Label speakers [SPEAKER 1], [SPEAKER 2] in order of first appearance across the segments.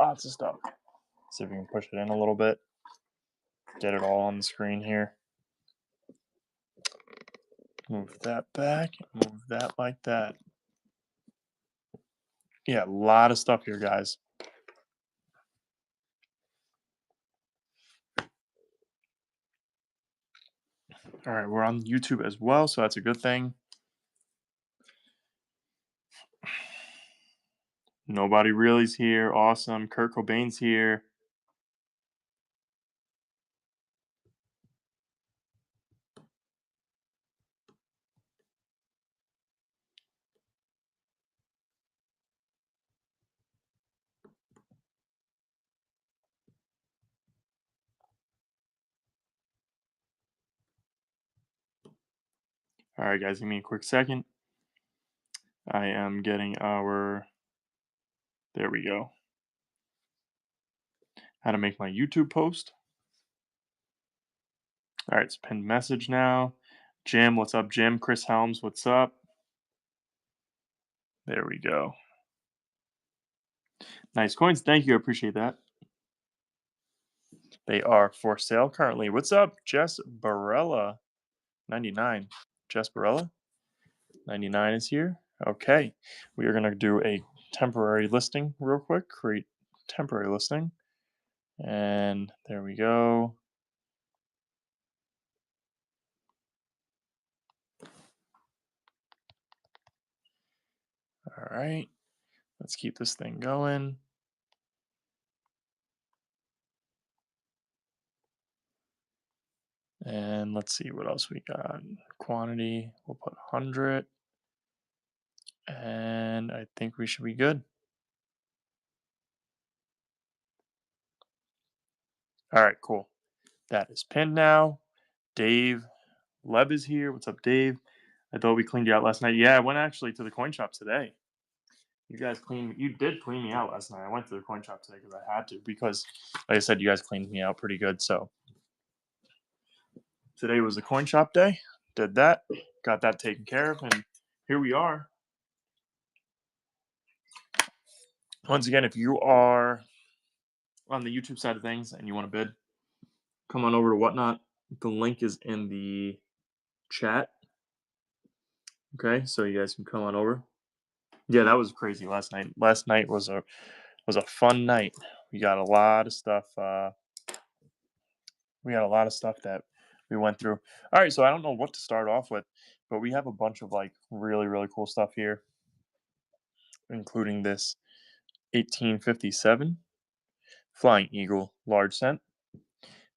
[SPEAKER 1] Lots of stuff. See if we can push it in a little bit. Get it all on the screen here. Move that back. Move that like that. Yeah, a lot of stuff here, guys. All right, we're on YouTube as well, so that's a good thing. Nobody really's here. Awesome. Kurt Cobain's here. All right, guys, give me a quick second. I am getting our. There we go. How to make my YouTube post. All right, it's pinned message now. Jim, what's up, Jim? Chris Helms, what's up? There we go. Nice coins. Thank you. I appreciate that. They are for sale currently. What's up, Jess Barella? 99. Jess Barella? 99 is here. Okay. We are going to do a temporary listing real quick. Create temporary listing. And there we go. All right. Let's keep this thing going. And let's see what else we got. Quantity, we'll put 100. And I think we should be good. All right, cool. That is pinned now. Dave Leb is here. What's up, Dave? I thought we cleaned you out last night. Yeah, I went actually to the coin shop today. You guys cleaned. You did clean me out last night. I went to the coin shop today because I had to. Because, like I said, you guys cleaned me out pretty good. So today was the coin shop day. Did that. Got that taken care of, and here we are. Once again, if you are on the YouTube side of things and you want to bid, come on over to Whatnot. The link is in the chat. Okay, so you guys can come on over. Yeah, that was crazy last night. Last night was a fun night. We got a lot of stuff. We had a lot of stuff that we went through. All right, so I don't know what to start off with, but we have a bunch of like really cool stuff here, including this 1857 Flying Eagle large cent.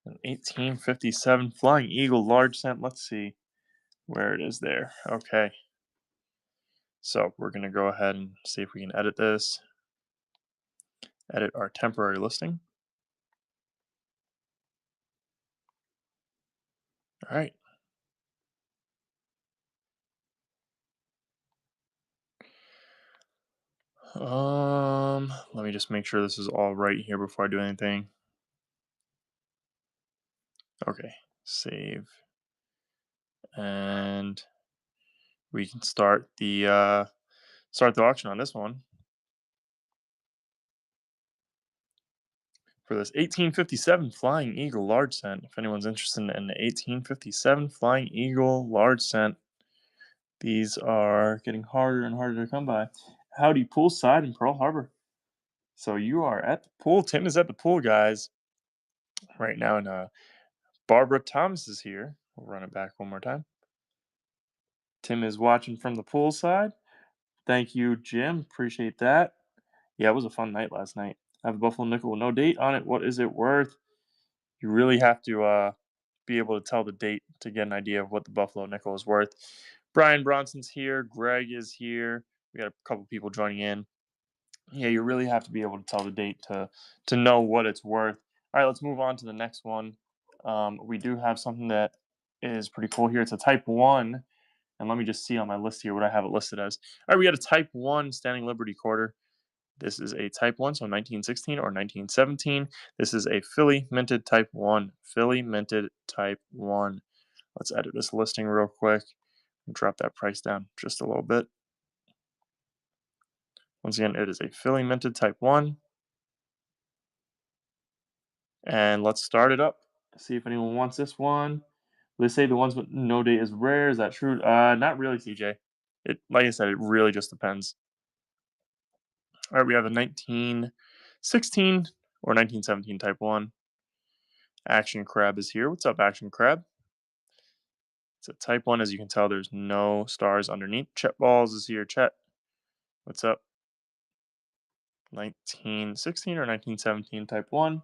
[SPEAKER 1] An 1857 Flying Eagle large cent. Let's see where it is there. Okay. So we're going to go ahead and see if we can edit this. Edit our temporary listing. All right. Let me just make sure this is all right here before I do anything. Okay, save. And we can start the auction on this one. For this 1857 Flying Eagle large cent. If anyone's interested in the 1857 Flying Eagle large cent, these are getting harder and harder to come by. Howdy, poolside in Pearl Harbor. So you are at the pool. Tim is at the pool, guys. Right now, and Barbara Thomas is here. We'll run it back one more time. Tim is watching from the poolside. Thank you, Jim. Appreciate that. Yeah, it was a fun night last night. I have a Buffalo nickel with no date on it. What is it worth? You really have to be able to tell the date to get an idea of what the Buffalo nickel is worth. Brian Bronson's here. Greg is here. We got a couple people joining in. Yeah, you really have to be able to tell the date to know what it's worth. All right, let's move on to the next one. We do have something that is pretty cool here. It's a Type 1. And let me just see on my list here what I have it listed as. All right, we got a Type 1 Standing Liberty quarter. This is a Type 1, so 1916 or 1917. This is a Philly minted Type 1. Philly minted Type 1. Let's edit this listing real quick and drop that price down just a little bit. Once again, it is a Philly minted Type 1. And let's start it up. See if anyone wants this one. They say the ones with no date is rare. Is that true? Not really, CJ. It, like I said, it really just depends. All right, we have a 1916 or 1917 Type 1. Action Crab is here. What's up, Action Crab? It's a Type 1. As you can tell, there's no stars underneath. Chet Balls is here. Chet, what's up? 1916 or 1917 Type 1.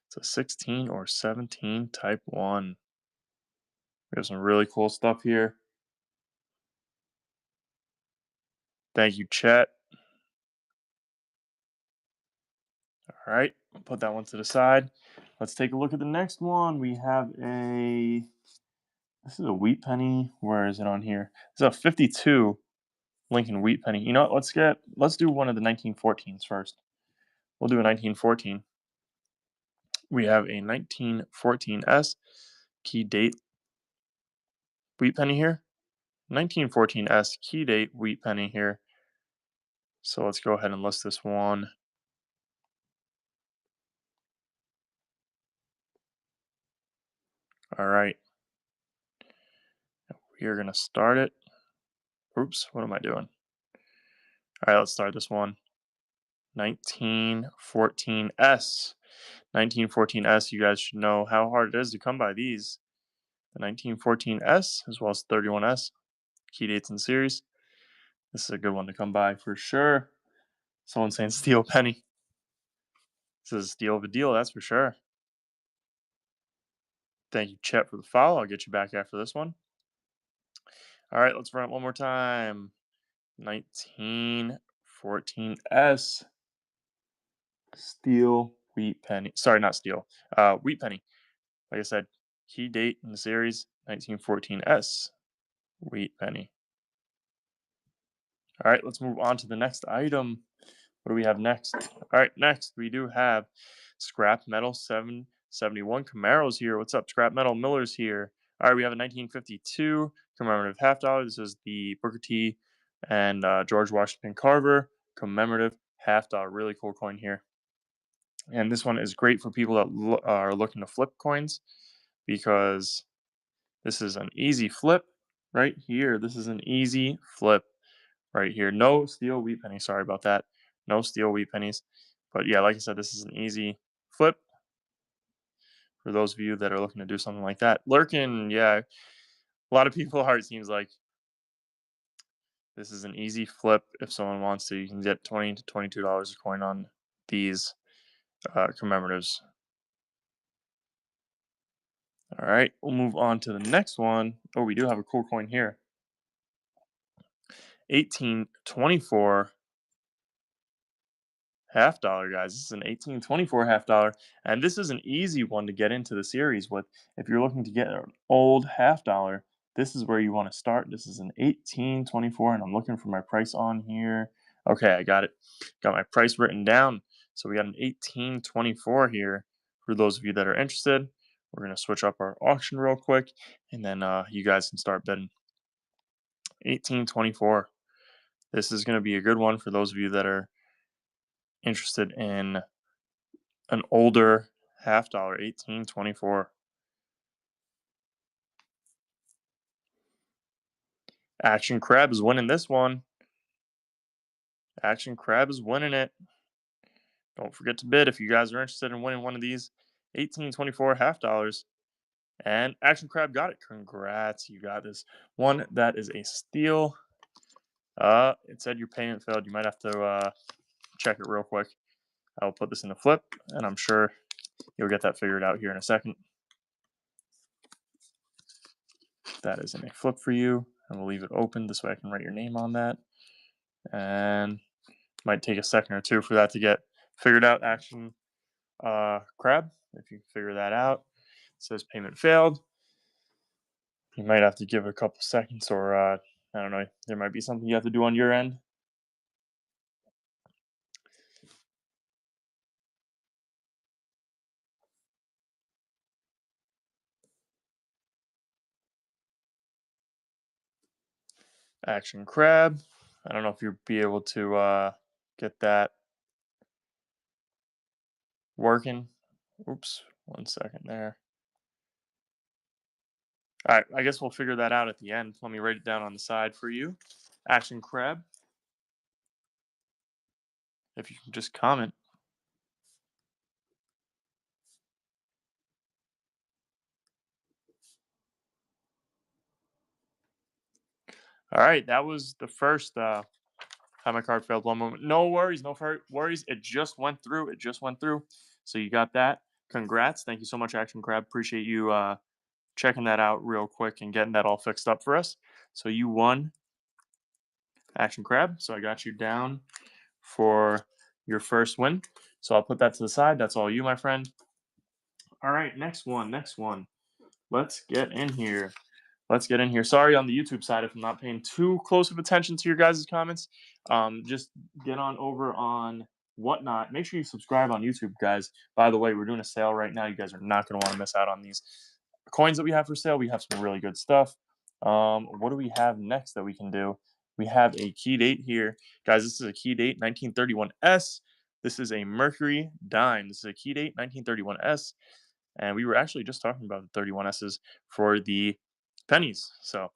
[SPEAKER 1] It's a 16 or 17 Type 1. We have some really cool stuff here. Thank you, Chet. All right, I'll put that one to the side. Let's take a look at the next one. We have this is a wheat penny. Where is it on here? It's a 52 Lincoln wheat penny. You know what? Let's do one of the 1914s first. We'll do a 1914. We have a 1914S key date wheat penny here. 1914S key date wheat penny here. So let's go ahead and list this one. All right. We are going to start it. Oops, what am I doing? All right, let's start this one. 1914S. 1914S, you guys should know how hard it is to come by these. The 1914S as well as 31S, key dates and series. This is a good one to come by for sure. Someone saying steal penny. This is a steal of a deal, that's for sure. Thank you, Chet, for the follow. I'll get you back after this one. All right, let's run it one more time. 1914S. Steel wheat penny. Sorry, not steel. Wheat penny. Like I said, key date in the series 1914S. Wheat penny. All right, let's move on to the next item. What do we have next? All right, next we do have Scrap Metal 771 Camaros here. What's up, Scrap Metal Miller's here? All right, we have a 1952 commemorative half dollar. This is the Booker T and George Washington Carver commemorative half dollar. Really cool coin here. And this one is great for people that are looking to flip coins because this is an easy flip right here. This is an easy flip right here. No steel wheat penny. Sorry about that. No steel wheat pennies. But yeah, like I said, this is an easy flip for those of you that are looking to do something like that. Lurking, yeah, a lot of people are, it seems like. This is an easy flip if someone wants to. You can get $20 to $22 a coin on these commemoratives. All right, we'll move on to the next one. Oh, we do have a cool coin here. 1824 half dollar, guys. This is an 1824 half dollar, and this is an easy one to get into the series with. If you're looking to get an old half dollar, this is where you want to start. This is an 1824, and I'm looking for my price on here. Okay, I got it. Got my price written down. So we got an 1824 here. For those of you that are interested, we're gonna switch up our auction real quick, and then you guys can start bidding. 1824. This is gonna be a good one for those of you that are interested in an older half dollar, 1824. Action Crab is winning this one. Action Crab is winning it. Don't forget to bid if you guys are interested in winning one of these 1824 half dollars. And Action Crab got it. Congrats, you got this one. That is a steal. It said your payment failed. You might have to check it real quick. I'll put this in the flip, and I'm sure you'll get that figured out here in a second. That is in a flip for you, and we'll leave it open this way I can write your name on that. And might take a second or two for that to get figured out. Action Crab, if you figure that out. It says payment failed. You might have to give it a couple seconds, or I don't know, there might be something you have to do on your end. Action Crab. I don't know if you'll be able to get that working. Oops, 1 second there. All right, I guess we'll figure that out at the end. Let me write it down on the side for you. Action Crab, if you can just comment. All right, that was the first time my card failed one moment. No worries, no worries. It just went through. It just went through. So you got that. Congrats. Thank you so much, Action Crab. Appreciate you checking that out real quick and getting that all fixed up for us. So you won, Action Crab. So I got you down for your first win. So I'll put that to the side. That's all you, my friend. All right, next one. Next one. Let's get in here. Let's get in here. Sorry on the YouTube side if I'm not paying too close of attention to your guys' comments. Just get on over on Whatnot. Make sure you subscribe on YouTube, guys. By the way, we're doing a sale right now. You guys are not going to want to miss out on these coins that we have for sale. We have some really good stuff. What do we have next that we can do? We have a key date here. Guys, this is a key date, 1931S. This is a Mercury dime. This is a key date, 1931S. And we were actually just talking about the 31Ss for the pennies. So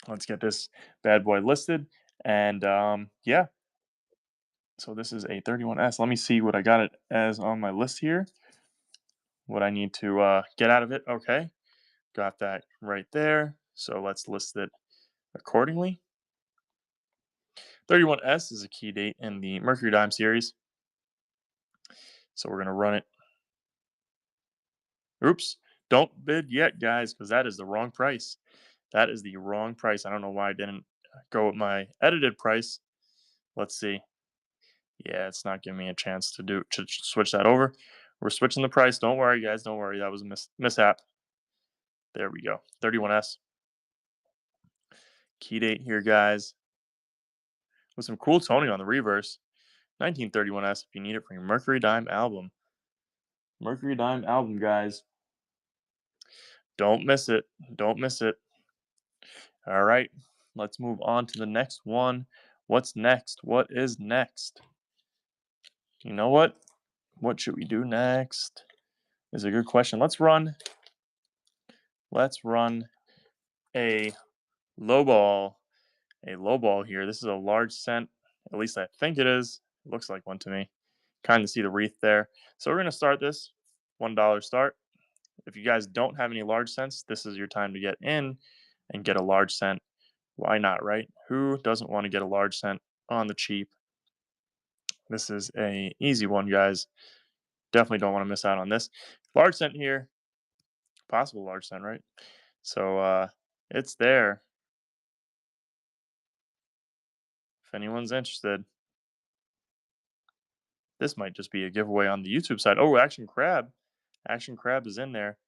[SPEAKER 1] let's get this bad boy listed. And yeah, so this is a 31S. Let me see what I got it as on my list here. What I need to get out of it. Okay, got that right there. So let's list it accordingly. 31S is a key date in the Mercury Dime series. So we're going to run it. Oops, don't bid yet, guys, because that is the wrong price. That is the wrong price. I don't know why I didn't go with my edited price. Let's see. Yeah, it's not giving me a chance to switch that over. We're switching the price. Don't worry, guys. Don't worry. That was a mishap. There we go. 31S. Key date here, guys. With some cool toning on the reverse. 1931S if you need it for your Mercury Dime album. Mercury Dime album, guys. Don't miss it. Don't miss it. All right. Let's move on to the next one. What's next? What is next? You know what? What should we do next? Is a good question. Let's run a low ball. A low ball here. This is a large cent. At least I think it is. It looks like one to me. Kind of see the wreath there. So we're going to start this. $1 start. If you guys don't have any large cents, this is your time to get in and get a large cent. Why not, right? Who doesn't want to get a large cent on the cheap? This is a easy one, guys. Definitely don't want to miss out on this. Large cent here. Possible large cent, right? So it's there. If anyone's interested. This might just be a giveaway on the YouTube side. Oh, Action Crab. Action Crab is in there.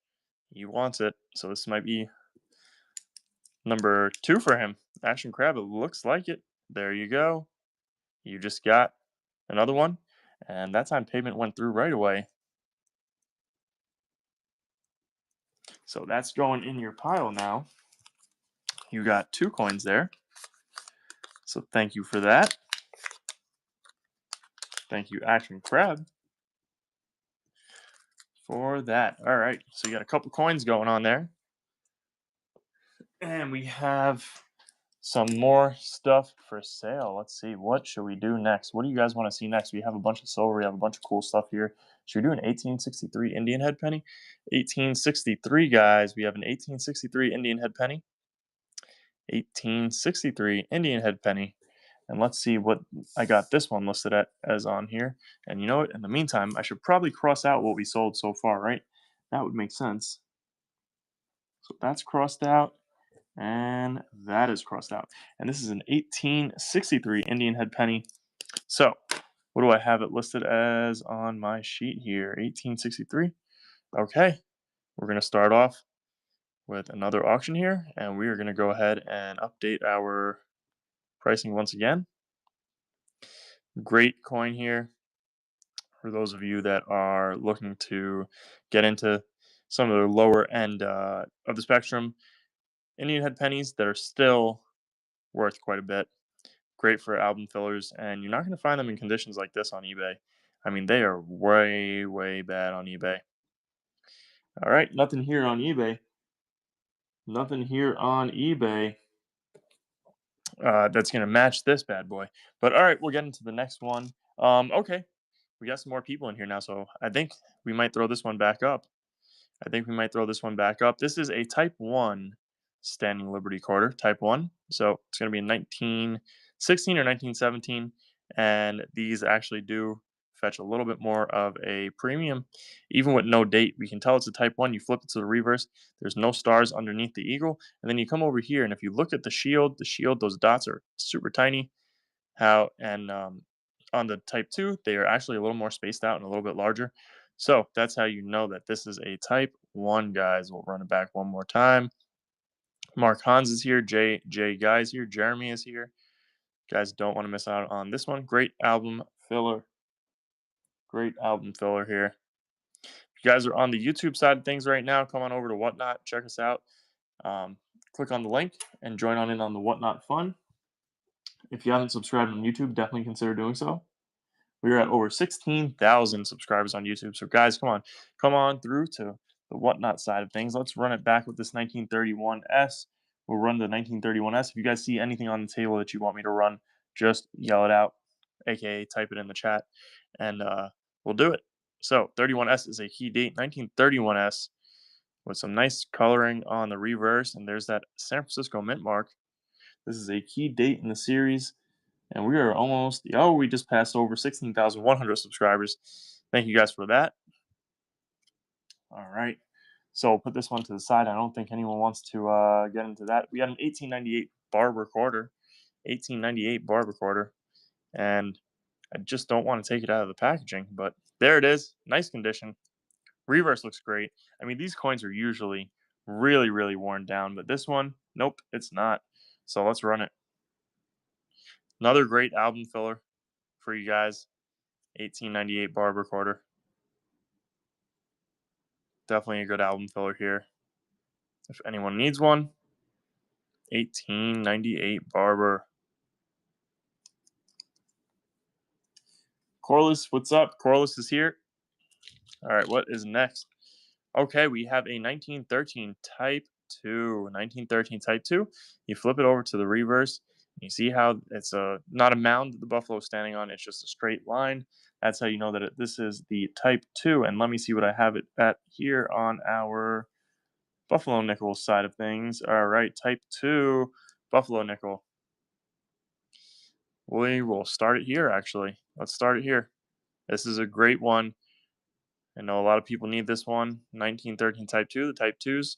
[SPEAKER 1] He wants it. So this might be number 2 for him. Action Crab, it looks like it. There you go. You just got another one. And that time payment went through right away. So that's going in your pile now. You got 2 coins there. So thank you for that. Thank you, Action Crab, for that. All right. So you got a couple coins going on there. And we have some more stuff for sale. Let's see. What should we do next? What do you guys want to see next? We have a bunch of silver. We have a bunch of cool stuff here. Should we do an 1863 Indian head penny? 1863, guys. We have an 1863 Indian head penny. 1863 Indian head penny. And let's see what I got this one listed at as on here. And you know what? In the meantime, I should probably cross out what we sold so far, right? That would make sense. So that's crossed out. And that is crossed out. And this is an 1863 Indian head penny. So what do I have it listed as on my sheet here? 1863. Okay. We're going to start off with another auction here. And we are going to go ahead and update our pricing once again. Great coin here for those of you that are looking to get into some of the lower end of the spectrum. Indian head pennies that are still worth quite a bit. Great for album fillers, and you're not going to find them in conditions like this on eBay. I mean, they are way, way bad on eBay. All right, nothing here on eBay. Nothing here on eBay that's going to match this bad boy. But all right, we'll get into the next one. Okay, we got some more people in here now, so I think we might throw this one back up. This is a Type 1 Standing Liberty Quarter, Type 1. So it's going to be in 1916 or 1917. And these actually do fetch a little bit more of a premium. Even with no date, we can tell it's a Type 1. You flip it to the reverse. There's no stars underneath the eagle. And then you come over here, and if you look at the shield, those dots are super tiny. On the Type 2, they are actually a little more spaced out and a little bit larger. So that's how you know that this is a Type 1, guys. We'll run it back one more time. Mark Hans is here. Jay Guy's here. Jeremy is here. Guys, don't want to miss out on this one. Great album filler. Here. If you guys are on the YouTube side of things right now, come on over to Whatnot. Check us out. Click on the link and join in on the Whatnot fun. If you haven't subscribed on YouTube, definitely consider doing so. We are at over 16,000 subscribers on YouTube. So guys, come on through to the Whatnot side of things. Let's run it back with this 1931S. We'll run the 1931S. If you guys see anything on the table that you want me to run, just yell it out, aka type it in the chat, and we'll do it. So 31S is a key date, 1931S, with some nice coloring on the reverse, and there's that San Francisco mint mark. This is a key date in the series. And we are almost, we just passed over 16,100 subscribers. Thank you guys for that. All right. So I'll put this one to the side. I don't think anyone wants to get into that. We got an 1898 Barber quarter. And I just don't want to take it out of the packaging. But there it is. Nice condition. Reverse looks great. I mean, these coins are usually really, really worn down. But this one, nope, it's not. So let's run it. Another great album filler for you guys. 1898 Barber quarter. Definitely a good album filler here. If anyone needs one, 1898 Barber. Corliss, what's up? Corliss is here. All right, what is next? Okay, we have a 1913 Type 2. 1913 Type 2. You flip it over to the reverse. You see how it's not a mound that the buffalo is standing on. It's just a straight line. That's how you know that this is the Type 2. And let me see what I have it at here on our Buffalo nickel side of things. All right, Type 2 Buffalo nickel. We will start it here, actually. Let's start it here. This is a great one. I know a lot of people need this one. 1913 Type 2, the Type 2s.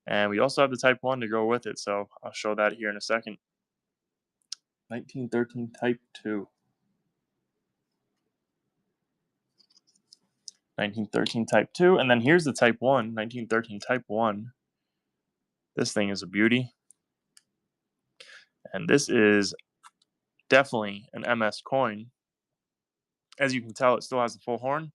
[SPEAKER 1] And we also have the Type 1 to go with it, so I'll show that here in a second. 1913 Type 2. 1913 Type 2. And then here's the Type 1, 1913 Type 1. This thing is a beauty. And this is definitely an MS coin. As you can tell, it still has the full horn,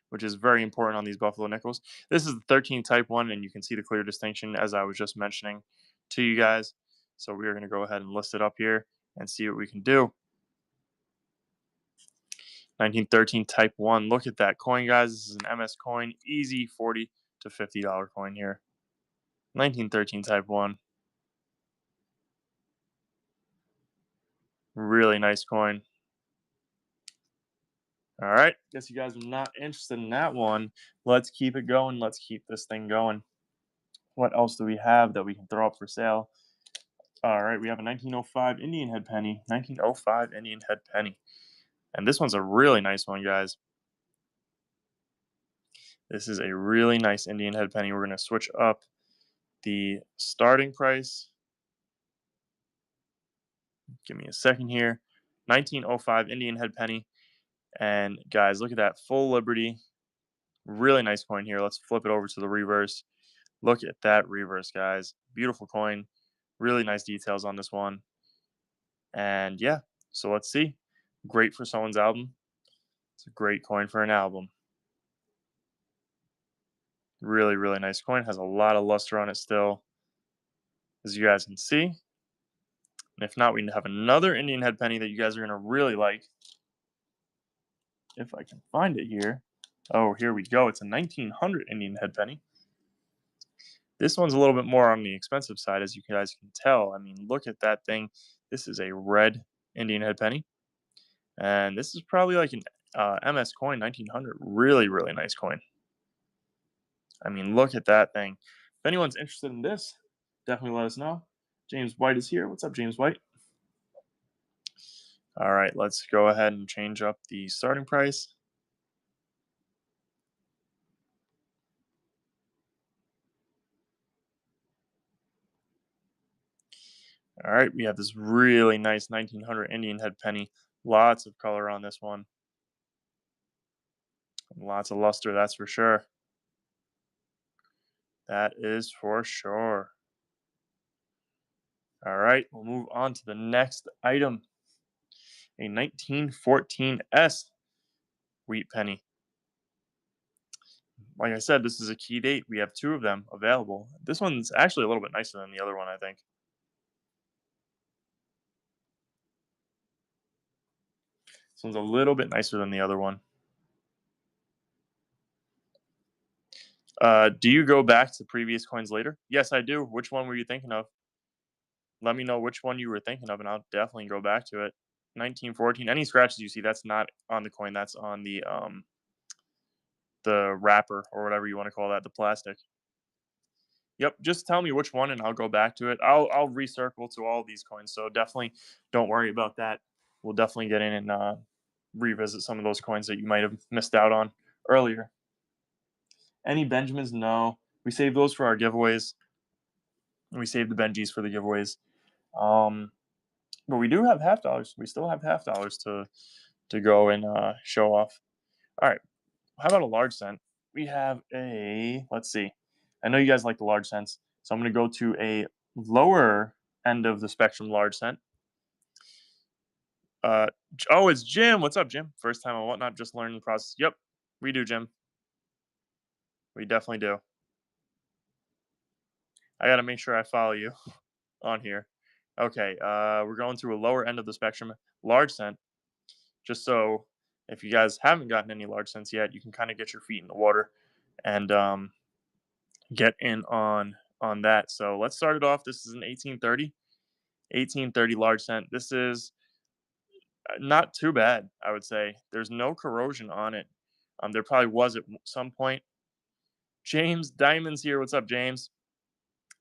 [SPEAKER 1] which is very important on these Buffalo nickels. This is the 13 Type 1, and you can see the clear distinction as I was just mentioning to you guys. So we are going to go ahead and list it up here and see what we can do. 1913 Type 1. Look at that coin, guys. This is an MS coin. Easy $40 to $50 coin here. 1913 Type 1. Really nice coin. All right. Guess you guys are not interested in that one. Let's keep it going. Let's keep this thing going. What else do we have that we can throw up for sale? All right. We have a 1905 Indian head penny. 1905 Indian head penny. And this one's a really nice one, guys. This is a really nice Indian head penny. We're going to switch up the starting price. Give me a second here. 1905 Indian head penny. And guys, look at that. Full Liberty. Really nice coin here. Let's flip it over to the reverse. Look at that reverse, guys. Beautiful coin. Really nice details on this one. And yeah, so let's see. Great for someone's album. It's a great coin for an album. Really, really nice coin. Has a lot of luster on it still, as you guys can see. And if not, we have another Indian head penny that you guys are going to really like. if I can find it here. Oh, here we go. It's a 1900 Indian head penny. This one's a little bit more on the expensive side, as you guys can tell. I mean, look at that thing. This is a red Indian head penny. And this is probably like an MS coin 1900. Really, really nice coin. I mean, look at that thing. If anyone's interested in this, definitely let us know. James White is here. What's up, James White? All right, let's go ahead and change up the starting price. All right, we have this really nice 1900 Indian head penny. Lots of color on this one. Lots of luster, that's for sure. That is for sure. All right, we'll move on to the next item. A 1914S wheat penny. Like I said, this is a key date. We have two of them available. This one's actually a little bit nicer than the other one, I think. This one's a little bit nicer than the other one. Do you go back to previous coins later? Yes, I do. Which one were you thinking of? Let me know which one you were thinking of, and I'll definitely go back to it. 1914. Any scratches you see, that's not on the coin. That's on the wrapper or whatever you want to call that, the plastic. Yep. Just tell me which one, and I'll go back to it. I'll recircle to all these coins, so definitely don't worry about that. We'll definitely get in and revisit some of those coins that you might have missed out on earlier. Any Benjamins? No. We save those for our giveaways. We save the Benjis for the giveaways. But we do have $50. We still have $50 to go and show off. All right. How about a large cent? We have a, let's see. I know you guys like the large cents, so I'm going to go to a lower end of the spectrum large cent. Oh, it's Jim. What's up, Jim? First time on Whatnot, just learning the process. Yep, we do, Jim. We definitely do. I got to make sure I follow you on here. Okay, we're going to a lower end of the spectrum, large cent, just so if you guys haven't gotten any large cents yet, you can kind of get your feet in the water and get in on that. So let's start it off. This is an 1830 large cent. This is not too bad, I would say. There's no corrosion on it. There probably was at some point. James Diamond's here. What's up, James?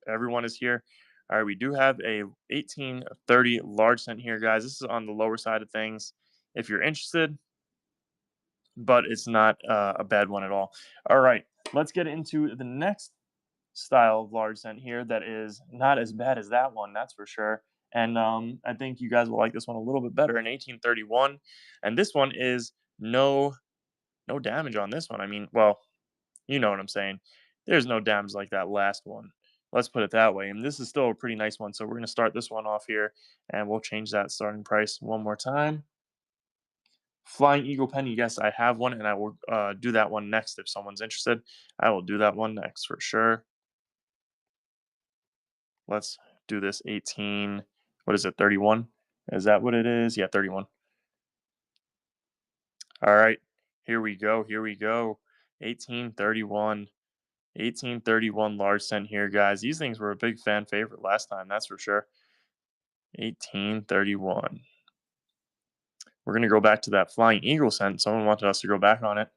[SPEAKER 1] Everyone is here. All right, we do have a 1830 large cent here, guys. This is on the lower side of things. If you're interested, but it's not a bad one at all. All right, let's get into the next style of large cent here that is not as bad as that one, that's for sure. And I think you guys will like this one a little bit better in 1831. And this one is no damage on this one. I mean, well, you know what I'm saying. There's no damage like that last one. Let's put it that way. And this is still a pretty nice one. So we're going to start this one off here and we'll change that starting price one more time. Flying Eagle penny. Yes, I have one, and I will do that one next if someone's interested. I will do that one next for sure. Let's do this 18. What is it? 31? Is that what it is? Yeah, 31. All right. Here we go. Here we go. 1831. 1831 large cent here, guys. These things were a big fan favorite last time, that's for sure. 1831. We're going to go back to that Flying Eagle cent. Someone wanted us to go back on it.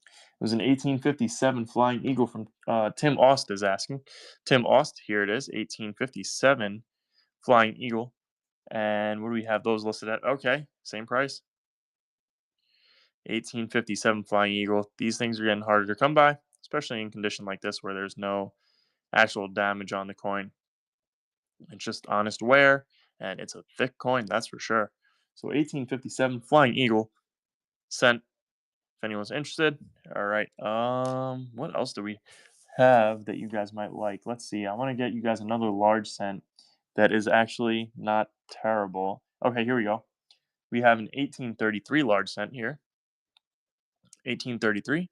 [SPEAKER 1] It was an 1857 Flying Eagle from Tim Aust is asking. Tim Aust, here it is, 1857 Flying Eagle. And what do we have those listed at? Okay, same price. 1857 Flying Eagle. These things are getting harder to come by, especially in condition like this where there's no actual damage on the coin. It's just honest wear, and it's a thick coin, that's for sure. So 1857 Flying Eagle cent. If anyone's interested. All right. What else do we have that you guys might like? Let's see. I want to get you guys another large cent that is actually not terrible. Okay, here we go. We have an 1833 large cent here. 1833.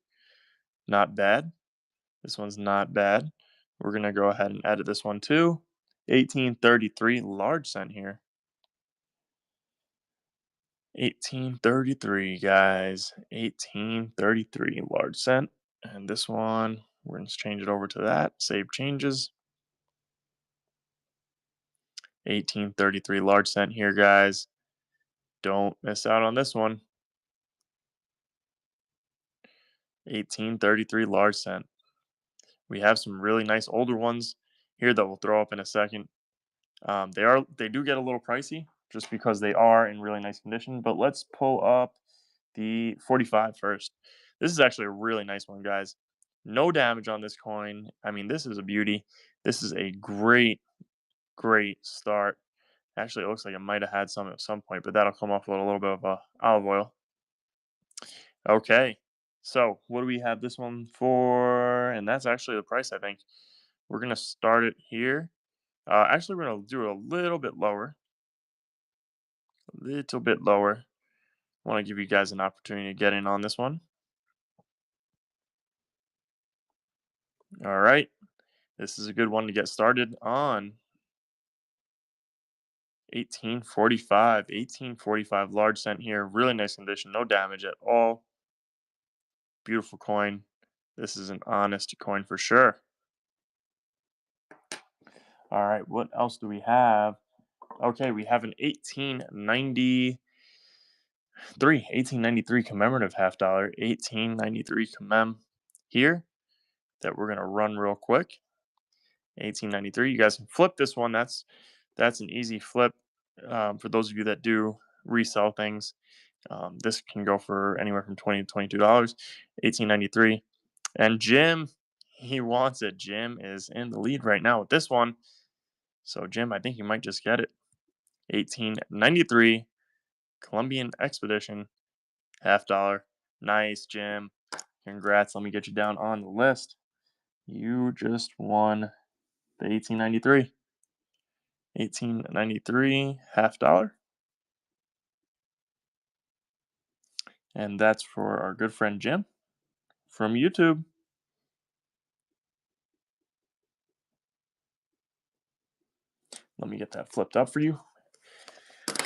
[SPEAKER 1] Not bad. This one's not bad. We're going to go ahead and edit this one too. 1833 large cent here. 1833, guys. 1833 large cent. And this one, we're going to change it over to that. Save changes. 1833 large cent here, guys. Don't miss out on this one. 1833 large cent. We have some really nice older ones here that we'll throw up in a second. They do get a little pricey just because they are in really nice condition. But let's pull up the 45 first. This is actually a really nice one, guys. No damage on this coin. I mean, this is a beauty. This is a great start. Actually, it looks like it might have had some at some point, but that'll come off with a little bit of olive oil. Okay, so what do we have this one for? And that's actually the price, I think. We're going to start it here. Actually, we're going to do it a little bit lower. A little bit lower. I want to give you guys an opportunity to get in on this one. All right. This is a good one to get started on. 1845. 1845 large cent here. Really nice condition. No damage at all. Beautiful coin. This is an honest coin for sure. All right. What else do we have? Okay, we have an 1893 commemorative half dollar. 1893 commem here that we're going to run real quick. 1893. You guys can flip this one. That's an easy flip for those of you that do resell things. This can go for anywhere from $20 to $22. 1893. And Jim, he wants it. Jim is in the lead right now with this one. So Jim, I think you might just get it. 1893 Columbian Expedition half dollar. Nice, Jim. Congrats. Let me get you down on the list. You just won the 1893. 1893 half dollar. And that's for our good friend Jim from YouTube. Let me get that flipped up for you.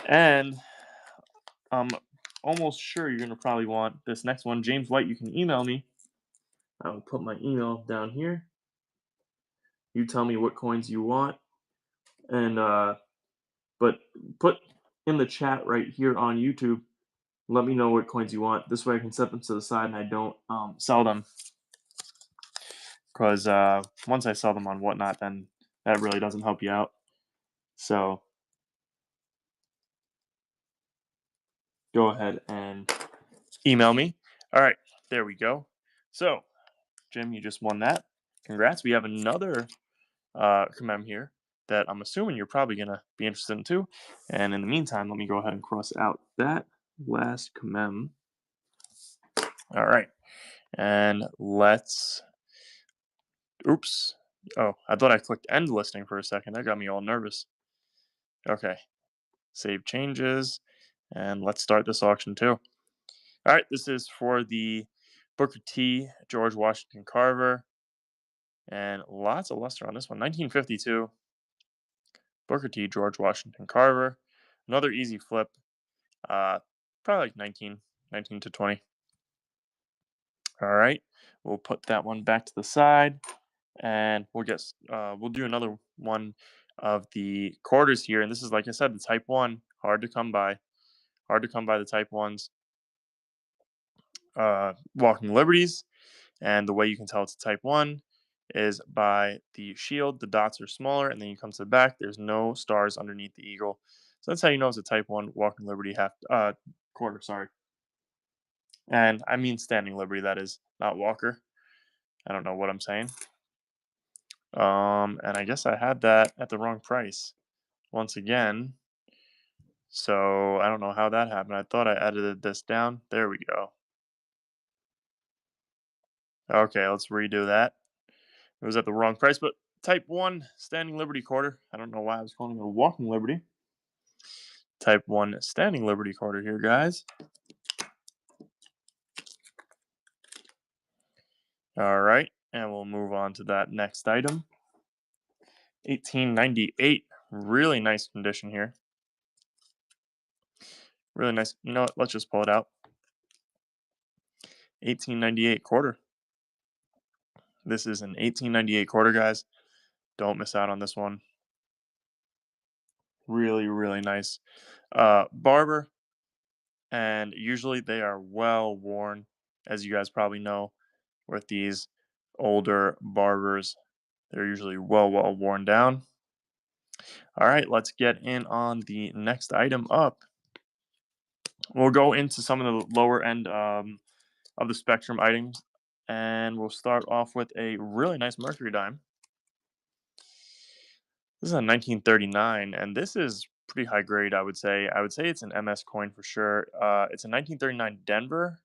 [SPEAKER 1] And I'm almost sure you're going to probably want this next one. James White, you can email me. I'll put my email down here. You tell me what coins you want. And but put in the chat right here on YouTube, let me know what coins you want. This way I can set them to the side and I don't sell them. Because once I sell them on Whatnot, then that really doesn't help you out. So go ahead and email me. All right, there we go. So, Jim, you just won that. Congrats. We have another commem here that I'm assuming you're probably going to be interested in too. And in the meantime, let me go ahead and cross out that last commem. All right. And let's... Oops. Oh, I thought I clicked end listing for a second. That got me all nervous. Okay. Save changes. And let's start this auction too. All right. This is for the Booker T. George Washington Carver. And lots of luster on this one. 1952. Booker T. George Washington Carver. Another easy flip. Probably like 19 to 20. All right. We'll put that one back to the side. And we'll do another one of the quarters here. And this is, like I said, the type 1. Hard to come by. Hard to come by the type 1s. Walking Liberties. And the way you can tell it's a type 1 is by the shield. The dots are smaller. And then you come to the back. There's no stars underneath the eagle. So that's how you know it's a type 1 Walking Liberty quarter. Sorry. And I mean Standing Liberty, that is, not Walker. I don't know what I'm saying. And I guess I had that at the wrong price once again. So I don't know how that happened. I thought I edited this down. There we go. Okay, let's redo that. It was at the wrong price, but type 1 Standing Liberty quarter. I don't know why I was calling it a Walking Liberty. Type 1 Standing Liberty quarter here, guys. All right, and we'll move on to that next item. 1898, really nice condition here. Really nice. You know what? Let's just pull it out. 1898 quarter. This is an 1898 quarter, guys. Don't miss out on this one. Really, really nice. Barber, and usually they are well worn, as you guys probably know, with these older Barbers. They're usually well worn down. All right, let's get in on the next item up. We'll go into some of the lower end of the spectrum items, and we'll start off with a really nice Mercury dime. This is a 1939, and this is pretty high grade, I would say. I would say it's an MS coin for sure. It's a 1939 Denver.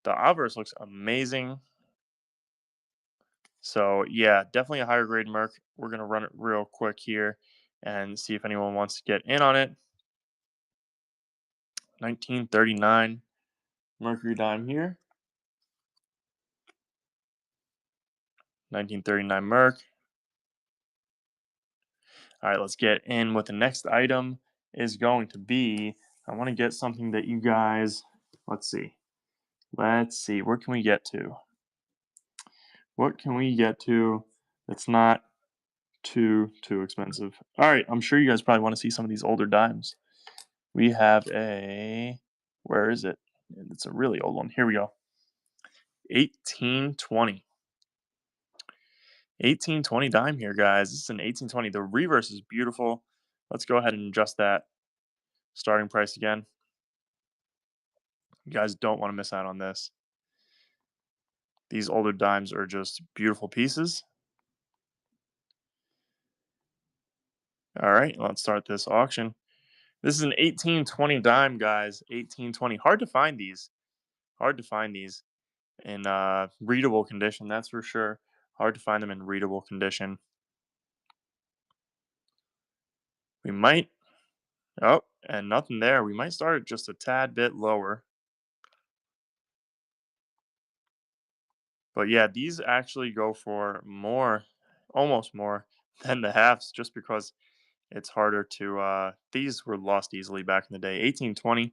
[SPEAKER 1] The obverse looks amazing. So yeah, definitely a higher grade Merc. We're gonna run it real quick here and see if anyone wants to get in on it. 1939 Mercury dime here. 1939 Merc. All right, let's get in with the next item is going to be, I want to get something that you guys, let's see. Let's see, what can we get to? What can we get to that's not too expensive? All right, I'm sure you guys probably want to see some of these older dimes. We have a, where is it? It's a really old one. Here we go. 1820. 1820 dime here, guys. This is an 1820. The reverse is beautiful. Let's go ahead and adjust that starting price again. You guys don't want to miss out on this. These older dimes are just beautiful pieces. All right, let's start this auction. This is an 1820 dime, guys. 1820. Hard to find these. Hard to find these in readable condition, that's for sure. Hard to find them in readable condition. We might, oh, and nothing there. We might start it just a tad bit lower. But yeah, these actually go for more, almost more than the halves, just because it's harder to, these were lost easily back in the day. 1820,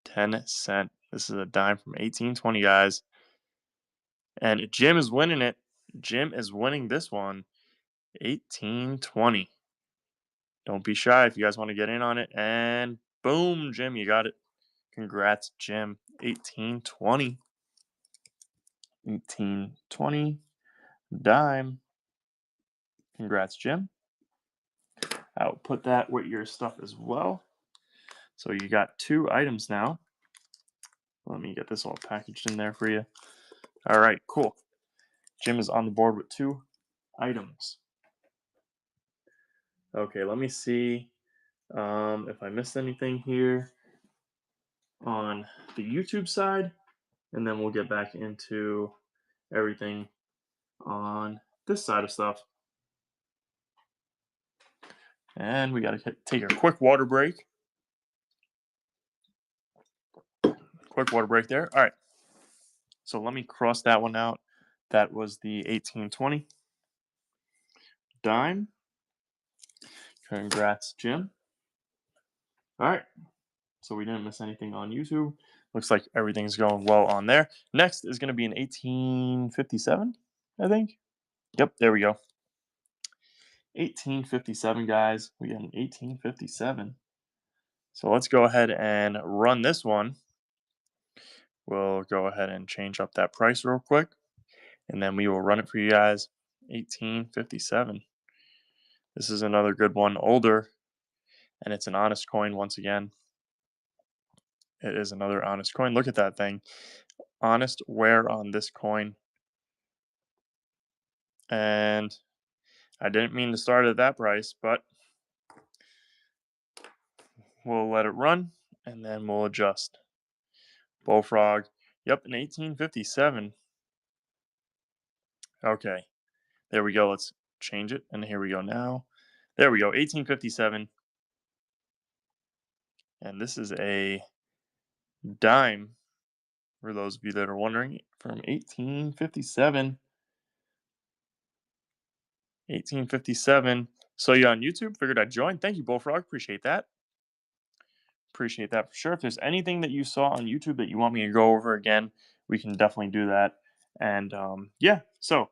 [SPEAKER 1] 10 cent. This is a dime from 1820, guys. And Jim is winning it. Jim is winning this one. 1820. Don't be shy if you guys want to get in on it. And boom, Jim, you got it. Congrats, Jim. 1820. 1820 dime. Congrats, Jim. I'll put that with your stuff as well. So you got 2 items now. Let me get this all packaged in there for you. All right, cool. Jim is on the board with 2 items. Okay, let me see if I missed anything here on the YouTube side, and then we'll get back into everything on this side of stuff. And we got to take a quick water break. Quick water break there. All right. So let me cross that one out. That was the 1820 dime. Congrats, Jim. All right. So we didn't miss anything on YouTube. Looks like everything's going well on there. Next is going to be an 1857, I think. Yep, there we go. 1857, guys. We got an 1857. So let's go ahead and run this one. We'll go ahead and change up that price real quick, and then we will run it for you guys. 1857. This is another good one, older, and it's an honest coin once again. It is another honest coin. Look at that thing. Honest wear on this coin. And I didn't mean to start at that price, but we'll let it run, and then we'll adjust. Bullfrog. Yep, an 1857. Okay. There we go. Let's change it. And here we go now. There we go. 1857. And this is a dime, for those of you that are wondering, from 1857. 1857. So you on YouTube? Figured I'd join. Thank you, Bullfrog. Appreciate that. Appreciate that for sure. If there's anything that you saw on YouTube that you want me to go over again, we can definitely do that. And yeah, so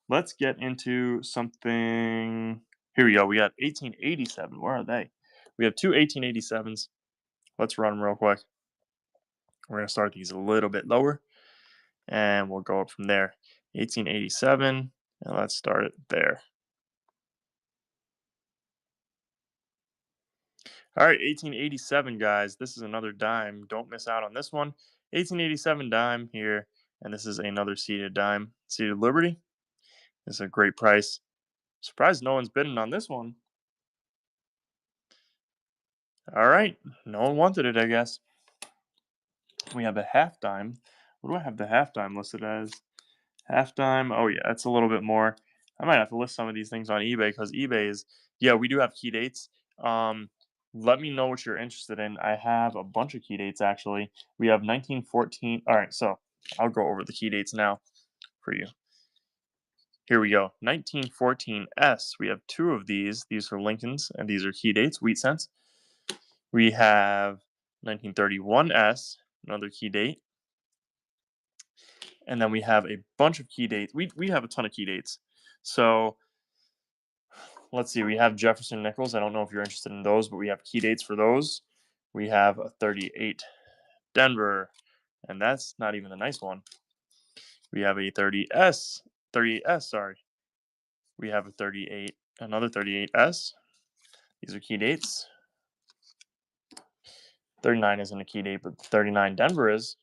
[SPEAKER 1] let's get into something. Here we go. We got 1887. Where are they? We have two 1887s. Let's run them real quick. We're going to start these a little bit lower and we'll go up from there. 1887, and let's start it there. All right, 1887, guys. This is another dime. Don't miss out on this one. 1887 dime here, and this is another seated dime. Seated Liberty. This is a great price. Surprised no one's bidding on this one. All right, no one wanted it, I guess. We have a half dime. What do I have the half dime listed as? Half dime. Oh yeah, that's a little bit more. I might have to list some of these things on eBay because eBay is. Yeah, we do have key dates. Let me know what you're interested in. I have a bunch of key dates actually. We have 1914. All right, so I'll go over the key dates now for you. Here we go. 1914 S. We have two of these. These are Lincolns, and these are key dates, wheat cents. We have 1931 S, another key date. And then we have a bunch of key dates. We have a ton of key dates. So let's see. We have Jefferson nickels. I don't know if you're interested in those, but we have key dates for those. We have a 38 Denver, and that's not even the nice one. We have a 38S, sorry. We have a 38, another 38S. These are key dates. 39 isn't a key date, but 39 Denver is.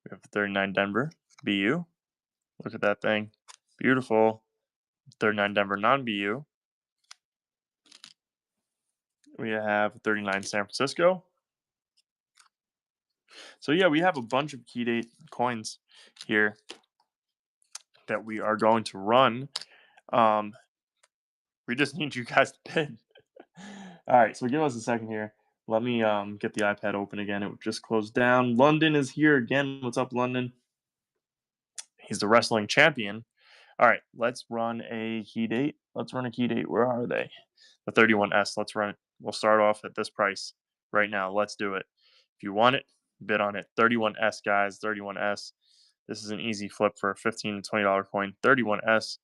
[SPEAKER 1] We have a 39 Denver BU. Look at that thing. Beautiful. 39 Denver non-BU. We have 39 San Francisco. So yeah, we have a bunch of key date coins here that we are going to run. We just need you guys to bid. All right, so give us a second here. Let me get the iPad open again. It just closed down. London is here again. What's up, London? He's the wrestling champion. All right, let's run a key date. Let's run a key date. Where are they? The 31S. Let's run it. We'll start off at this price right now. Let's do it. If you want it, bid on it. 31S, guys. 31S. This is an easy flip for a $15 to $20 coin. 31S.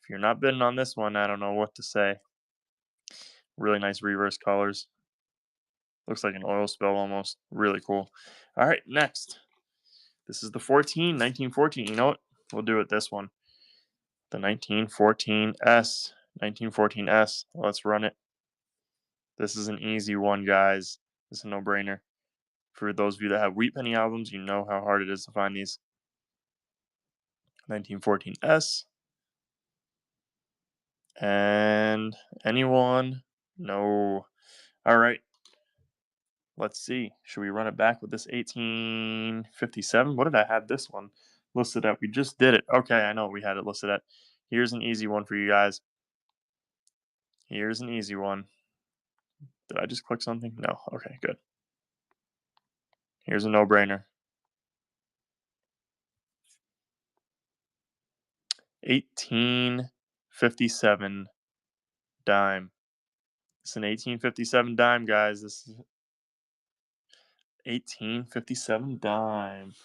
[SPEAKER 1] If you're not bidding on this one, I don't know what to say. Really nice reverse colors. Looks like an oil spill almost. Really cool. All right, next. This is the 1914. You know what? We'll do it this one. The 1914S. 1914S. Let's run it. This is an easy one, guys. This is a no-brainer. For those of you that have Wheat Penny albums, you know how hard it is to find these. 1914S. And anyone? No. All right. Let's see. Should we run it back with this 1857? What did I have this one listed at? We just did it. Okay, I know we had it listed at. Here's an easy one for you guys. Here's an easy one. Did I just click something? No. Okay, good. Here's a no-brainer. 1857 dime. It's an 1857 dime, guys. This is 1857 dime.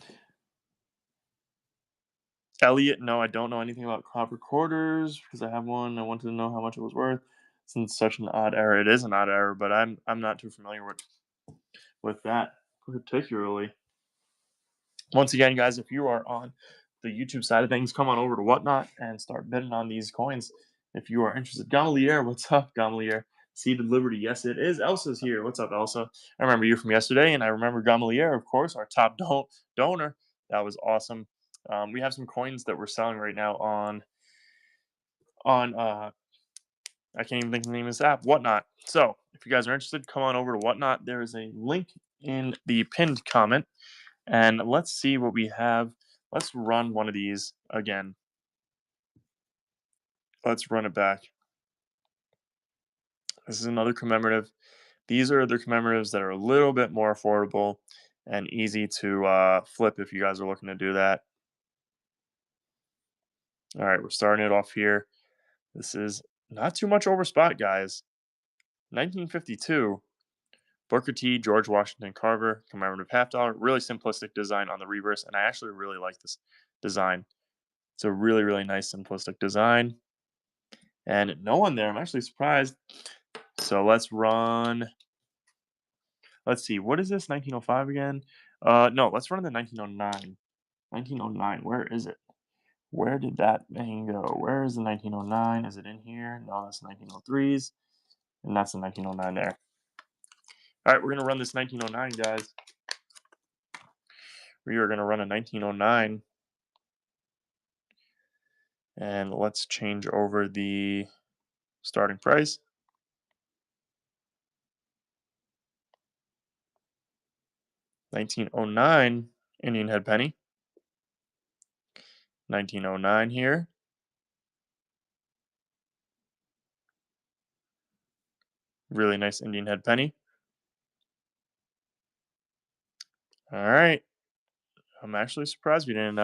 [SPEAKER 1] Elliot, no, I don't know anything about copper quarters because I have one. I wanted to know how much it was worth. Since such an odd error, it is an odd error, but I'm not too familiar with that particularly. Once again, guys, if you are on the YouTube side of things, come on over to Whatnot and start bidding on these coins. If you are interested, Gamalier, what's up, Gamalier? Seated Liberty, yes, it is. Elsa's here. What's up, Elsa? I remember you from yesterday, and I remember Gamalier, of course, our top donor. That was awesome. We have some coins that we're selling right now on I can't even think of the name of this app, Whatnot. So if you guys are interested, come on over to Whatnot. There is a link in the pinned comment, and let's see what we have. Let's run one of these again. Let's run it back. This is another commemorative. These are the commemoratives that are a little bit more affordable and easy to flip if you guys are looking to do that. All right, we're starting it off here. This is not too much over spot, guys. 1952. Booker T, George Washington Carver, commemorative half dollar. Really simplistic design on the reverse, and I actually really like this design. It's a really, really nice simplistic design. And no one there. I'm actually surprised. So let's run. Let's see. What is this? 1905 again? No, let's run the 1909. 1909. Where is it? Where did that thing go? Where is the 1909? Is it in here? No, that's 1903s. And that's the 1909 there. All right, we're going to run this 1909, guys. We are going to run a 1909. And let's change over the starting price. 1909 Indian head penny. 1909 here. Really nice Indian head penny. All right. I'm actually surprised we didn't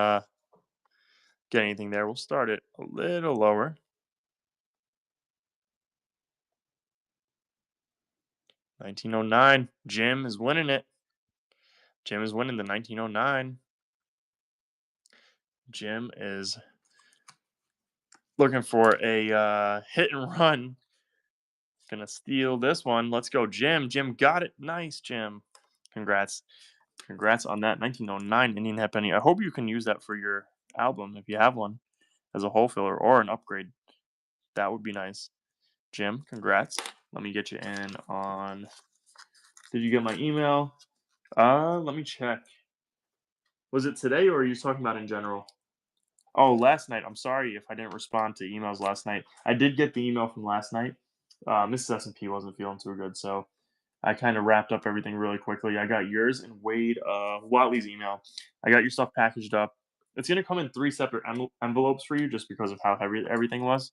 [SPEAKER 1] get anything there. We'll start it a little lower. 1909. Jim is winning it. Jim is winning the 1909. Jim is looking for a hit and run. Gonna steal this one. Let's go, Jim. Jim got it. Nice, Jim. Congrats. Congrats on that 1909 Indian head penny. I hope you can use that for your album if you have one as a hole filler or an upgrade. That would be nice. Jim, congrats. Let me get you in on. Did you get my email? Let me check. Was it today or are you talking about in general? Oh, last night. I'm sorry if I didn't respond to emails last night. I did get the email from last night. Mrs. S&P wasn't feeling too good, so I kind of wrapped up everything really quickly. I got yours and Wade Watley's email. I got your stuff packaged up. It's going to come in 3 separate envelopes for you just because of how heavy everything was.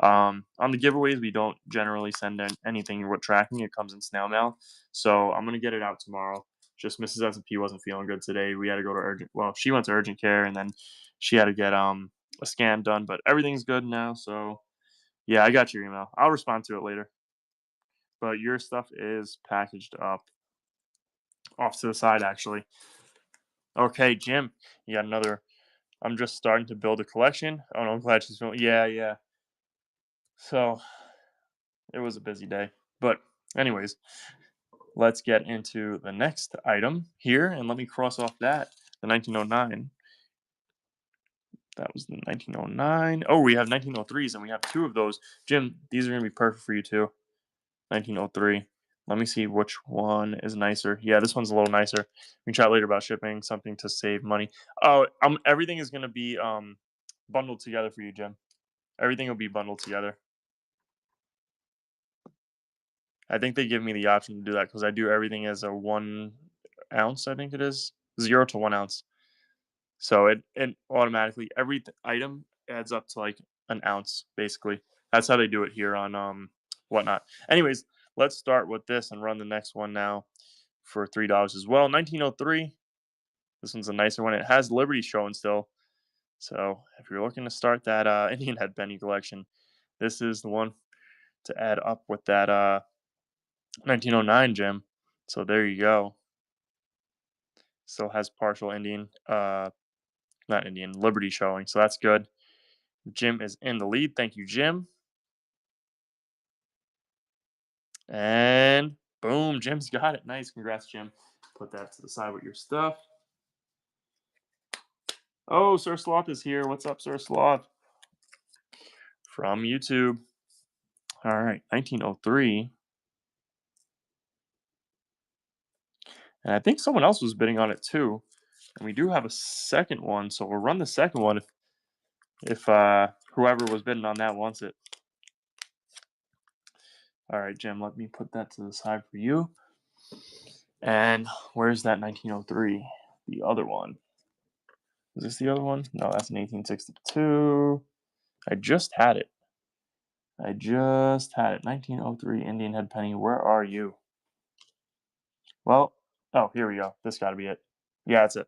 [SPEAKER 1] On the giveaways, we don't generally send anything with tracking. It comes in snail mail. So I'm going to get it out tomorrow. Just Mrs. S&P wasn't feeling good today. We had to go to urgent. Well, she went to urgent care, and then she had to get a scan done. But everything's good now. So yeah, I got your email. I'll respond to it later. But your stuff is packaged up off to the side, actually. Okay, Jim, you got another. I'm just starting to build a collection. Oh, no, I'm glad she's feeling. Yeah, yeah. So it was a busy day. But, anyways, let's get into the next item here. And let me cross off that the 1909. That was the 1909. Oh, we have 1903s, and we have 2 of those. Jim, these are going to be perfect for you, too. 1903. Let me see which one is nicer. Yeah, this one's a little nicer. We can chat later about shipping, something to save money. Oh, everything is going to be bundled together for you, Jim. Everything will be bundled together. I think they give me the option to do that because I do everything as a 1 ounce, I think it is. 0 to 1 ounce. So it automatically, every item adds up to like an ounce, basically. That's how they do it here on whatnot. Anyways, let's start with this and run the next one now for $3 as well. 1903. This one's a nicer one. It has Liberty showing still. So if you're looking to start that Indian head penny collection, this is the one to add up with that 1909 Jim. So there you go. Still has partial Indian, not Indian, Liberty showing. So that's good. Jim is in the lead. Thank you, Jim. And boom, Jim's got it. Nice. Congrats, Jim. Put that to the side with your stuff. Oh, Sir Sloth is here. What's up, Sir Sloth? From YouTube. All right, 1903. And I think someone else was bidding on it too. And we do have a second one, so we'll run the second one if whoever was bidding on that wants it. All right, Jim, let me put that to the side for you. And where's that 1903? The other one. Is this the other one? No, that's an 1862. I just had it. 1903 Indian head penny. Where are you? Well, oh, here we go. This got to be it. Yeah, that's it.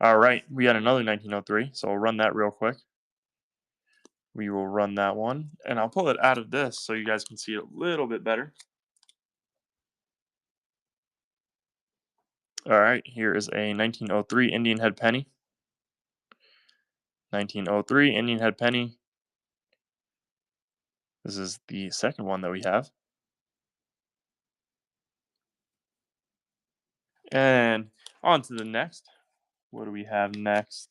[SPEAKER 1] All right, we got another 1903, so we'll run that real quick. We will run that one, and I'll pull it out of this so you guys can see it a little bit better. All right, here is a 1903 Indian head penny. 1903 Indian head penny. This is the second one that we have. And on to the next. What do we have next?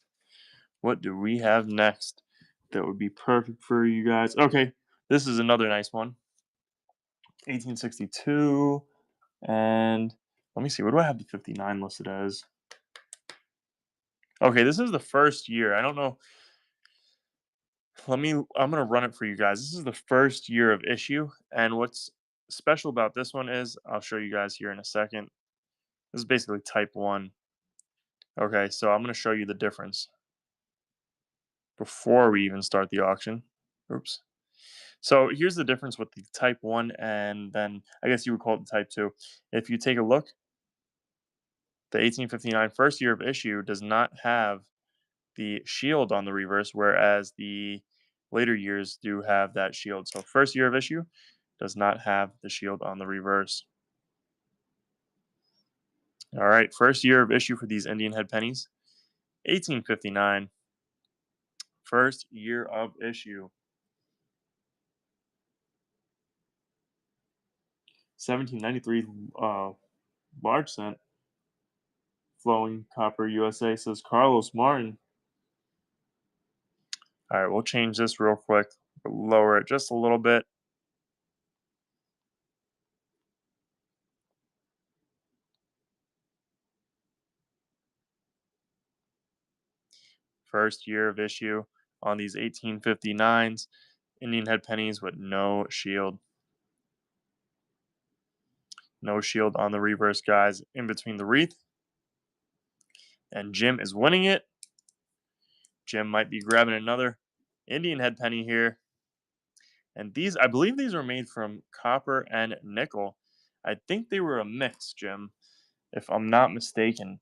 [SPEAKER 1] What do we have next that would be perfect for you guys? Okay, this is another nice one. 1862. And let me see, what do I have the 59 listed as? Okay, this is the first year. I don't know. I'm gonna run it for you guys. This is the first year of issue, and what's special about this one is I'll show you guys here in a second. This is basically type 1. Okay, so I'm gonna show you the difference before we even start the auction. Oops. So here's the difference with the type 1 and then I guess you would call it the type 2. If you take a look, the 1859 first year of issue does not have the shield on the reverse, whereas the later years do have that shield. So first year of issue does not have the shield on the reverse. All right, first year of issue for these Indian head pennies, 1859. First year of issue. 1793 large cent. Flowing copper USA, says Carlos Martin. All right, we'll change this real quick. Lower it just a little bit. First year of issue on these 1859s. Indian head pennies with no shield. No shield on the reverse, guys, in between the wreath. And Jim is winning it. Jim might be grabbing another Indian head penny here. And these, I believe these were made from copper and nickel. I think they were a mix, Jim, if I'm not mistaken.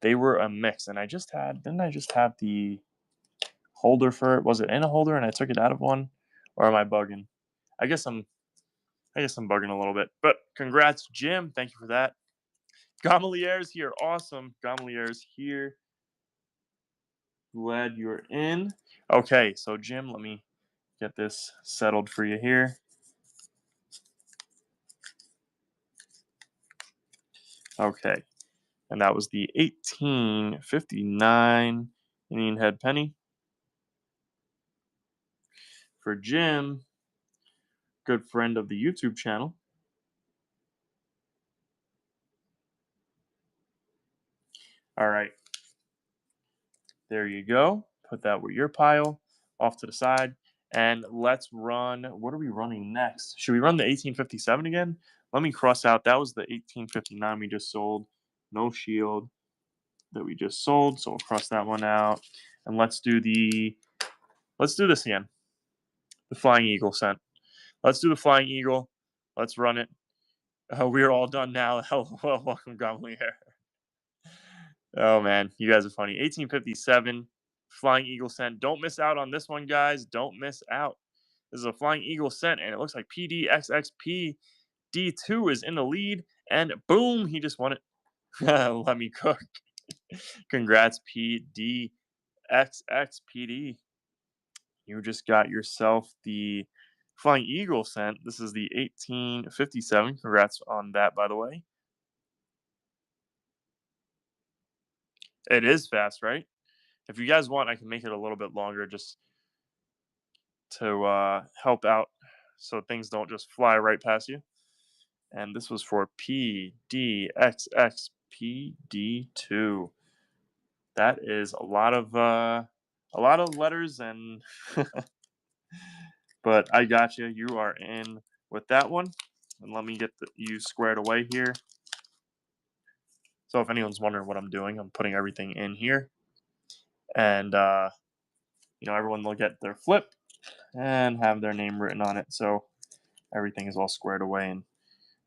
[SPEAKER 1] They were a mix. And didn't I just have the holder for it? Was it in a holder and I took it out of one? Or am I bugging? I guess I'm bugging a little bit. But congrats, Jim. Thank you for that. Gomelier's here. Awesome. Gomelier's here. Glad you're in. Okay, so Jim, let me get this settled for you here. Okay, and that was the 1859 Indian head penny. For Jim, good friend of the YouTube channel. All right, there you go. Put that with your pile off to the side. And let's run, what are we running next? Should we run the 1857 again? Let me cross out, that was the 1859 we just sold. No shield that we just sold, so we'll cross that one out. And let's do this again. The Flying Eagle cent. Let's do the Flying Eagle. Let's run it. We're all done now. Hello, welcome, Gomelier. Oh man, you guys are funny. 1857 Flying Eagle cent. Don't miss out on this one, guys. Don't miss out. This is a Flying Eagle cent, and it looks like PDXXP D2 is in the lead, and boom, he just won it. Let me cook. Congrats, PDXXPD. You just got yourself the Flying Eagle cent. This is the 1857. Congrats on that, by the way. It is fast, right? If you guys want, I can make it a little bit longer just to help out so things don't just fly right past you. And this was for PDXXPD2. That is a lot of letters, and but I got you. You are in with that one, and let me get you squared away here. So if anyone's wondering what I'm doing, I'm putting everything in here, and everyone will get their flip and have their name written on it. So everything is all squared away and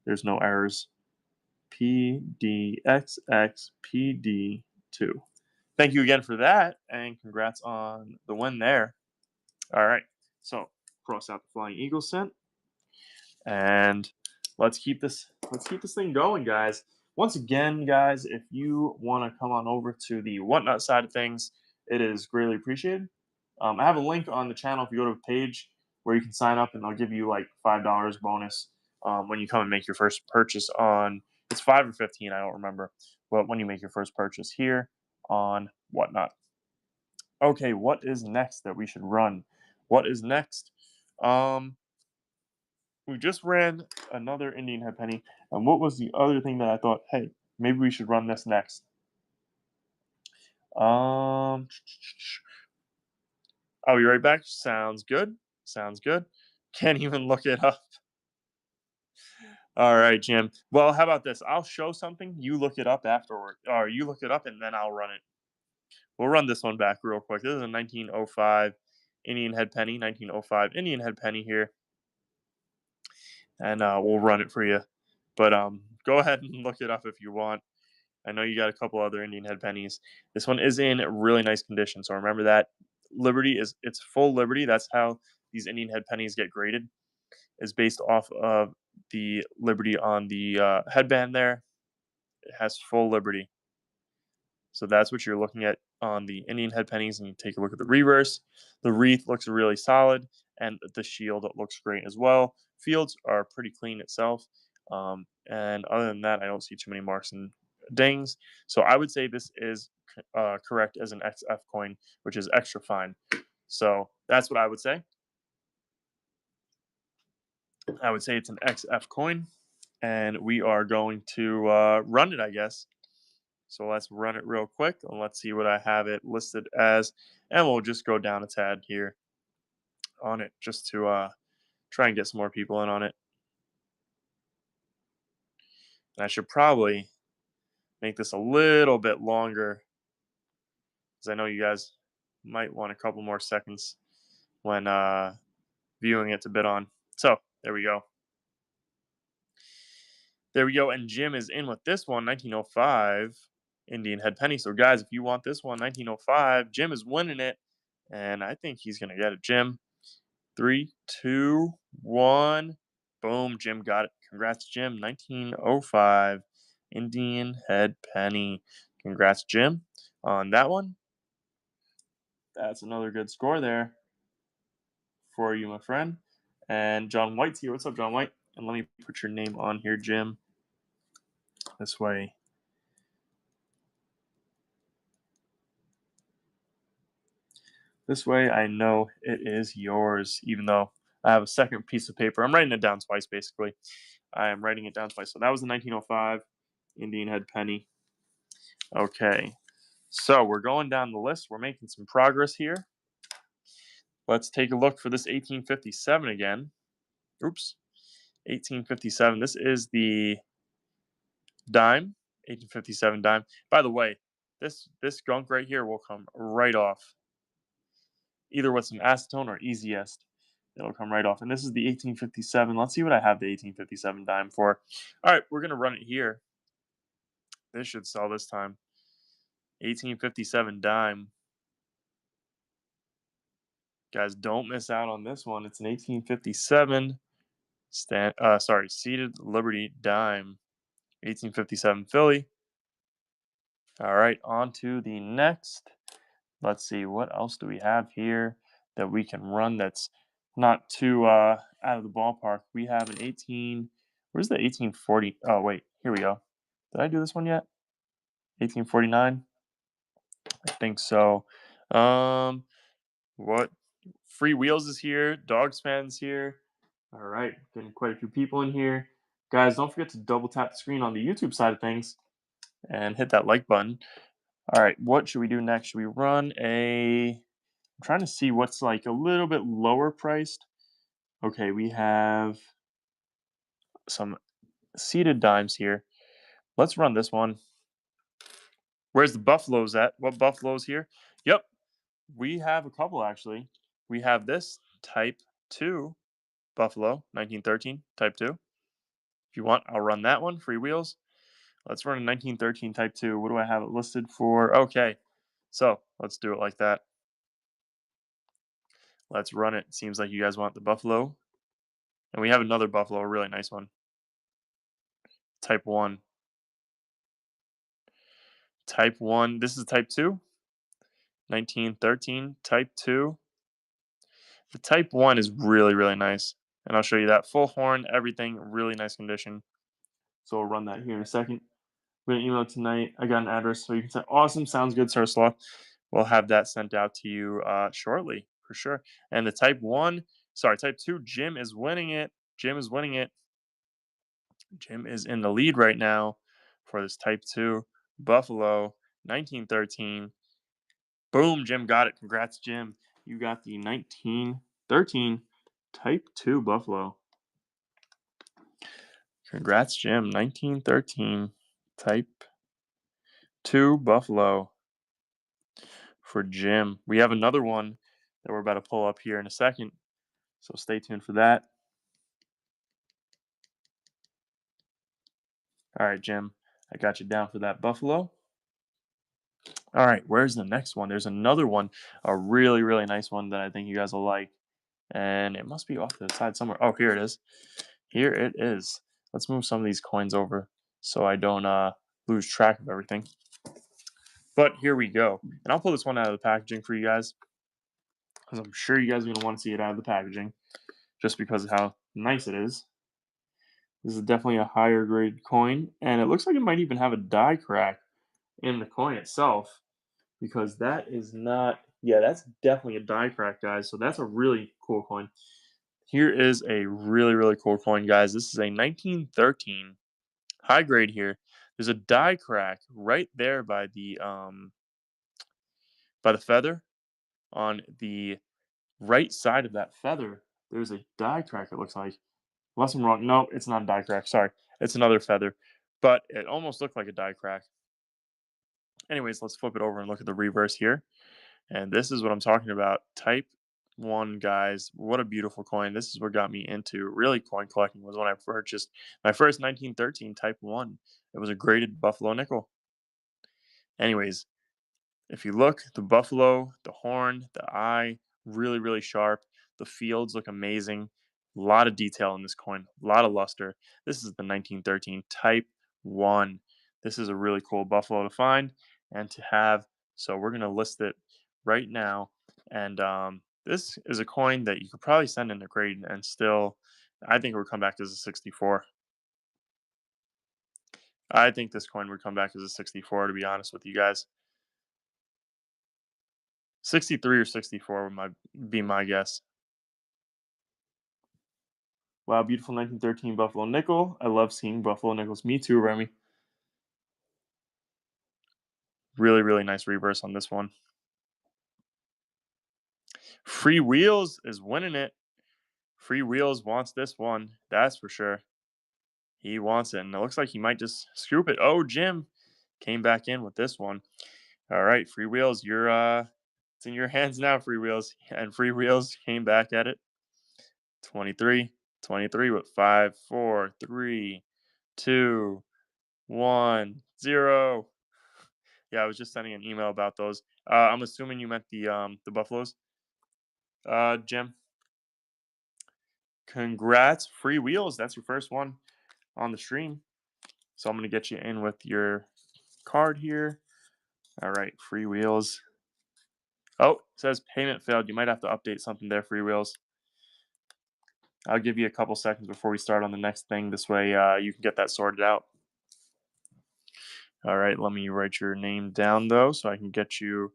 [SPEAKER 1] there's no errors. PDXXPD2. Thank you again for that, and congrats on the win there. All right, so cross out the Flying Eagle cent, and let's keep this thing going, guys. Once again, guys, if you want to come on over to the Whatnot side of things, it is greatly appreciated. I have a link on the channel if you go to a page where you can sign up, and they'll give you like $5 bonus when you come and make your first purchase on. It's 5 or 15, I don't remember, but when you make your first purchase here on Whatnot. Okay, what is next that we should run? What is next? Um, we just ran another Indian head penny, and what was the other thing that I thought, hey, maybe we should run this next? Um, I'll be right back. Sounds good. Sounds good. Can't even look it up. All right, Jim. Well, how about this? I'll show something. You look it up afterward, or you look it up, and then I'll run it. We'll run this one back real quick. This is a 1905 Indian head penny. 1905 Indian head penny here, and we'll run it for you. But go ahead and look it up if you want. I know you got a couple other Indian head pennies. This one is in really nice condition, so remember that. Liberty is it's full Liberty. That's how these Indian head pennies get graded. Is based off of the Liberty on the headband there. It has full Liberty. So that's what you're looking at on the Indian head pennies, and you take a look at the reverse. The wreath looks really solid, and the shield looks great as well. Fields are pretty clean itself, and other than that, I don't see too many marks and dings. So I would say this is correct as an XF coin, which is extra fine. So that's what I would say. I would say it's an XF coin, and we are going to run it, I guess. So let's run it real quick, and let's see what I have it listed as, and we'll just go down a tad here on it just to try and get some more people in on it. And I should probably make this a little bit longer, because I know you guys might want a couple more seconds when viewing it to bid on. So there we go. There we go. And Jim is in with this one, 1905 Indian head penny. So guys, if you want this one, 1905, Jim is winning it, and I think he's gonna get it. Jim, 3, 2, 1. Boom, Jim got it. Congrats, Jim. 1905 Indian head penny. Congrats, Jim, on that one. That's another good score there for you, my friend. And John White's here. What's up, John White? And let me put your name on here, Jim. This way. This way I know it is yours, even though I have a second piece of paper. I'm writing it down twice, basically. I am writing it down twice. So that was the 1905 Indian head penny. Okay. So we're going down the list. We're making some progress here. Let's take a look for this 1857 again. Oops. 1857. This is the dime. 1857 dime. By the way, this gunk right here will come right off, either with some acetone or easy est. It'll come right off. And this is the 1857. Let's see what I have the 1857 dime for. All right, we're going to run it here. This should sell this time. 1857 dime. Guys, don't miss out on this one. It's an 1857 seated Liberty dime. 1857 Philly. All right, on to the next. Let's see, what else do we have here that we can run that's not too out of the ballpark? We have an 18. Where's the 1840? Oh, wait, here we go. Did I do this one yet? 1849? I think so. What? Free Wheels is here. Dogs fans here. All right, getting quite a few people in here. Guys, don't forget to double tap the screen on the YouTube side of things and hit that like button. All right, what should we do next? Should we run a... I'm trying to see what's like a little bit lower priced. Okay, we have some seated dimes here. Let's run this one. Where's the Buffaloes at? What Buffaloes here? Yep, we have a couple actually. We have this Type 2 Buffalo, 1913, Type 2. If you want, I'll run that one, free wheels. Let's run a 1913 Type 2. What do I have it listed for? Okay, so let's do it like that. Let's run it. Seems like you guys want the Buffalo. And we have another Buffalo, a really nice one. Type 1. Type 1. This is type 2. 1913. Type 2. The type 1 is really, really nice. And I'll show you that. Full horn, everything, really nice condition. So we'll run that here in a second. We're going to email tonight. I got an address so you can send. Awesome. Sounds good, Ursula. We'll have that sent out to you shortly, for sure. And the type 2, Jim is winning it. Jim is winning it. Jim is in the lead right now for this type 2 Buffalo 1913. Boom, Jim got it. Congrats, Jim. You got the 1913 type 2 Buffalo. Congrats, Jim. 1913 type 2 Buffalo for Jim. We have another one that we're about to pull up here in a second, so stay tuned for that. All right, Jim, I got you down for that Buffalo. All right, where's the next one? There's another one, a really, really nice one that I think you guys will like. And it must be off to the side somewhere. Oh, here it is. Here it is. Let's move some of these coins over so I don't lose track of everything. But here we go. And I'll pull this one out of the packaging for you guys, because I'm sure you guys are going to want to see it out of the packaging just because of how nice it is. This is definitely a higher grade coin, and it looks like it might even have a die crack in the coin itself, because that is not, yeah, that's definitely a die crack, guys. So that's a really cool coin. Here is a really, really cool coin, guys. This is a 1913 high grade here. There's a die crack right there by the feather. On the right side of that feather, there's a die crack, it looks like. Unless I'm wrong. No, it's not a die crack. Sorry. It's another feather. But it almost looked like a die crack. Anyways, let's flip it over and look at the reverse here. And this is what I'm talking about. Type 1, guys. What a beautiful coin. This is what got me into really coin collecting, was when I purchased my first 1913 Type 1. It was a graded Buffalo nickel. Anyways, if you look, the buffalo, the horn, the eye, really, really sharp. The fields look amazing. A lot of detail in this coin, a lot of luster. This is the 1913 Type 1. This is a really cool buffalo to find and to have. So we're going to list it right now. And this is a coin that you could probably send in a grade and still, I think it would come back as a 64. I think this coin would come back as a 64, to be honest with you guys. 63 or 64 would be my guess. Wow, beautiful 1913 Buffalo nickel. I love seeing Buffalo nickels. Me too, Remy. Really, really nice reverse on this one. Free Wheels is winning it. Free Wheels wants this one. That's for sure. He wants it, and it looks like he might just scoop it. Oh, Jim came back in with this one. All right, Free Wheels, it's in your hands now, Free Wheels. And Free Wheels came back at it. 23 with 5, 4, 3, 2, 1, 0. Yeah, I was just sending an email about those. I'm assuming you meant the Buffaloes. Jim, congrats, Free Wheels. That's your first one on the stream. So I'm gonna get you in with your card here. All right, Free Wheels. Oh, it says payment failed. You might have to update something there, Free Wheels. I'll give you a couple seconds before we start on the next thing. This way you can get that sorted out. All right, let me write your name down, though, so I can get you.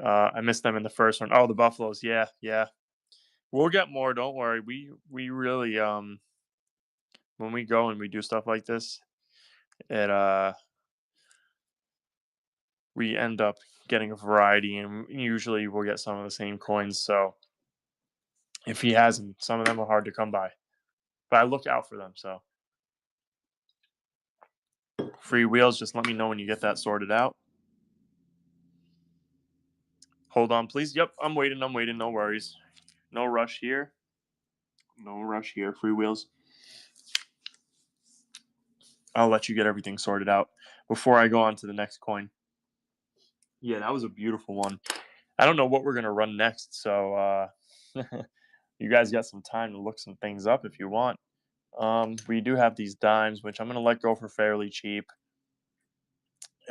[SPEAKER 1] I missed them in the first one. Oh, the Buffaloes. Yeah. We'll get more. Don't worry. We really when we go and we do stuff like this, it we end up getting a variety, and usually we'll get some of the same coins. So if he has them, some of them are hard to come by, but I look out for them. So Free Wheels, just let me know when you get that sorted out. Hold on, please. Yep, I'm waiting. No worries. No rush here. Free Wheels. I'll let you get everything sorted out before I go on to the next coin. Yeah, that was a beautiful one. I don't know what we're going to run next, so you guys got some time to look some things up if you want. We do have these dimes, which I'm going to let go for fairly cheap.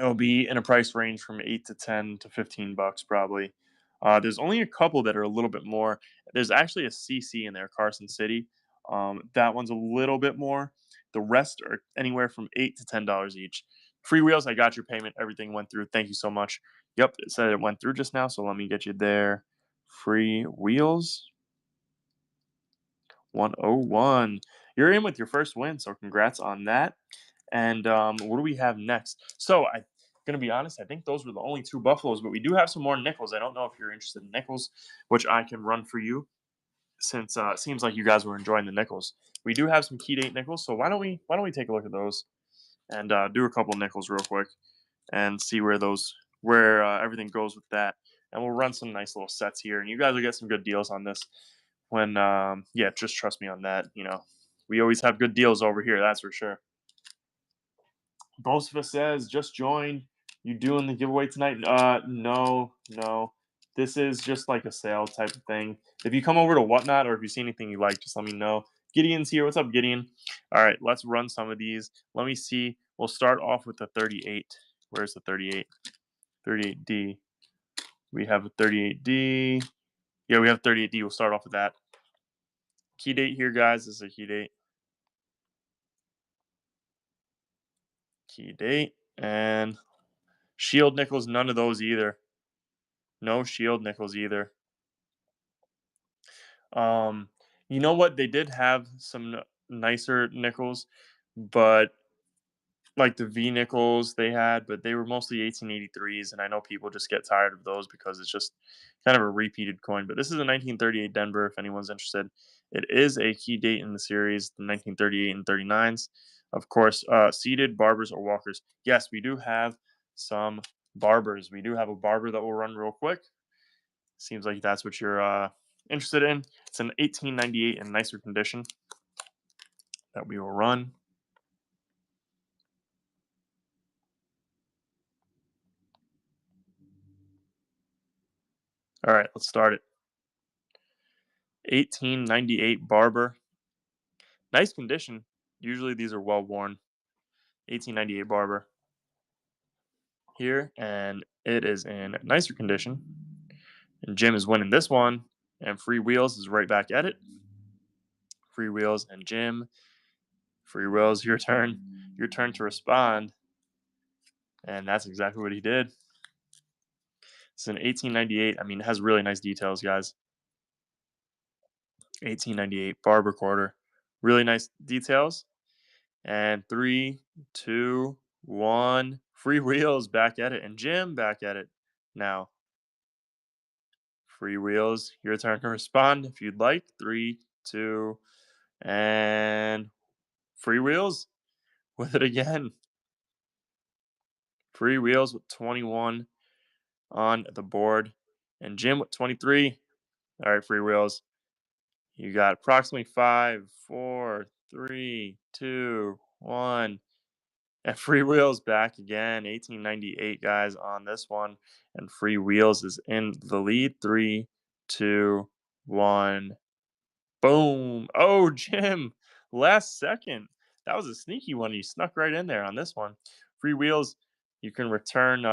[SPEAKER 1] It'll be in a price range from 8 to 10 to $15 probably. There's only a couple that are a little bit more. There's actually a CC in there, Carson City. That one's a little bit more. The rest are anywhere from $8 to $10 each. Free wheels, I got your payment. Everything went through. Thank you so much. Yep, it said it went through just now, so let me get you there. Free wheels 101. You're in with your first win, so congrats on that. And what do we have next? So I'm gonna be honest. I think those were the only two buffaloes, but we do have some more nickels. I don't know if you're interested in nickels, which I can run for you since it seems like you guys were enjoying the nickels. We do have some key date nickels, so why don't we take a look at those and do a couple nickels real quick and see where everything goes with that. And we'll run some nice little sets here, and you guys will get some good deals on this. When yeah, just trust me on that. We always have good deals over here. That's for sure. Both of us says, just join. You doing the giveaway tonight? No, no. This is just like a sale type of thing. If you come over to Whatnot or if you see anything you like, just let me know. Gideon's here. What's up, Gideon? All right, let's run some of these. Let me see. We'll start off with the 38. Where's the 38? 38D. We have a 38D. Yeah, we have 38D. We'll start off with that. Key date here, guys. This is a key date. Key date. And shield nickels, none of those either. No shield nickels either. Um, you know what? They did have some nicer nickels, but like the V nickels they had, but they were mostly 1883s, and I know people just get tired of those because it's just kind of a repeated coin. But this is a 1938 Denver, if anyone's interested. It is a key date in the series, the 1938 and 39s. Of course, seeded Barbers or Walkers. Yes, we do have some Barbers. We do have a Barber that will run real quick. Seems like that's what you're interested in. It's an 1898 in nicer condition that we will run. All right, let's start it. 1898 Barber. Nice condition. Usually these are well worn. 1898 Barber here, and it is in nicer condition. And Jim is winning this one, and Free Wheels is right back at it. Free Wheels and Jim. Free Wheels, your turn. Your turn to respond. And that's exactly what he did. It's an 1898. I mean, it has really nice details, guys. 1898 Barber quarter. Really nice details. And 3, 2, 1. Free Wheels back at it. And Jim back at it now. Free Wheels, your turn to respond if you'd like. 3, 2, and Free Wheels with it again. Free Wheels with 21 on the board. And Jim with 23. All right, Free Wheels. You got approximately 5, 4, 3, 2, 1. And Free Wheels back again. 1898, guys, on this one. And Free Wheels is in the lead. 3, 2, 1. Boom. Oh, Jim. Last second. That was a sneaky one. You snuck right in there on this one. Free Wheels, you can return.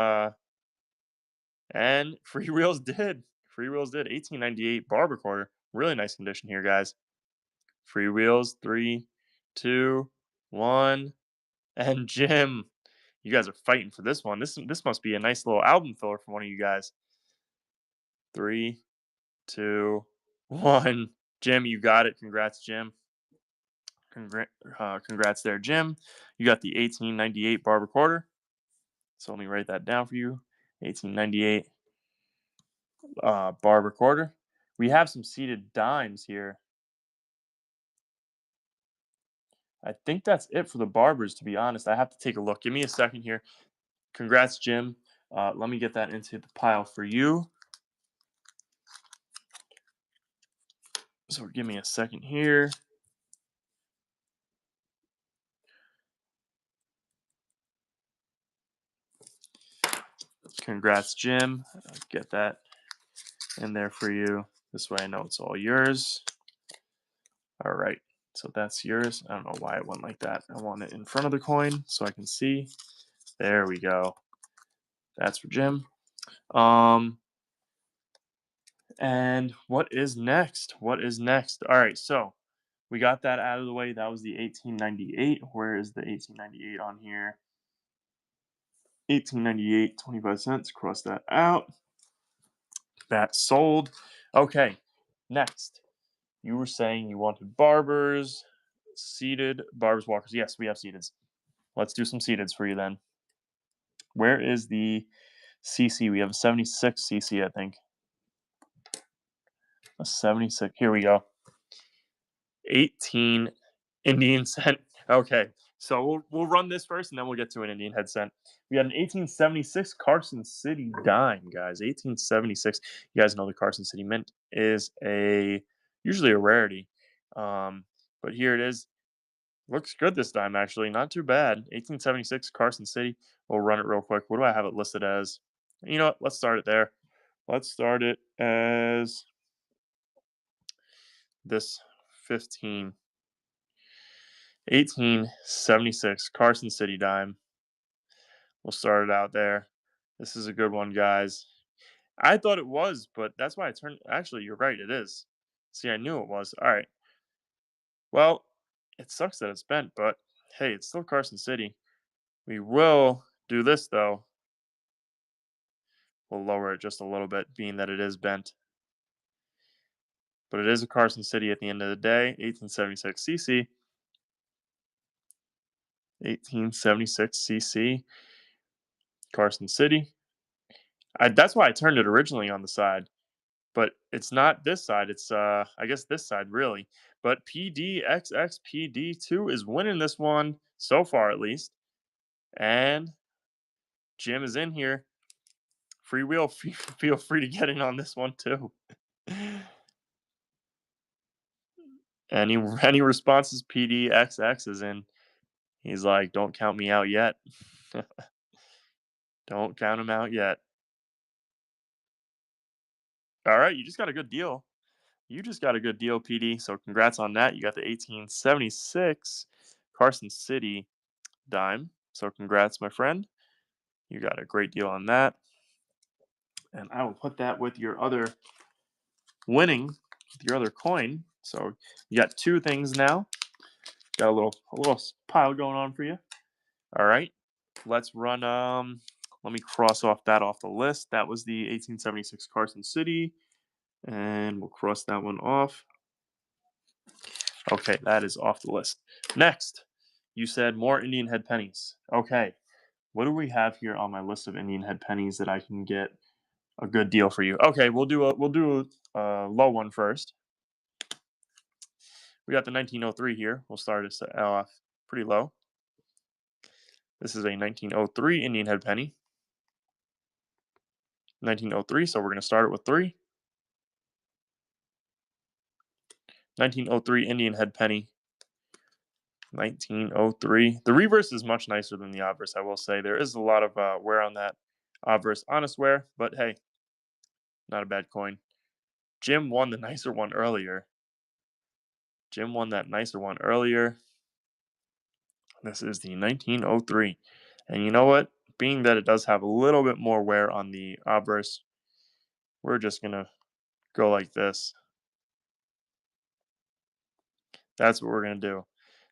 [SPEAKER 1] And Free Wheels did. Free Wheels did. 1898 Barber quarter. Really nice condition here, guys. Free Wheels. 3, 2, 1. And Jim, you guys are fighting for this one. This must be a nice little album filler for one of you guys. 3, 2, 1. Jim, you got it. Congrats, Jim. Congrats there, Jim. You got the 1898 Barber quarter. So let me write that down for you. 1898 Barber quarter. We have some seated dimes here. I think that's it for the Barbers, to be honest. I have to take a look. Give me a second here. Congrats, Jim. Let me get that into the pile for you. So give me a second here. Congrats, Jim. Get that in there for you. This way I know it's all yours. All right. So that's yours. I don't know why it went like that. I want it in front of the coin so I can see. There we go. That's for Jim. Um, and what is next? What is next? All right, so we got that out of the way. That was the 1898. Where is the 1898 on here? 1898, 25 cents. Cross that out. That sold. Okay, next. You were saying you wanted Barbers, seated, Barbers, Walkers. Yes, we have seateds. Let's do some seateds for you then. Where is the CC? We have a 76 CC, I think. A 76. Here we go. 18 Indian cent. Okay, so we'll run this first, and then we'll get to an Indian head cent. We got an 1876 Carson City dime, guys. 1876. You guys know the Carson City Mint is usually a rarity, but here it is. Looks good this time, actually. Not too bad. 1876 Carson City. We'll run it real quick. What do I have it listed as? You know what? Let's start it there. Let's start it as this 1876 Carson City dime. We'll start it out there. This is a good one, guys. I thought it was, but that's why I turned. Actually, you're right. It is. See, I knew it was. All right. Well, it sucks that it's bent, but hey, it's still Carson City. We will do this, though. We'll lower it just a little bit, being that it is bent. But it is a Carson City at the end of the day. 1876 CC. 1876 CC. Carson City. That's why I turned it originally on the side. But it's not this side. It's, I guess, this side, really. But PDXXPD2 is winning this one, so far at least. And Jim is in here. Free wheel, feel free to get in on this one, too. Any responses? PDXX is in. He's like, don't count me out yet. Don't count him out yet. All right, you just got a good deal. You just got a good deal, PD. So congrats on that. You got the 1876 Carson City dime. So congrats, my friend. You got a great deal on that. And I will put that with your other winning, with your other coin. So you got two things now. Got a little pile going on for you. All right. Let's run let me cross off that off the list. That was the 1876 Carson City. And we'll cross that one off. Okay, that is off the list. Next, you said more Indian head pennies. Okay, what do we have here on my list of Indian head pennies that I can get a good deal for you? Okay, we'll do a low one first. We got the 1903 here. We'll start us off pretty low. This is a 1903 Indian head penny. 1903, so we're going to start it with 3. 1903 Indian head penny. 1903. The reverse is much nicer than the obverse, I will say. There is a lot of wear on that obverse. Honest wear, but hey, not a bad coin. Jim won the nicer one earlier. Jim won that nicer one earlier. This is the 1903. And you know what? Being that it does have a little bit more wear on the obverse, we're just going to go like this. That's what we're going to do.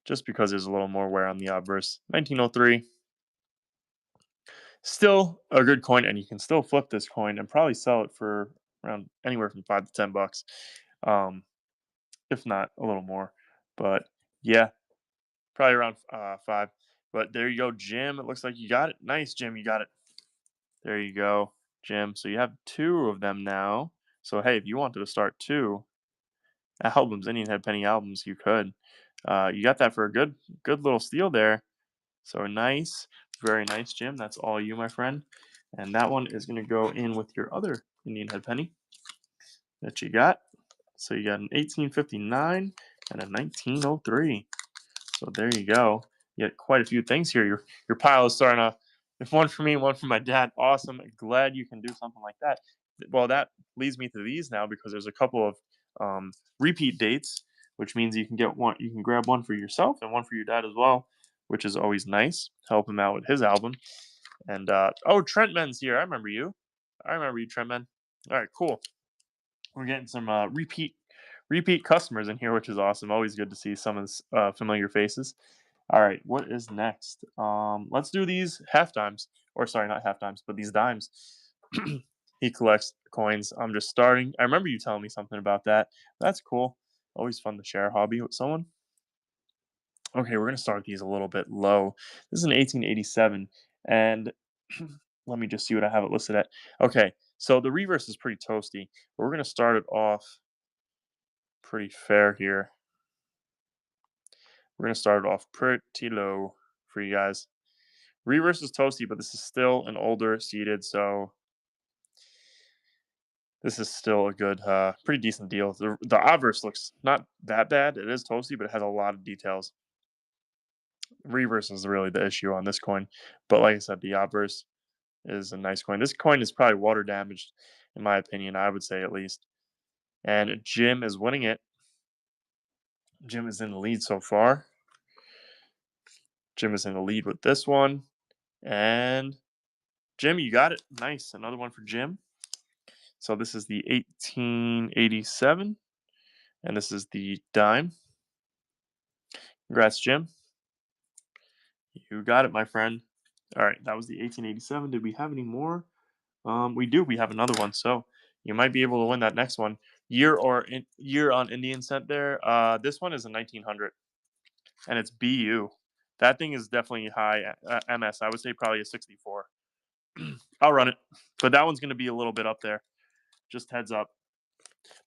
[SPEAKER 1] Just because there's a little more wear on the obverse. 1903. Still a good coin, and you can still flip this coin and probably sell it for around anywhere from $5 to $10, if not a little more. But yeah, probably around 5. But there you go, Jim. It looks like you got it. Nice, Jim. You got it. There you go, Jim. So you have 2 of them now. So hey, if you wanted to start 2 albums, Indian Head Penny albums, you could. You got that for a good little steal there. So nice, very nice, Jim. That's all you, my friend. And that one is going to go in with your other Indian head penny that you got. So you got an 1859 and a 1903. So there you go. You got quite a few things here. Your pile is starting to, if one for me, one for my dad. Awesome. Glad you can do something like that. Well, that leads me to these now because there's a couple of repeat dates, which means you can get one. You can grab one for yourself and one for your dad as well, which is always nice. Help him out with his album. And oh, Trentman's here. I remember you. I remember you, Trentman. All right, cool. We're getting some repeat customers in here, which is awesome. Always good to see some of the familiar faces. All right, what is next? Let's do these half dimes, or sorry, not half dimes, but these dimes. He collects coins. I'm just starting. I remember you telling me something about that. That's cool. Always fun to share a hobby with someone. Okay, we're gonna start these a little bit low. This is an 1887, and let me just see what I have it listed at. Okay, so the reverse is pretty toasty, but we're gonna start it off pretty fair here. We're gonna start it off pretty low for you guys. Reverse is toasty, but this is still an older seated, so this is still a good, pretty decent deal. The obverse looks not that bad. It is toasty, but it has a lot of details. Reverse is really the issue on this coin, but like I said, the obverse is a nice coin. This coin is probably water damaged, in my opinion. I would say at least. And Jim is winning it. Jim is in the lead so far. Jim is in the lead with this one. And Jim, you got it. Nice. Another one for Jim. So this is the 1887. And this is the dime. Congrats, Jim. You got it, my friend. All right, that was the 1887. Did we have any more? We do. We have another one. So you might be able to win that next one. Year on Indian cent there. This one is a 1900, and it's BU. That thing is definitely high MS. I would say probably a 64. I'll run it, but that one's going to be a little bit up there. Just heads up.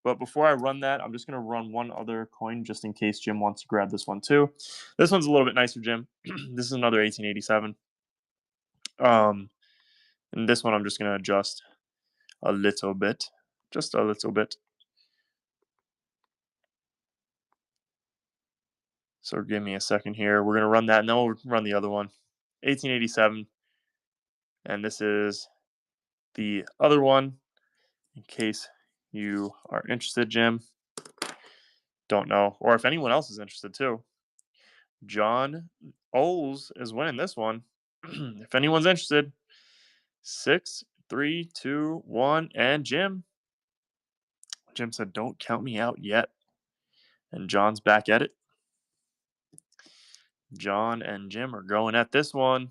[SPEAKER 1] But before I run that, I'm just going to run one other coin just in case Jim wants to grab this one too. This one's a little bit nicer, Jim. This is another 1887. And this one I'm just going to adjust a little bit. Just a little bit. So give me a second here. We're going to run that, and then we'll run the other one. 1887. And this is the other one, in case you are interested, Jim. Don't know. Or if anyone else is interested, too. John Oles is winning this one. If anyone's interested, 6, 3, 2, 1, and Jim. Jim said, don't count me out yet. And John's back at it. John and Jim are going at this one.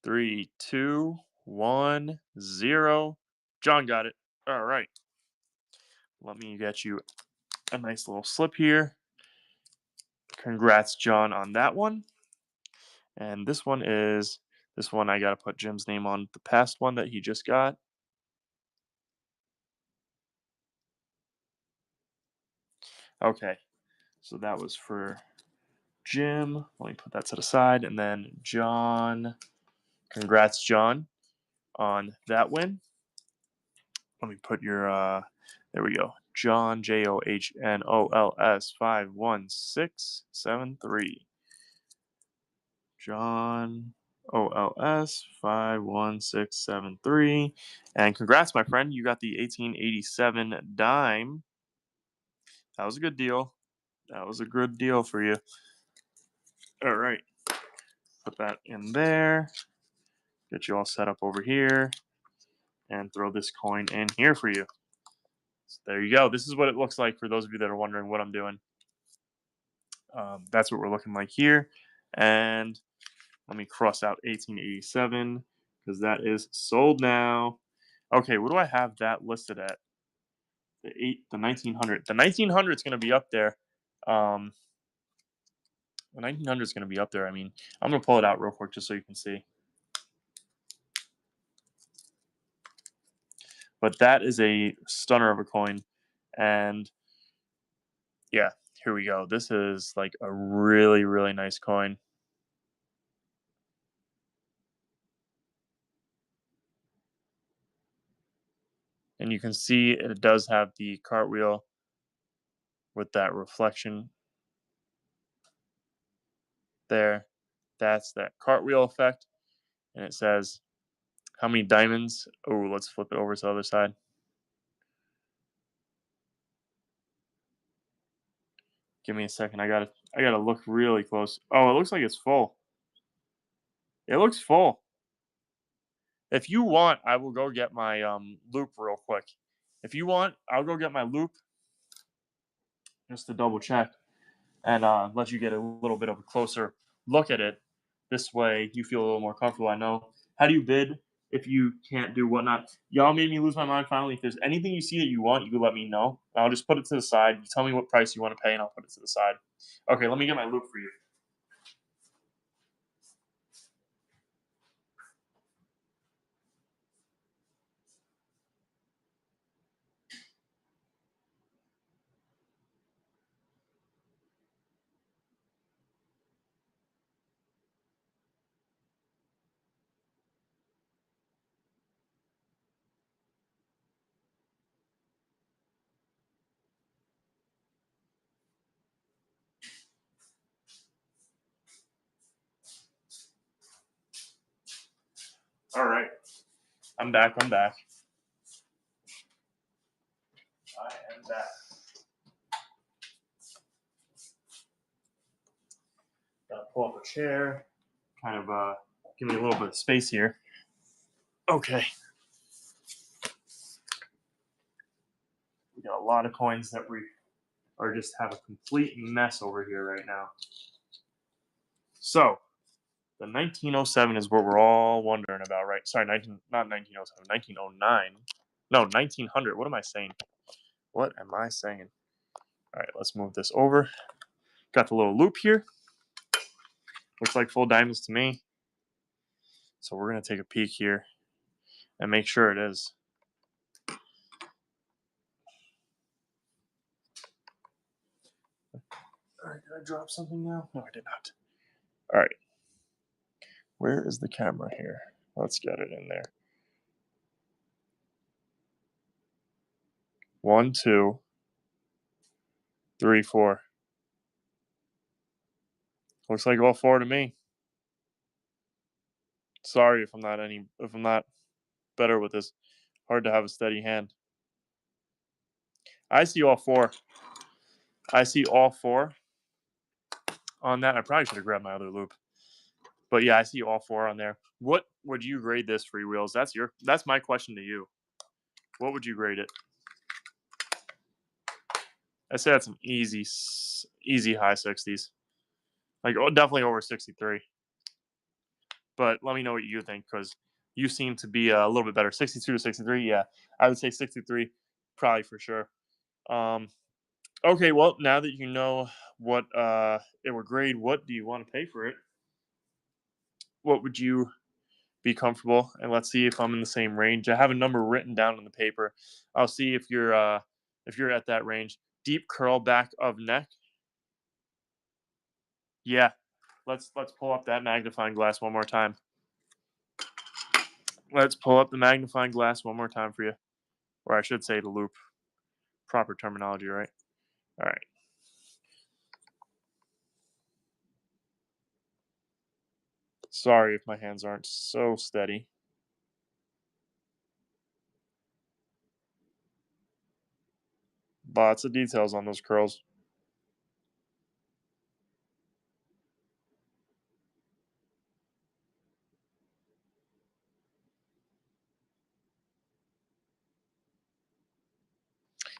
[SPEAKER 1] 3, 2, 1, 0. John got it. All right. Let me get you a nice little slip here. Congrats, John, on that one. And this one I got to put Jim's name on the past one that he just got. Okay. So that was for Jim. Let me put that to the side. And then John. Congrats, John, on that win. Let me put your there we go. John JOHNOLS 51673. John OLS 51673. And congrats, my friend. You got the 1887 dime. That was a good deal. That was a good deal for you. All right. Put that in there. Get you all set up over here. And throw this coin in here for you. So there you go. This is what it looks like for those of you that are wondering what I'm doing. That's what we're looking like here. And let me cross out 1887 because that is sold now. Okay, what do I have that listed at? The 1900. The 1900 is going to be up there. The 1900 is going to be up there. I mean, I'm going to pull it out real quick just so you can see. But that is a stunner of a coin. And yeah, here we go. This is like a really, really nice coin. And you can see it does have the cartwheel with that reflection there. That's that cartwheel effect. And it says how many diamonds. Oh, let's flip it over to the other side. Give me a second. I gotta look really close. Oh, it looks like it's full. It looks full. If you want, I will go get my loop real quick. If you want, I'll go get my loop just to double check and let you get a little bit of a closer look at it. This way, you feel a little more comfortable. I know. How do you bid if you can't do whatnot? Y'all made me lose my mind finally. If there's anything you see that you want, you can let me know. I'll just put it to the side. You tell me what price you want to pay, and I'll put it to the side. Okay, let me get my loop for you. All right, I'm back. I'm back. I am back. Gotta pull up a chair. Kind of give me a little bit of space here. Okay, we got a lot of coins that we are just have a complete mess over here right now. So the 1907 is what we're all wondering about, right? Sorry, not 1907, 1909. No, 1900. What am I saying? What am I saying? All right, let's move this over. Got the little loop here. Looks like full diamonds to me. So we're going to take a peek here and make sure it is. All right, did I drop something now? No, I did not. All right. Where is the camera here? Let's get it in there. 1, 2, 3, 4. Looks like all 4 to me. Sorry if I'm not better with this. Hard to have a steady hand. I see all 4. I see all 4 on that. I probably should have grabbed my other loop. But yeah, I see all 4 on there. What would you grade this, Free Wheels? That's my question to you. What would you grade it? I say that's an easy high 60s. Like definitely over 63. But let me know what you think because you seem to be a little bit better. 62 to 63, yeah. I would say 63 probably for sure. Um okay, well, now that you know what it would grade, what do you want to pay for it? What would you be comfortable? And let's see if I'm in the same range. I have a number written down on the paper. I'll see if you're at that range. Deep curl back of neck. Yeah. Let's pull up that magnifying glass one more time. Let's pull up the magnifying glass one more time for you. Or I should say the loop. Proper terminology, right? All right. Sorry if my hands aren't so steady. Lots of details on those curls.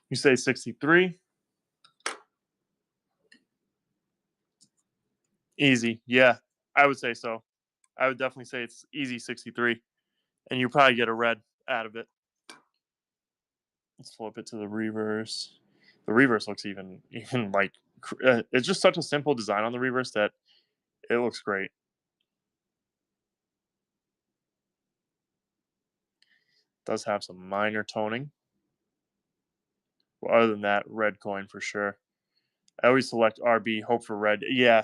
[SPEAKER 1] You say 63? Easy. Yeah, I would say so. I would definitely say it's easy 63. And you probably get a red out of it. Let's flip it to the reverse. The reverse looks even like it's just such a simple design on the reverse that it looks great. Does have some minor toning. Well, other than that, red coin for sure. I always select RB, hope for red. Yeah.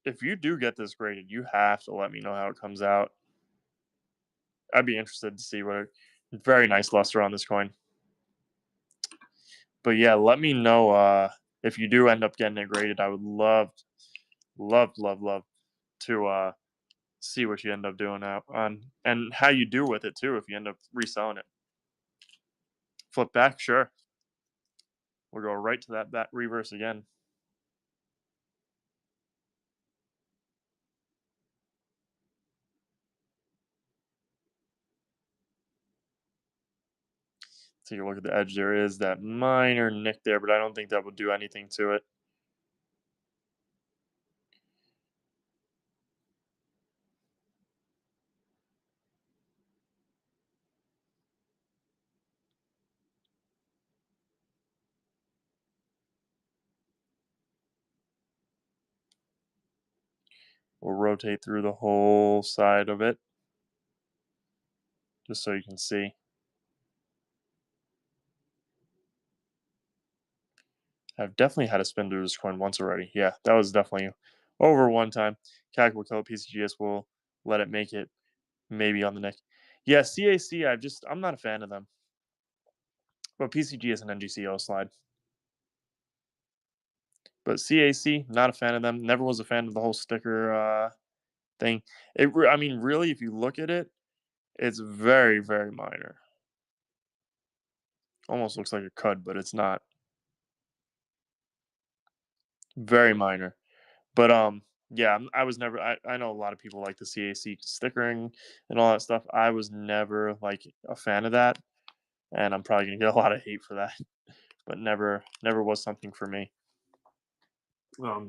[SPEAKER 1] If you do get this graded, you have to let me know how it comes out. I'd be interested to see what. Very nice luster on this coin. But yeah, let me know if you do end up getting it graded. I would love to see what you end up doing out on and how you do with it too if you end up reselling it. Flip back, sure. We'll go right to that reverse again. Take a look at the edge. There is that minor nick there, but I don't think that would do anything to it. We'll rotate through the whole side of it, just so you can see. I've definitely had a spin through this coin once already. Yeah, that was definitely over one time. CAC will kill it. PCGS will let it make it maybe on the neck. Yeah, CAC, I'm not a fan of them. But PCGS and NGCO slide. But CAC, not a fan of them. Never was a fan of the whole sticker thing. I mean, really, if you look at it, it's very, very minor. Almost looks like a cud, but it's not. Very minor. But yeah, I was never. I know a lot of people like the CAC stickering and all that stuff. I was never like a fan of that, and I'm probably gonna get a lot of hate for that. But never was something for me.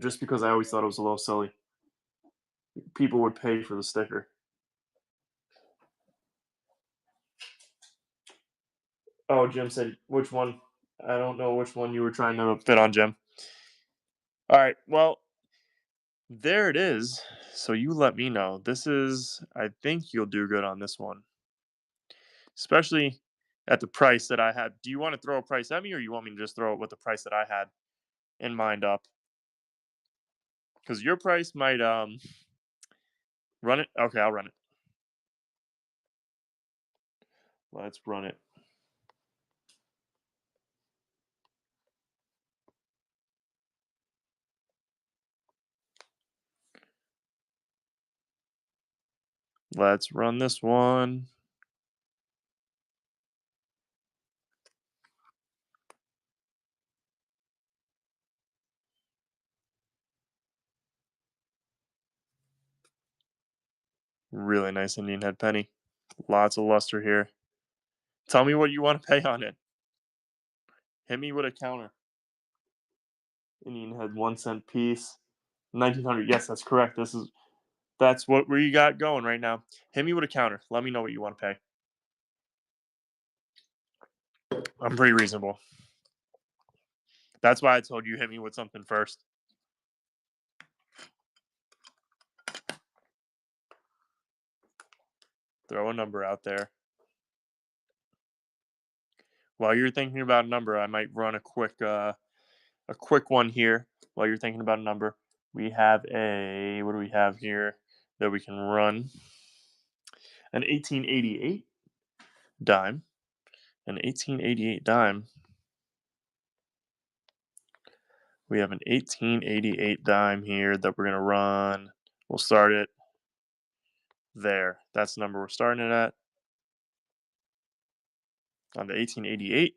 [SPEAKER 1] Just because I always thought it was a little silly. People would pay for the sticker. Oh, Jim said which one? I don't know which one you were trying to fit on, Jim. All right, well, there it is. So you let me know. I think you'll do good on this one, especially at the price that I had. Do you want to throw a price at me, or you want me to just throw it with the price that I had in mind up? Because your price might run it. Okay, I'll run it. Let's run it. Let's run this one. Really nice Indian head penny. Lots of luster here. Tell me what you want to pay on it. Hit me with a counter. Indian head 1 cent piece. 1900. Yes, that's correct. That's what where you got going right now. Hit me with a counter. Let me know what you want to pay. I'm pretty reasonable. That's why I told you hit me with something first. Throw a number out there. While you're thinking about a number, I might run a quick one here. While you're thinking about a number, we have what do we have here that we can run? An 1888 dime. An 1888 dime. We have an 1888 dime here that we're going to run. We'll start it there. That's the number we're starting it at. On the 1888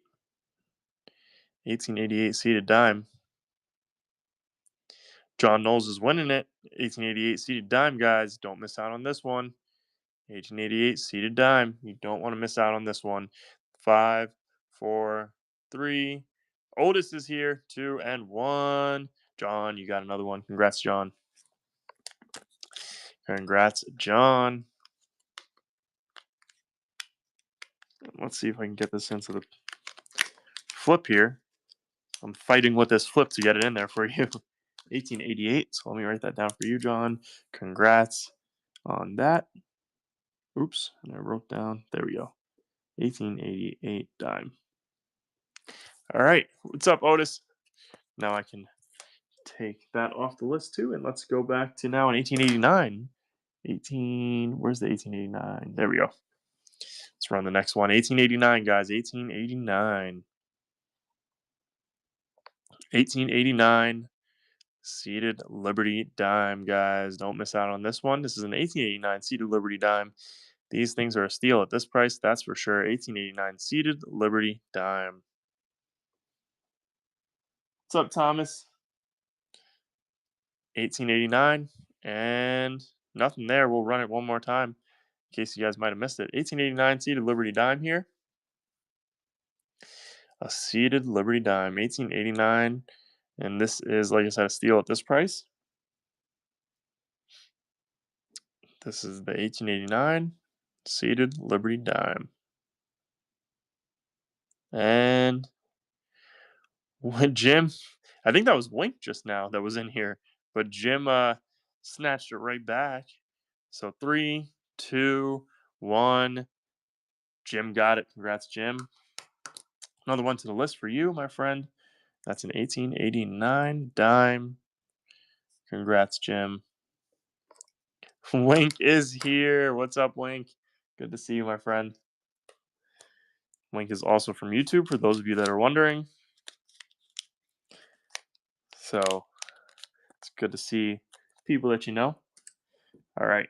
[SPEAKER 1] seated dime. John Knowles is winning it. 1888 seated dime, guys. Don't miss out on this one. 1888 seated dime. You don't want to miss out on this one. 5, 4, 3. Otis is here. 2 and 1. John, you got another one. Congrats, John. Congrats, John. Let's see if I can get this into the flip here. I'm fighting with this flip to get it in there for you. 1888. So let me write that down for you, John. Congrats on that. Oops. And I wrote down. There we go. 1888 dime. All right. What's up, Otis? Now I can take that off the list too. And let's go back to now in 1889. Where's the 1889? There we go. Let's run the next one. 1889, guys. 1889. 1889 seated Liberty dime, guys. Don't miss out on this one. This is an 1889 seated Liberty dime. These things are a steal at this price, that's for sure. 1889 seated Liberty dime. What's up, Thomas? 1889 and nothing there. We'll run it one more time in case you guys might have missed it. 1889 seated Liberty dime here. A seated Liberty dime, 1889. And this is, like I said, a steal at this price. This is the 1889 seated Liberty dime. And when Jim, I think that was Wink just now that was in here, but Jim snatched it right back. So 3, 2, 1. Jim got it. Congrats, Jim. Another one to the list for you, my friend. That's an 1889 dime. Congrats, Jim. Wink is here. What's up, Wink? Good to see you, my friend. Wink is also from YouTube, for those of you that are wondering. So it's good to see people that you know. All right.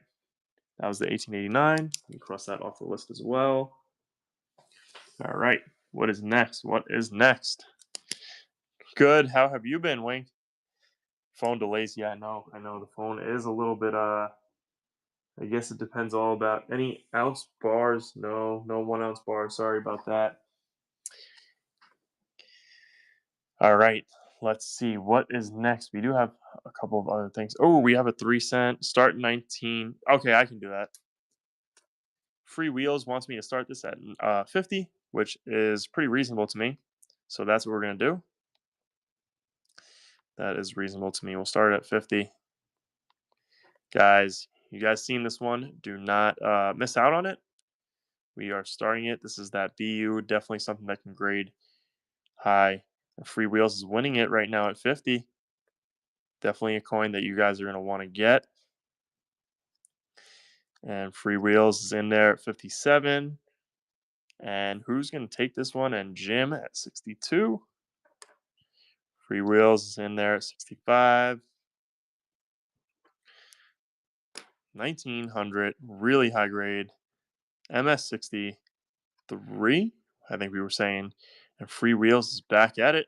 [SPEAKER 1] That was the 1889. We cross that off the list as well. All right. What is next? What is next? Good. How have you been, Wink? Phone delays. Yeah, I know. I know the phone is a little bit I guess it depends all about any ounce bars. No, no 1 ounce bars. Sorry about that. All right. Let's see what is next. We do have a couple of other things. Oh, we have a 3 cent start 19. Okay, I can do that. Free Wheels wants me to start this at 50, which is pretty reasonable to me. So that's what we're going to do. That is reasonable to me. We'll start at 50. Guys, you guys seen this one? Do not miss out on it. We are starting it. This is that BU. Definitely something that can grade high. And Free Wheels is winning it right now at 50. Definitely a coin that you guys are going to want to get. And Free Wheels is in there at 57. And who's going to take this one? And Jim at 62. Free Wheels is in there at 65. 1900, really high grade. MS 63, I think we were saying. And Free Wheels is back at it.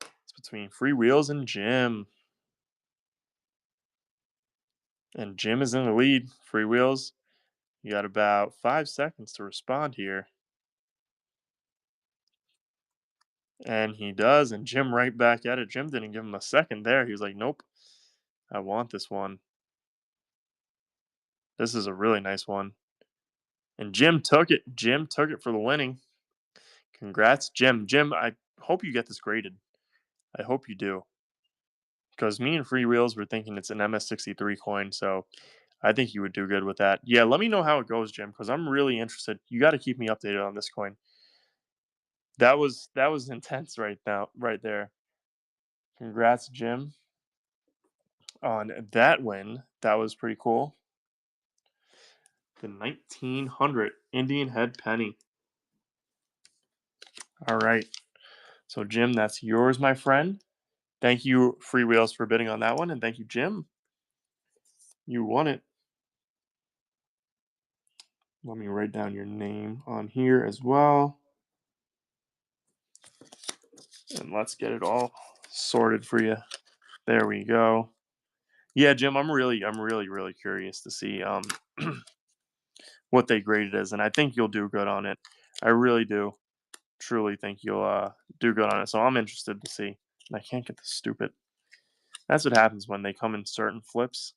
[SPEAKER 1] It's between Free Wheels and Jim. And Jim is in the lead. Free Wheels, you got about 5 seconds to respond here. And he does. And Jim right back at it. Jim didn't give him a second there. He was like, nope, I want this one. This is a really nice one. And Jim took it. Jim took it for the winning. Congrats, Jim. Jim, I hope you get this graded. I hope you do. Because me and Free Wheels were thinking it's an MS63 coin, so I think you would do good with that. Yeah, let me know how it goes, Jim, because I'm really interested. You got to keep me updated on this coin. That was intense right now, right there. Congrats, Jim, on that win. That was pretty cool. The 1900 Indian Head Penny. All right. So, Jim, that's yours, my friend. Thank you, Free Wheels, for bidding on that one. And thank you, Jim. You won it. Let me write down your name on here as well. And let's get it all sorted for you. There we go. Yeah, Jim, I'm really, really curious to see what they graded as, and I think you'll do good on it. I really do, truly think you'll do good on it. So I'm interested to see. And I can't get this stupid. That's what happens when they come in certain flips.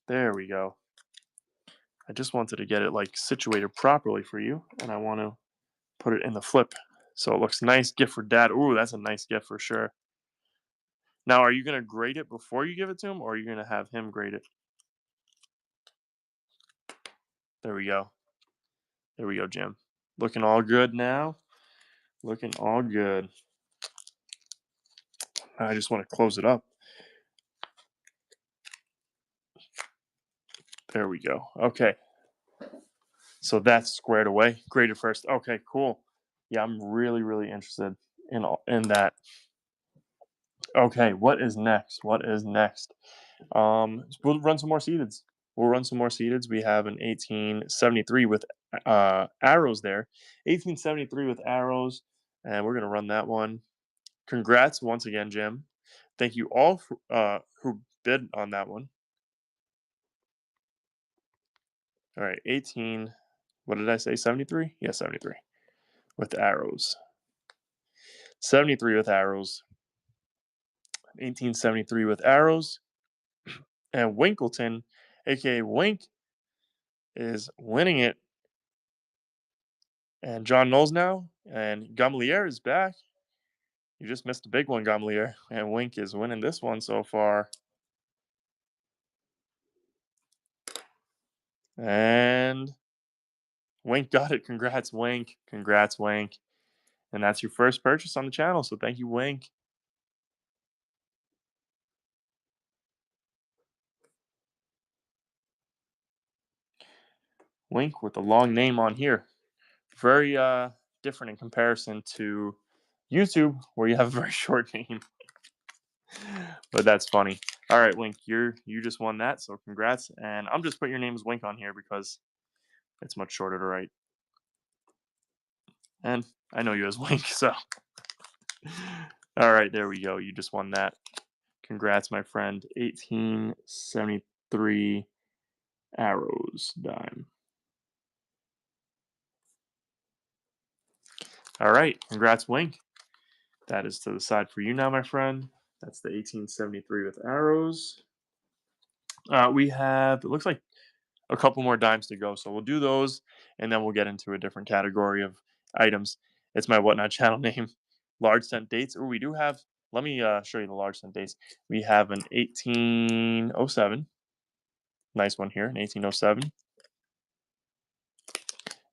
[SPEAKER 1] There we go. I just wanted to get it like situated properly for you, and I want to put it in the flip so it looks nice. Gift for dad. Ooh, that's a nice gift for sure. Now, are you going to grade it before you give it to him, or are you going to have him grade it? There we go. There we go, Jim. Looking all good now. Looking all good. I just want to close it up. There we go. Okay. So that's squared away. Graded first. Okay, cool. Yeah, I'm really interested in that. Okay, what is next? What is next? We'll run some more seededs. We'll run some more seededs. We have an 1873 with arrows there. 1873 with arrows, and we're gonna run that one. Congrats once again, Jim. Thank you all who bid on that one. All right, 18. What did I say? 73? Yeah, 73. with arrows. 73 with arrows. 1873 with arrows. And Winkleton, aka Wink, is winning it. And John Knowles now. And Gamalier is back. You just missed a big one, Gamalier. And Wink is winning this one so far. And Wink got it. Congrats, Wink. Congrats, Wink. And that's your first purchase on the channel. So thank you, Wink. Wink with a long name on here. Very different in comparison to YouTube, where you have a very short name. But that's funny. All right, Wink, you just won that, so congrats. And I'm just putting your name as Wink on here because it's much shorter to write. And I know you as Wink, so. All right, there we go. You just won that. Congrats, my friend. 1873 arrows dime. All right, congrats, Wink. That is to the side for you now, my friend. That's the 1873 with arrows. We have, it looks like, a couple more dimes to go. So we'll do those, and then we'll get into a different category of items. It's my Whatnot channel name. Large cent dates. Oh, we do have, let me show you the large cent dates. We have an 1807. Nice one here, an 1807.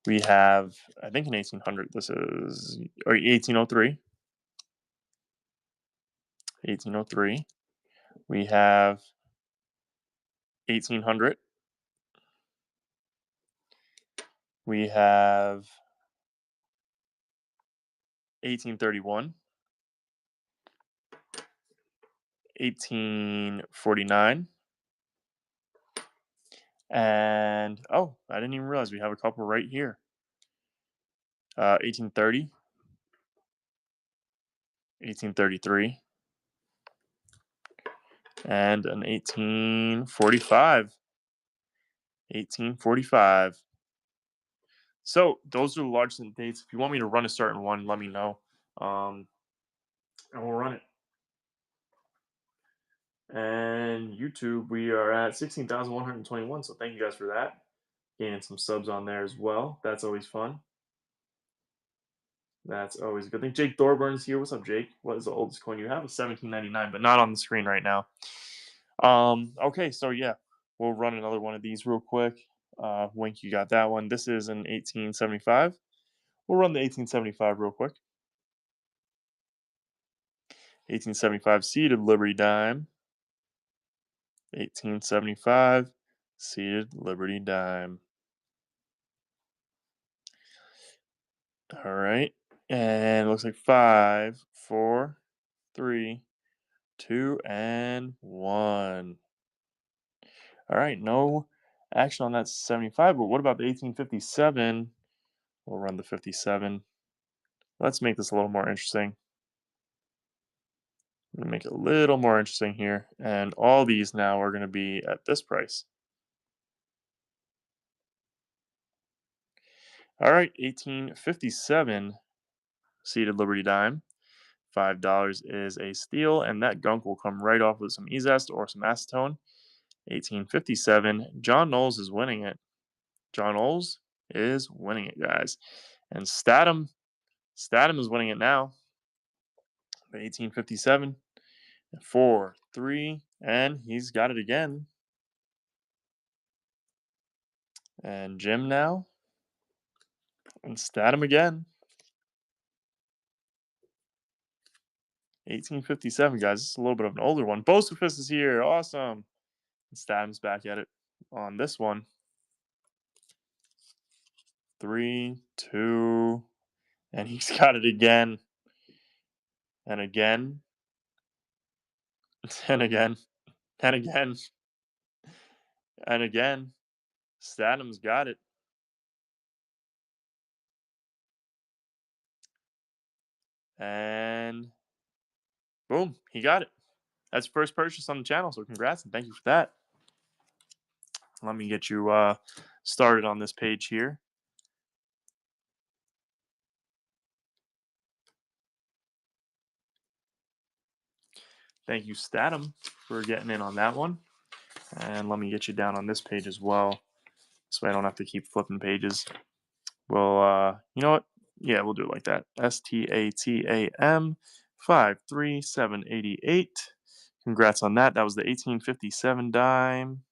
[SPEAKER 1] We have, I think, an 1800. This is, or 1803. 1803. We have 1800. We have 1831. 1849. And, oh, I didn't even realize we have a couple right here. 1830. 1833. And an 1845. 1845. So those are the large cent dates. If you want me to run a certain one, let me know. And we'll run it. And YouTube, we are at 16,121. So thank you guys for that. Gaining some subs on there as well. That's always fun. That's always a good thing. Jake Thorburn here. What's up, Jake? What is the oldest coin you have? A 1799, but not on the screen right now. Okay, so yeah, we'll run another one of these real quick. Wink, you got that one. This is an 1875. We'll run the 1875 real quick. 1875 seated Liberty dime. 1875 seated Liberty dime. All right, and it looks like 5, 4, 3, 2, and 1. All right, no action on that 75, but what about the 1857? We'll run the 57. Let's make this a little more interesting. I'm going to make it a little more interesting here. And all these now are going to be at this price. All right, 1857 seated Liberty dime. $5 is a steal, and that gunk will come right off with some E-Zest or some acetone. 1857, John Knowles is winning it. John Knowles is winning it, guys. And Statham is winning it now. 1857, 4, 3, and he's got it again. And Jim now. And Statham again. 1857, guys. This is a little bit of an older one. Bocephus is here. Awesome. And Statham's back at it on this one. 3, 2, and he's got it again. And again. And again. And again. And again. Statham's got it. And boom, he got it. That's first purchase on the channel, so congrats and thank you for that. Let me get you started on this page here. Thank you, Statum, for getting in on that one. And let me get you down on this page as well, so I don't have to keep flipping pages. Well, you know what? Yeah, we'll do it like that. STATAM 53788. Congrats on that. That was the 1857 dime.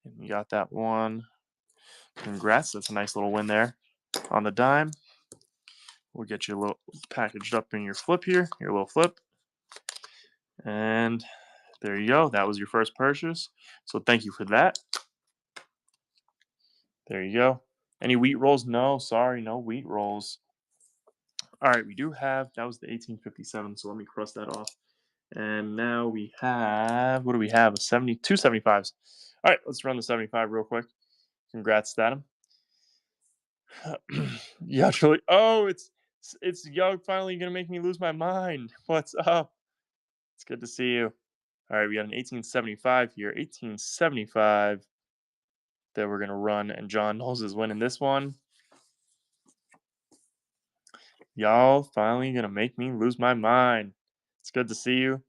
[SPEAKER 1] And you got that one. Congrats. That's a nice little win there on the dime. We'll get you a little packaged up in your flip here, your little flip. And there you go. That was your first purchase. So thank you for that. There you go. Any wheat rolls? No, sorry, no wheat rolls. All right, we do have, that was the 1857, so let me cross that off. And now we have, what do we have? A 72 75s. All right, let's run the 75 real quick. Congrats, Statum. Yeah, truly. Oh, it's Young finally gonna make me lose my mind. What's up? It's good to see you. All right, we got an 1875 here. 1875 that we're gonna run, and John Knowles is winning this one. Y'all finally gonna make me lose my mind. It's good to see you.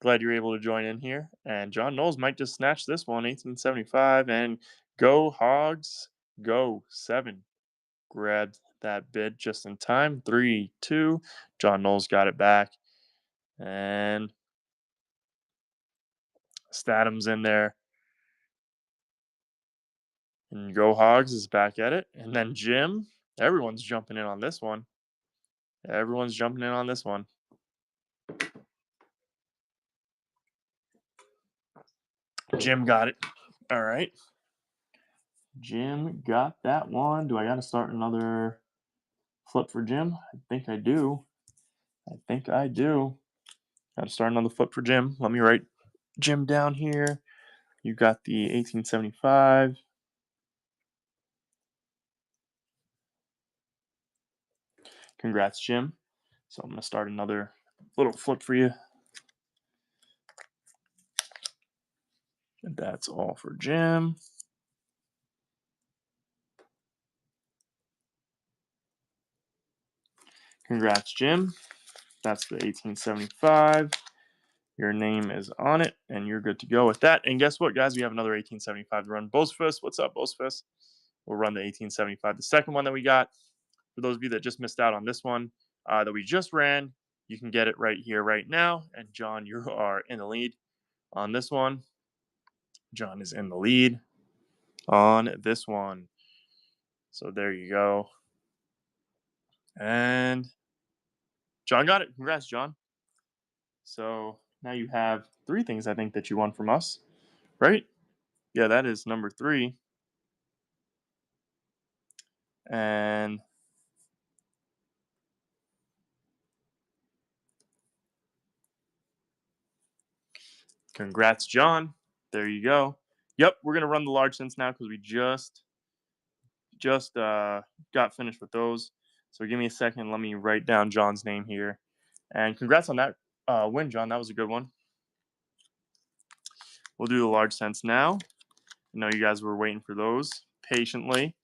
[SPEAKER 1] Glad you're able to join in here. And John Knowles might just snatch this one, 1875, and go Hogs, go 7. Grabbed that bid just in time. 3, 2. John Knowles got it back. And Statham's in there. And Go Hogs is back at it. And then Jim, everyone's jumping in on this one. Everyone's jumping in on this one. Jim got it. All right. Jim got that one. Do I got to start another flip for Jim? I think I do. Got to start another flip for Jim. Let me write Jim down here. You got the 1875. Congrats, Jim. So I'm going to start another little flip for you. And that's all for Jim. Congrats, Jim. That's the 1875. Your name is on it, and you're good to go with that. And guess what, guys? We have another 1875 to run. Bosfus, what's up, Bosfus? We'll run the 1875. The second one that we got, for those of you that just missed out on this one that we just ran, you can get it right here, right now. And John, you are in the lead on this one. John is in the lead on this one. So there you go. And John got it. Congrats, John. So now you have 3 things I think that you won from us, right? Yeah, that is number 3. And congrats, John. There you go. Yep, we're gonna run the large cents now because we just got finished with those. So give me a second. Let me write down John's name here. And congrats on that win, John. That was a good one. We'll do the large cents now. I know you guys were waiting for those patiently.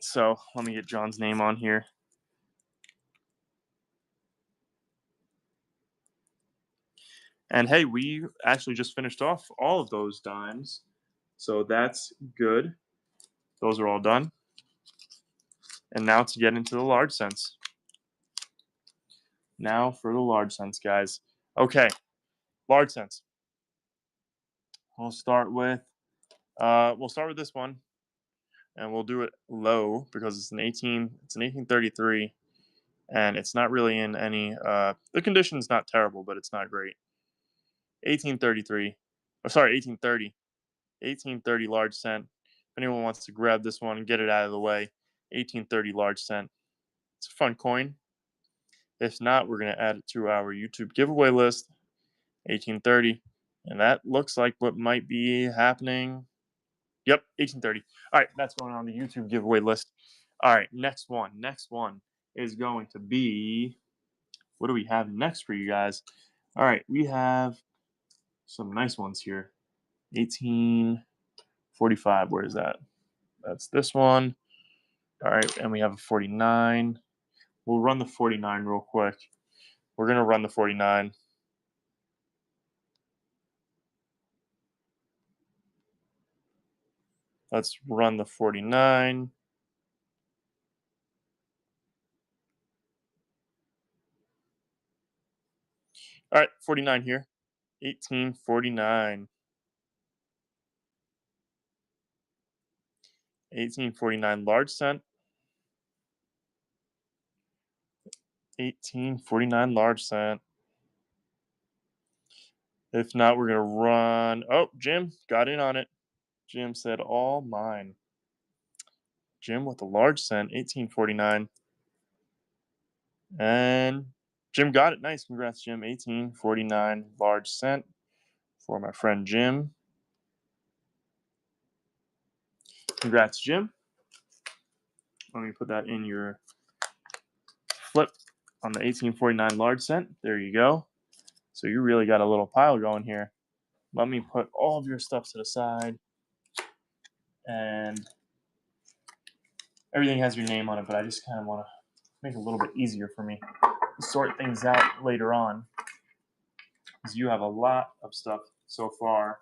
[SPEAKER 1] So let me get John's name on here. And hey, we actually just finished off all of those dimes. So that's good. Those are all done. And now to get into the large cents. Now for the large cents, guys. Okay, large cents. We'll start with this one, and we'll do it low because it's an 1833, and it's not really in any the condition's not terrible, but it's not great. 1833. Oh, sorry, 1830. 1830 large cent. If anyone wants to grab this one and get it out of the way, 1830 large cent. It's a fun coin. If not, we're going to add it to our YouTube giveaway list, 1830. And that looks like what might be happening. Yep, 1830. All right, that's going on the YouTube giveaway list. All right, next one. Next one is going to be, what do we have next for you guys? All right, we have some nice ones here. 1845, where is that? That's this one. All right, and we have a 49. We'll run the 49 real quick. We're going to run the 49. Let's run the 49. All right, 49 here. 1849. 1849 large cent. 1849 large cent. If not, we're going to run. Oh, Jim got in on it. Jim said, all mine. Jim with the large cent, 1849. And Jim got it. Nice. Congrats, Jim. 1849 large cent for my friend Jim. Congrats, Jim. Let me put that in your flip on the 1849 large cent. There you go. So you really got a little pile going here. Let me put all of your stuff to the side. And everything has your name on it, but I just kind of want to make it a little bit easier for me to sort things out later on, because you have a lot of stuff so far.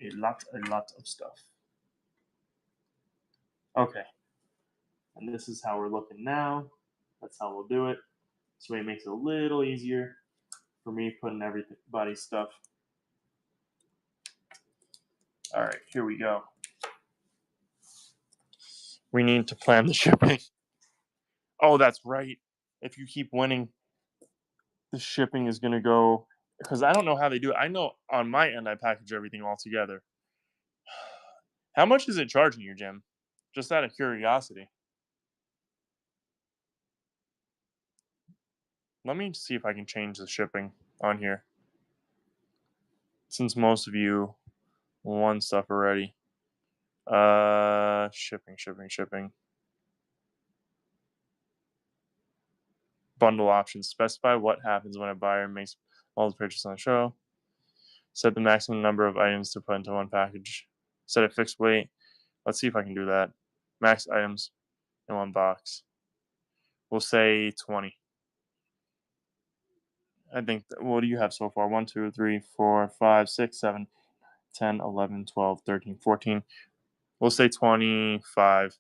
[SPEAKER 1] A lot of stuff. Okay. And this is how we're looking now. That's how we'll do it. This way it makes it a little easier for me putting everybody's stuff. All right, here we go. We need to plan the shipping. Oh, that's right. If you keep winning, the shipping is going to go, because I don't know how they do it. I know on my end I package everything all together. How much is it charging you, Jim? Just out of curiosity. Let me see if I can change the shipping on here, since most of you won stuff already. Shipping. Bundle options. Specify what happens when a buyer makes multiple purchases on the show. Set the maximum number of items to put into one package. Set a fixed weight. Let's see if I can do that. Max items in one box. We'll say 20. I think, what do you have so far? 1, 2, 3, 4, 5, 6, 7, 10, 11, 12, 13, 14. We'll say 25.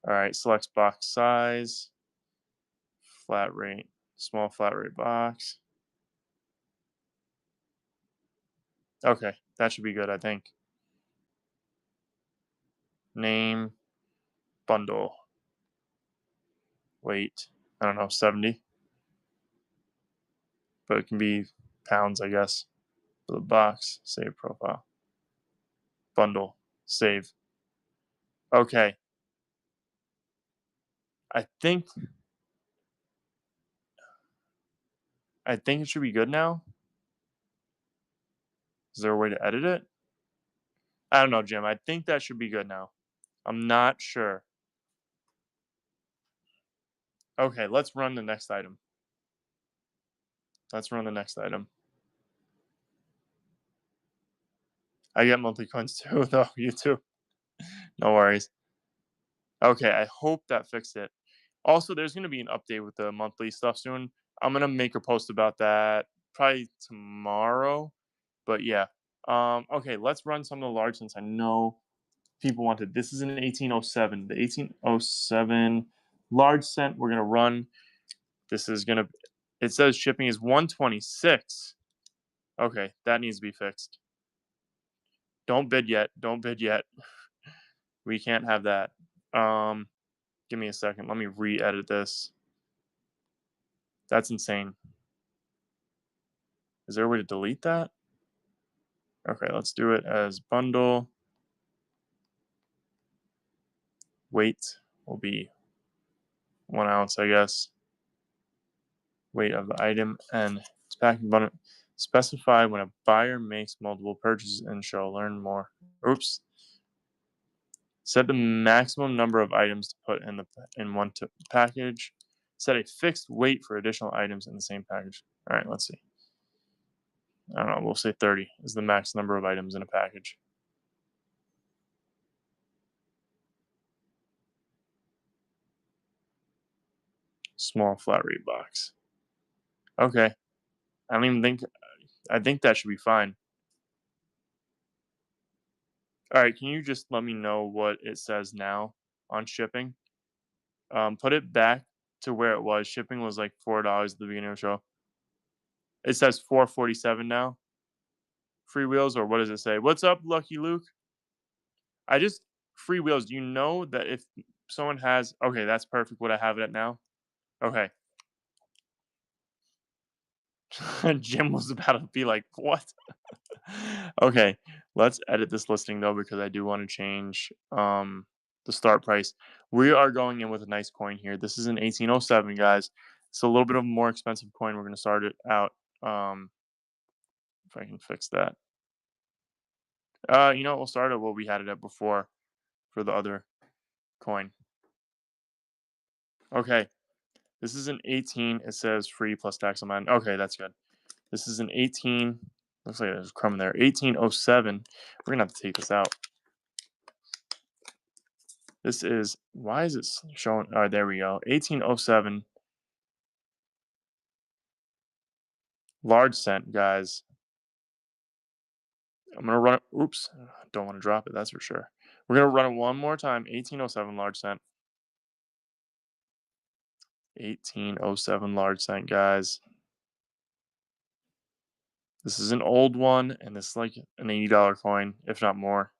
[SPEAKER 1] All right, select box size. Flat rate. Small flat rate box. Okay, that should be good, I think. Name. Bundle. Weight. I don't know, 70. But it can be pounds, I guess. For the box. Save profile. Bundle. Save. Okay. I think it should be good now. Is there a way to edit it? I don't know, Jim. I think that should be good now. I'm not sure. Okay, let's run the next item. I get monthly coins too, though. You too. No worries. Okay, I hope that fixed it. Also, there's going to be an update with the monthly stuff soon. I'm going to make a post about that probably tomorrow. But yeah. Okay, let's run some of the large, since I know people wanted. This is an 1807. The 1807 large cent we're going to run. This is going to, it says shipping is 126. Okay, that needs to be fixed. Don't bid yet. We can't have that. Give me a second. Let me re-edit this. That's insane. Is there a way to delete that? Okay, let's do it as bundle. Weight will be 1 ounce, I guess. Weight of the item and its packing bundle. Specify when a buyer makes multiple purchases and shall learn more. Oops. Set the maximum number of items to put in one package. Set a fixed weight for additional items in the same package. All right, let's see. I don't know. We'll say 30 is the max number of items in a package. Small flat rate box. Okay. I don't even think. I think that should be fine. All right. Can you just let me know what it says now on shipping? Put it back to where it was. Shipping was like $4 at the beginning of the show. It says 447 now. Free wheels, or what does it say? What's up, Lucky Luke? I just free wheels. Do you know that if someone has okay, that's perfect. What I have it at now. Okay. Jim was about to be like, what? Okay, let's edit this listing though because I do want to change the start price. We are going in with a nice coin here. This is an 1807, guys. It's a little bit of a more expensive coin. We're going to start it out. If I can fix that. We'll start at what we had it at before for the other coin. Okay, this is an 18. It says free plus tax on mine. Okay, that's good. This is an 18. Looks like there's a crumb in there. 1807. We're gonna have to take this out. This is, why is it showing? All right, there we go. 1807. Large cent, guys. I'm gonna run it. Oops, don't want to drop it. That's for sure. We're gonna run it one more time. 1807 large cent. 1807 large cent, guys. This is an old one, and this is like an $80 coin, if not more.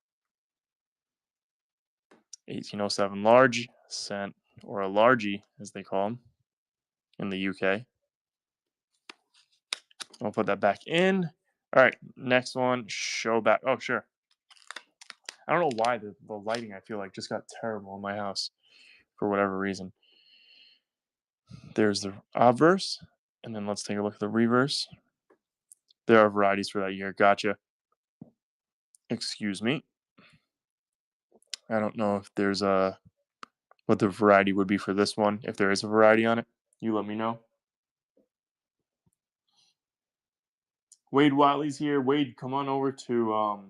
[SPEAKER 1] 1807 large cent, or a largie, as they call them in the UK. I'll put that back in. All right, next one, show back. Oh, sure. I don't know why the lighting, I feel like, just got terrible in my house for whatever reason. There's the obverse, and then let's take a look at the reverse. There are varieties for that year. Gotcha. Excuse me. I don't know if there's what the variety would be for this one. If there is a variety on it, you let me know. Wade Wiley's here. Wade, come on over to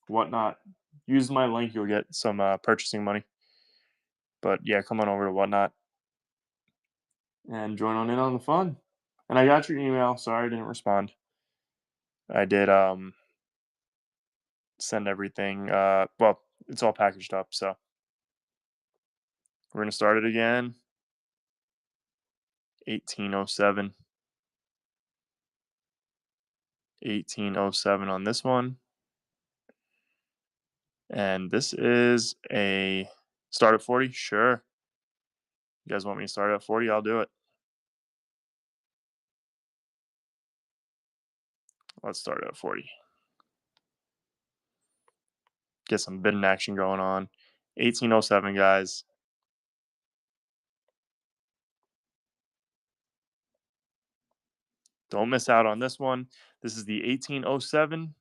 [SPEAKER 1] Whatnot. Use my link, you'll get some purchasing money. But yeah, come on over to Whatnot and join on in on the fun. And I got your email. Sorry I didn't respond. I did send everything. Well, it's all packaged up, so we're gonna start it again. 1807. 1807 on this one. And this is a start at 40. Sure. You guys want me to start at 40? I'll do it. Let's start at 40. Get some bidding action going on. 1807, guys. Don't miss out on this one. This is the 1807.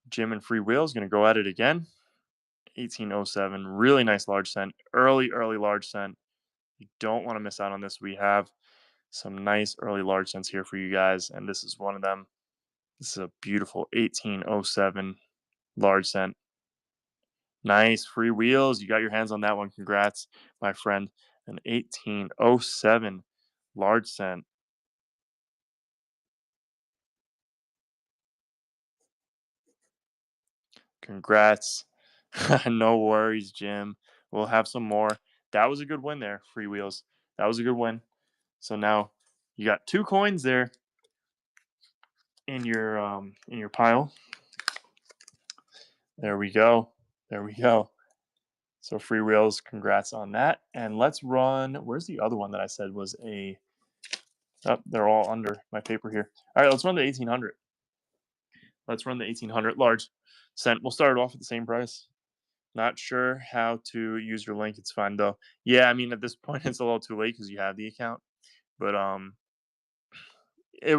[SPEAKER 1] Jim and Free Will is going to go at it again. 1807. Really nice large cent. Early large cent. You don't want to miss out on this. We have some nice early large cents here for you guys, and this is one of them. This is a beautiful 1807 large cent. Nice free wheels. You got your hands on that one. Congrats, my friend. An 1807 large cent. Congrats. No worries, Jim. We'll have some more. That was a good win there, free wheels. That was a good win. So now you got 2 coins there in your pile. There we go. There we go. So free wheels, congrats on that. And let's run. Where's the other one that I said was a? Oh, they're all under my paper here. All right, let's run the 1800. Let's run the 1800 large cent. We'll start it off at the same price. Not sure how to use your link. It's fine though. Yeah, I mean at this point it's a little too late because you have the account. But it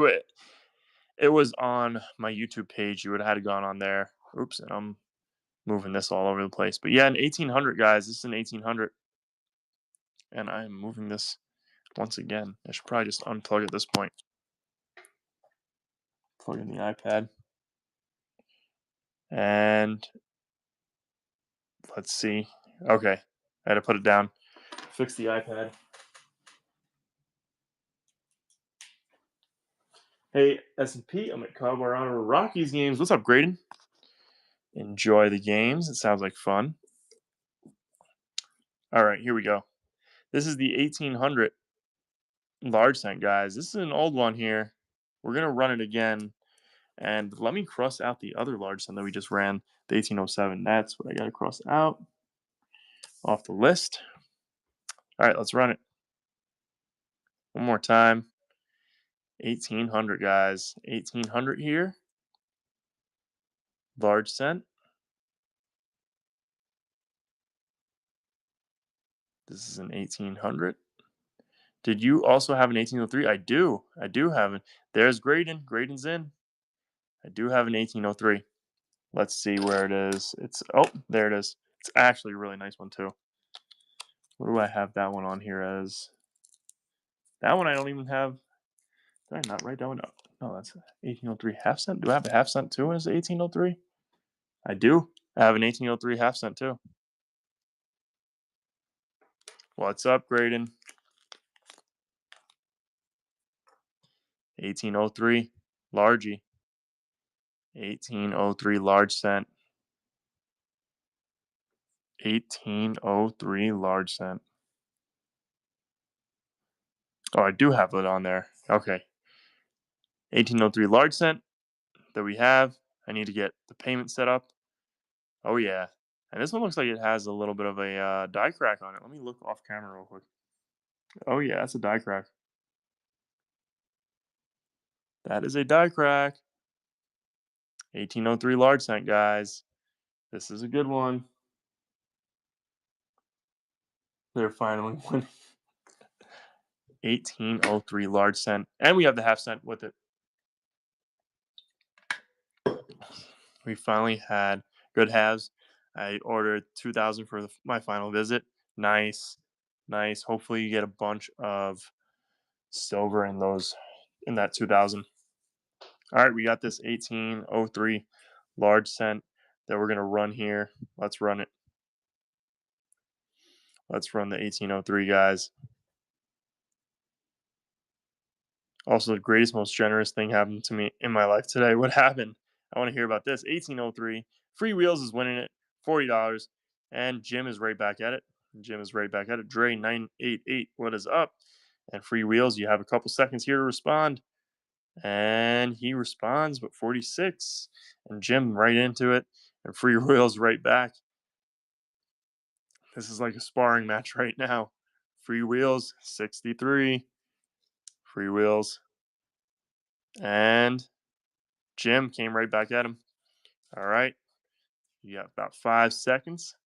[SPEAKER 1] was on my YouTube page. You would have had gone on there. Oops, and I'm moving this all over the place. But yeah, an 1800, guys. This is an 1800, and I am moving this once again. I should probably just unplug at this point. Plug in the iPad, and let's see. Okay, I had to put it down. Fix the iPad. Hey, S&P, I'm at Colorado Rockies games. What's up, Graydon? Enjoy the games. It sounds like fun. All right, here we go. This is the 1800 large cent, guys. This is an old one here. We're going to run it again. And let me cross out the other large cent that we just ran, the 1807. That's what I got to cross out off the list. All right, let's run it. One more time. 1800, guys. 1800 here. Large cent. This is an 1800. Did you also have an 1803? I do. I do have it. There's Graydon. Graydon's in. I do have an 1803. Let's see where it is. There it is. It's actually a really nice one too. What do I have that one on here as? That one I don't even have. Did I not write that one up? No, that's 1803 half cent. Do I have a half cent too as 1803? I do. I have an 1803 half cent too. What's up, Graydon? 1803 largey. 1803 large cent. 1803 large cent. Oh, I do have it on there. Okay. 1803 large cent that we have. I need to get the payment set up. Oh, yeah. And this one looks like it has a little bit of a die crack on it. Let me look off camera real quick. Oh, yeah, that's a die crack. That is a die crack. 1803 large cent, guys. This is a good one. They're finally winning. 1803 large cent. And we have the half cent with it. We finally had good halves. I ordered 2,000 for my final visit. Nice, nice. Hopefully, you get a bunch of silver in that 2,000. All right, we got this 1803 large cent that we're gonna run here. Let's run it. Let's run the 1803, guys. Also, the greatest, most generous thing happened to me in my life today. What happened? I want to hear about this. 1803. Free Wheels is winning it. $40. And Jim is right back at it. Jim is right back at it. Dre 988. What is up? And Free Wheels, you have a couple seconds here to respond. And he responds with 46. And Jim right into it. And Free Wheels right back. This is like a sparring match right now. Free Wheels 63. Free Wheels. And Jim came right back at him. All right. You got about 5 seconds.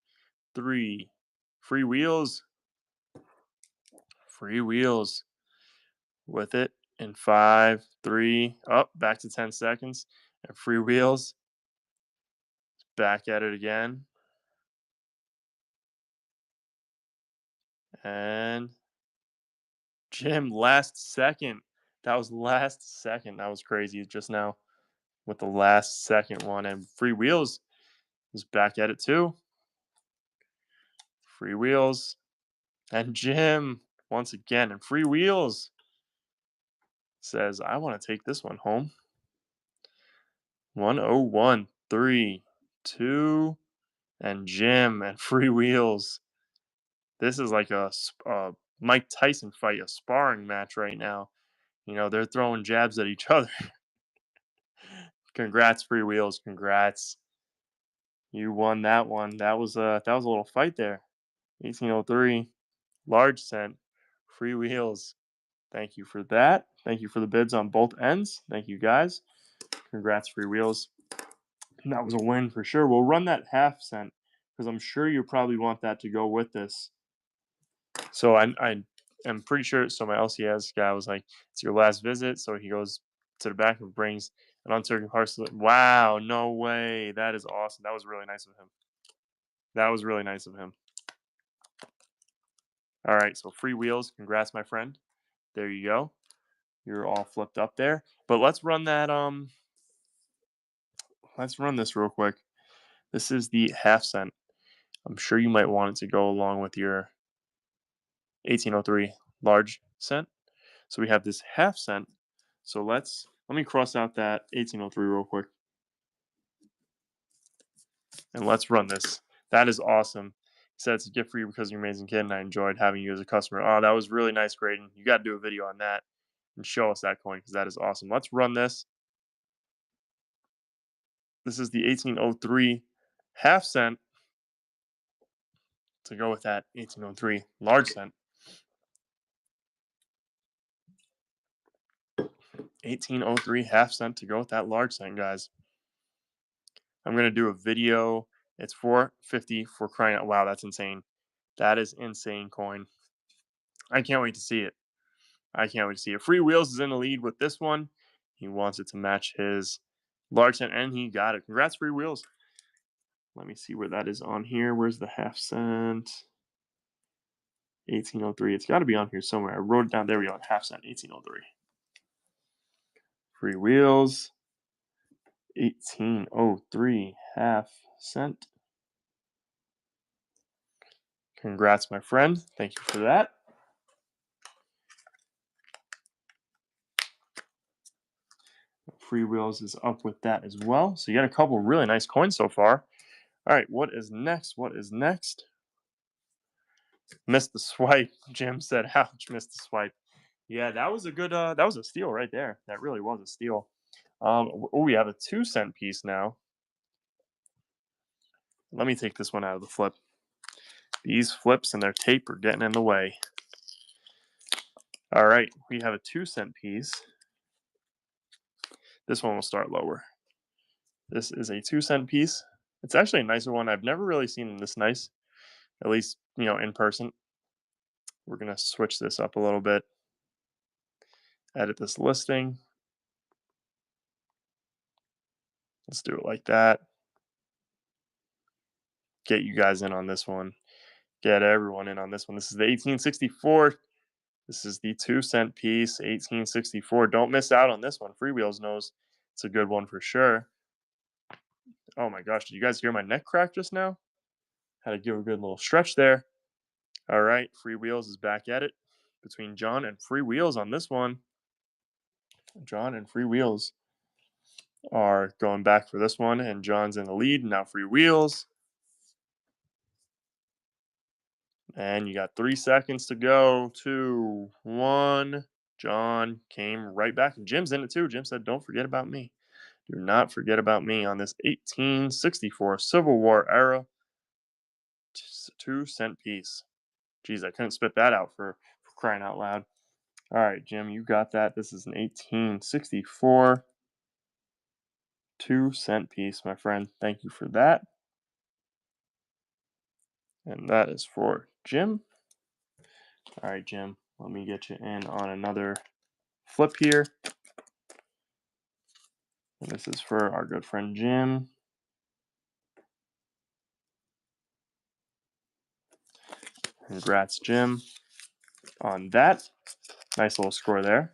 [SPEAKER 1] 3. Free Wheels. Free Wheels with it in 5, 3. Up, back to 10 seconds. And Free Wheels back at it again. And Jim, last second. That was last second. That was crazy just now with the last second one. And Free Wheels is back at it too. Free Wheels. And Jim, once again, and Free Wheels says, I want to take this one home. 101, 3, 2, and Jim and Free Wheels. This is like a Mike Tyson fight, a sparring match right now. You know, they're throwing jabs at each other. Congrats, Free Wheels. Congrats. You won that one. That was a little fight there. 1803, large cent, Free Wheels. Thank you for that. Thank you for the bids on both ends. Thank you guys. Congrats, Free Wheels. That was a win for sure. We'll run that half cent because I'm sure you probably want that to go with this. So I am pretty sure. So my LCS guy was like, "It's your last visit." So he goes to the back and brings an uncertain parcel. Wow, no way. That is awesome. That was really nice of him. That was really nice of him. All right, so Free Wheels. Congrats, my friend. There you go. You're all flipped up there. But let's run that. Let's run this real quick. This is the half cent. I'm sure you might want it to go along with your 1803 large cent. So we have this half cent. So let's Let me cross out that 1803 real quick. And let's run this. That is awesome. He said it's a gift for you because you're an amazing kid, and I enjoyed having you as a customer. Oh, that was really nice, Graydon. You got to do a video on that and show us that coin because that is awesome. Let's run this. This is the 1803 half cent to go with that 1803 large cent. 1803 half cent to go with that large cent, guys. I'm going to do a video. It's $4.50 for crying out. Wow, that's insane. That is insane coin. I can't wait to see it. I can't wait to see it. Free Wheels is in the lead with this one. He wants it to match his large cent, and he got it. Congrats, Free Wheels. Let me see where that is on here. Where's the half cent? 1803. It's got to be on here somewhere. I wrote it down. There we go. Half cent, 1803. Free Wheels, 1803 half cent. Congrats, my friend. Thank you for that. Free Wheels is up with that as well. So you got a couple really nice coins so far. All right, what is next? What is next? Missed the swipe. Jim said, ouch, missed the swipe. Yeah, that was a good, that was a steal right there. That really was a steal. We have a 2-cent piece now. Let me take this one out of the flip. These flips and their tape are getting in the way. All right, we have a 2-cent piece. This one will start lower. This is a 2-cent piece. It's actually a nicer one. I've never really seen this nice, at least, in person. We're going to switch this up a little bit. Edit this listing. Let's do it like that. Get you guys in on this one. Get everyone in on this one. This is the 1864. This is the 2-cent piece, 1864. Don't miss out on this one. Free Wheels knows it's a good one for sure. Oh my gosh, did you guys hear my neck crack just now? Had to give a good little stretch there. All right, Free Wheels is back at it between John and Free Wheels on this one. John and Free Wheels are going back for this one, and John's in the lead. Now Free Wheels. And you got 3 seconds to go. 2, 1. John came right back. And Jim's in it too. Jim said, don't forget about me. Do not forget about me on this 1864 Civil War era 2-cent piece. Jeez, I couldn't spit that out for crying out loud. All right, Jim, you got that. This is an 1864 2-cent piece, my friend. Thank you for that. And that is for Jim. All right, Jim, let me get you in on another flip here. And this is for our good friend Jim. Congrats, Jim, on that. Nice little score there.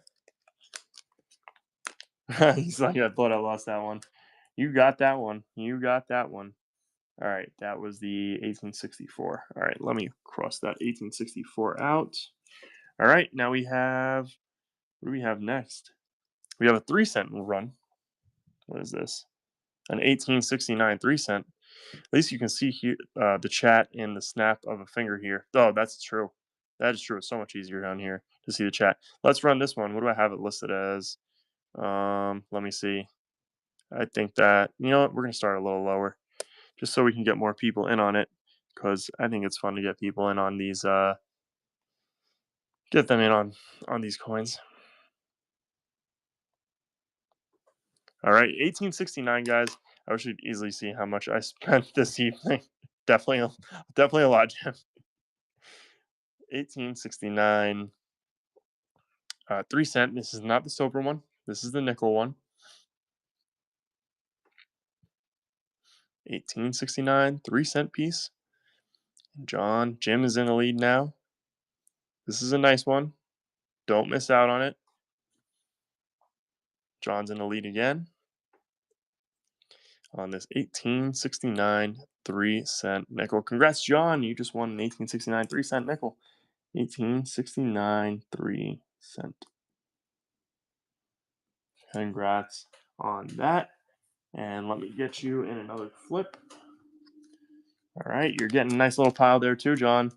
[SPEAKER 1] He's like, I thought I lost that one. You got that one. You got that one. All right, that was the 1864. All right, let me cross that 1864 out. All right, now we have, what do we have next? We have a 3-cent run. What is this? An 1869 3-cent. At least you can see here the chat in the snap of a finger here. Oh, that's true. That is true. It's so much easier down here to see the chat. Let's run this one. What do I have it listed as? Let me see. I think that, you know what? We're going to start a little lower just so we can get more people in on it, because I think it's fun to get people in on these, get them in on these coins. All right, 1869, guys. I wish you'd easily see how much I spent this evening. definitely a lot, Jim. 1869, 3-cent. This is not the silver one. This is the nickel one. 1869, 3-cent piece. Jim is in the lead now. This is a nice one. Don't miss out on it. John's in the lead again on this 1869 3-cent nickel. Congrats, John. You just won an 1869 3-cent nickel. 1869 3-cent. Congrats on that. And let me get you in another flip. All right, you're getting a nice little pile there too, John.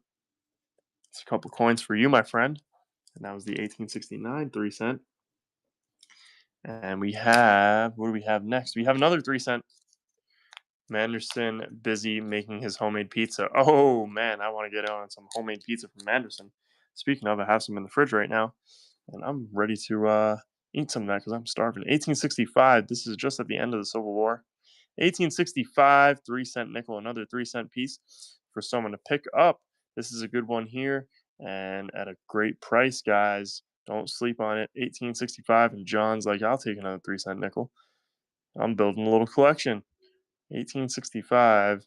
[SPEAKER 1] It's a couple coins for you, my friend. And that was the 1869 3 cent. And we have, what do we have next? We have another 3 cent. Manderson busy making his homemade pizza. Oh man, I want to get on some homemade pizza from Manderson. Speaking of, I have some in the fridge right now, and I'm ready to eat some of that because I'm starving. 1865. This is just at the end of the Civil War. 1865, 3 cent nickel, another 3 cent piece for someone to pick up. This is a good one here, and at a great price, guys. Don't sleep on it. 1865, and John's like, I'll take another 3 cent nickel. I'm building a little collection. 1865.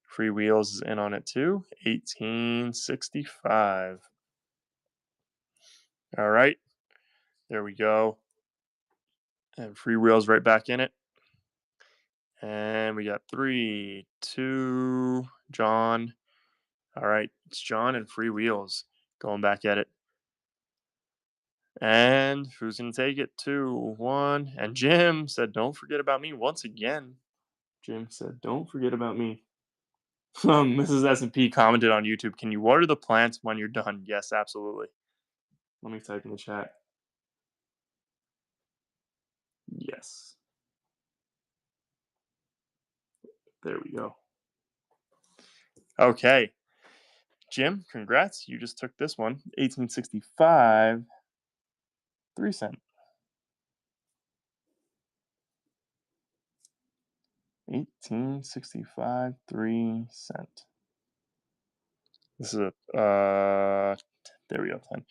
[SPEAKER 1] Free Wheels is in on it too. 1865. All right. There we go. And Free Wheels right back in it. And we got 3, 2, John. All right. It's John and Free Wheels going back at it. And who's going to take it? 2, 1. And Jim said, don't forget about me once again. Jim said, don't forget about me. Mrs. S&P commented on YouTube, can you water the plants when you're done? Yes, absolutely. Let me type in the chat. Yes. There we go. Okay. Jim, congrats. You just took this one. 1865, 3 cent. 1865, 3 cent. This is there we go, 10.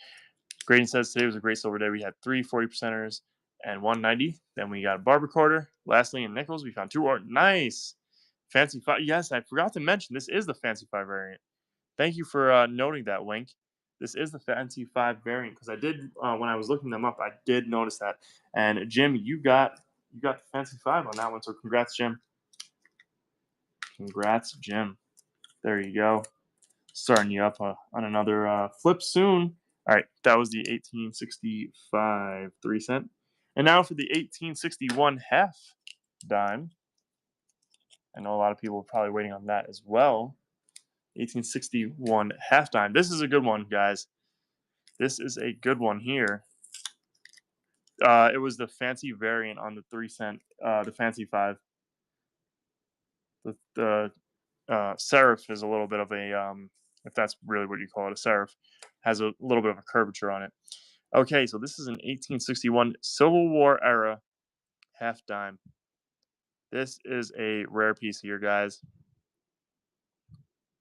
[SPEAKER 1] Graydon says today was a great silver day. We had 3 40%ers and 190. Then we got a Barber quarter. Lastly, in nickels, we found 2 or nice. Fancy 5. Yes, I forgot to mention this is the Fancy 5 variant. Thank you for noting that, Wink. This is the Fancy 5 variant because I did when I was looking them up, I did notice that. And Jim, you got the Fancy 5 on that one, so congrats, Jim. Congrats, Jim. There you go. Starting you up on another flip soon. All right, that was the 1865 3 cent. And now for the 1861 half dime. I know a lot of people are probably waiting on that as well. 1861 half dime. This is a good one, guys. This is a good one here. It was the fancy variant on the 3 cent, the Fancy 5. The serif is a little bit of a, if that's really what you call it, a serif, has a little bit of a curvature on it. Okay, so this is an 1861 Civil War era half dime. This is a rare piece here, guys.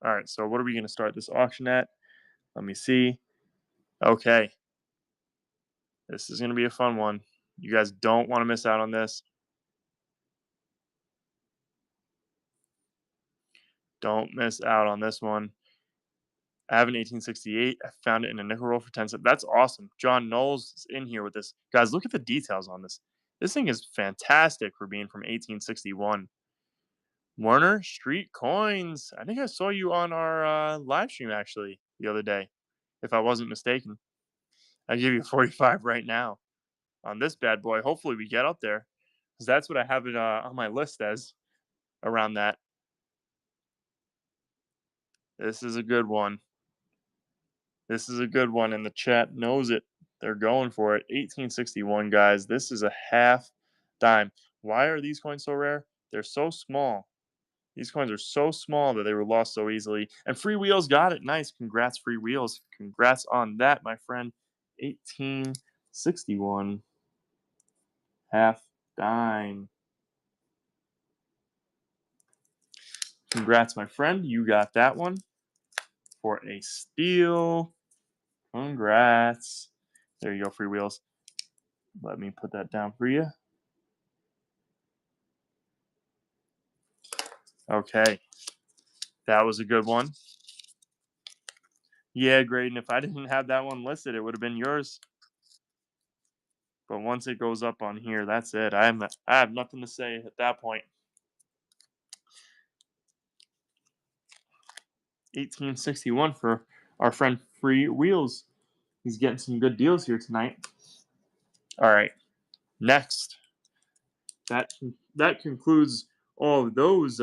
[SPEAKER 1] All right, so what are we going to start this auction at? Let me see. Okay. This is going to be a fun one. You guys don't want to miss out on this. Don't miss out on this one. I have an 1868. I found it in a nickel roll for 10 cents. That's awesome. John Knowles is in here with this. Guys, look at the details on this. This thing is fantastic for being from 1861. Warner Street Coins. I think I saw you on our live stream actually the other day, if I wasn't mistaken. I give you 45 right now on this bad boy. Hopefully we get up there because that's what I have it on my list as around that. This is a good one. This is a good one, and the chat knows it. They're going for it. 1861, guys. This is a half dime. Why are these coins so rare? They're so small. These coins are so small that they were lost so easily. And Free Wheels got it. Nice. Congrats, Free Wheels. Congrats on that, my friend. 1861. Half dime. Congrats, my friend. You got that one for a steal. Congrats. There you go, Free Wheels. Let me put that down for you. Okay. That was a good one. Yeah, Graydon, if I didn't have that one listed, it would have been yours. But once it goes up on here, that's it. I have nothing to say at that point. 1861 for our friend Free Wheels. He's getting some good deals here tonight. All right. Next, that concludes all of those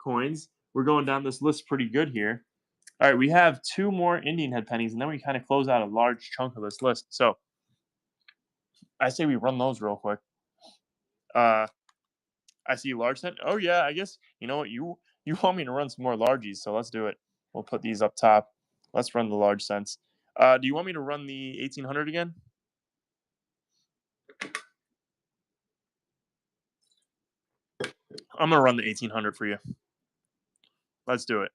[SPEAKER 1] coins. We're going down this list pretty good here. All right, we have 2 more Indian head pennies, and then we kind of close out a large chunk of this list. So I say we run those real quick. I see large cent. Oh yeah, I guess you know what you want me to run some more largies, so let's do it. We'll put these up top. Let's run the large cents. Do you want me to run the 1800 again? I'm gonna run the 1800 for you. Let's do it.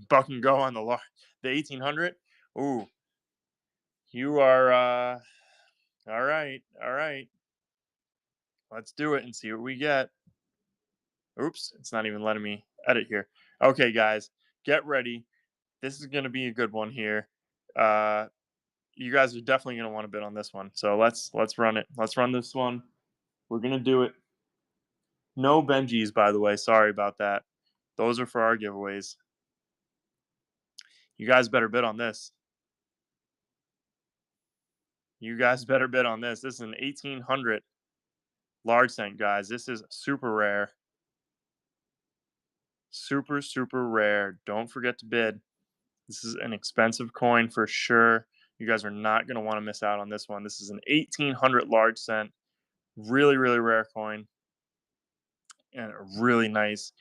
[SPEAKER 1] Buck and go on the 1800. Ooh, you are all right. All right. Let's do it and see what we get. Oops, it's not even letting me edit here. Okay, guys, get ready. This is going to be a good one here. You guys are definitely going to want to bid on this one. So let's run it. Let's run this one. We're going to do it. No Benjis, by the way. Sorry about that. Those are for our giveaways. You guys better bid on this. You guys better bid on this. This is an 1800 large cent, guys. This is super rare. Super, super rare. Don't forget to bid. This is an expensive coin for sure. You guys are not going to want to miss out on this one. This is an 1800 large cent. Really, really rare coin. And really nice.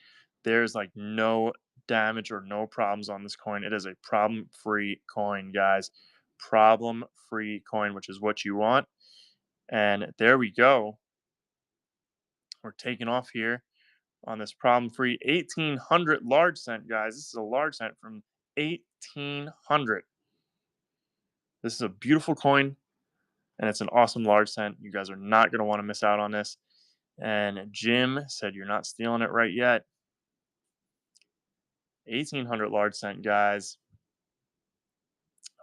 [SPEAKER 1] There's like no damage or no problems on this coin. It is a problem-free coin, guys. Problem-free coin, which is what you want. And there we go. We're taking off here on this problem-free 1800 large cent, guys. This is a large cent from 1800. This is a beautiful coin, and it's an awesome large cent. You guys are not going to want to miss out on this. And Jim said you're not stealing it right yet. 1800 large cent, guys.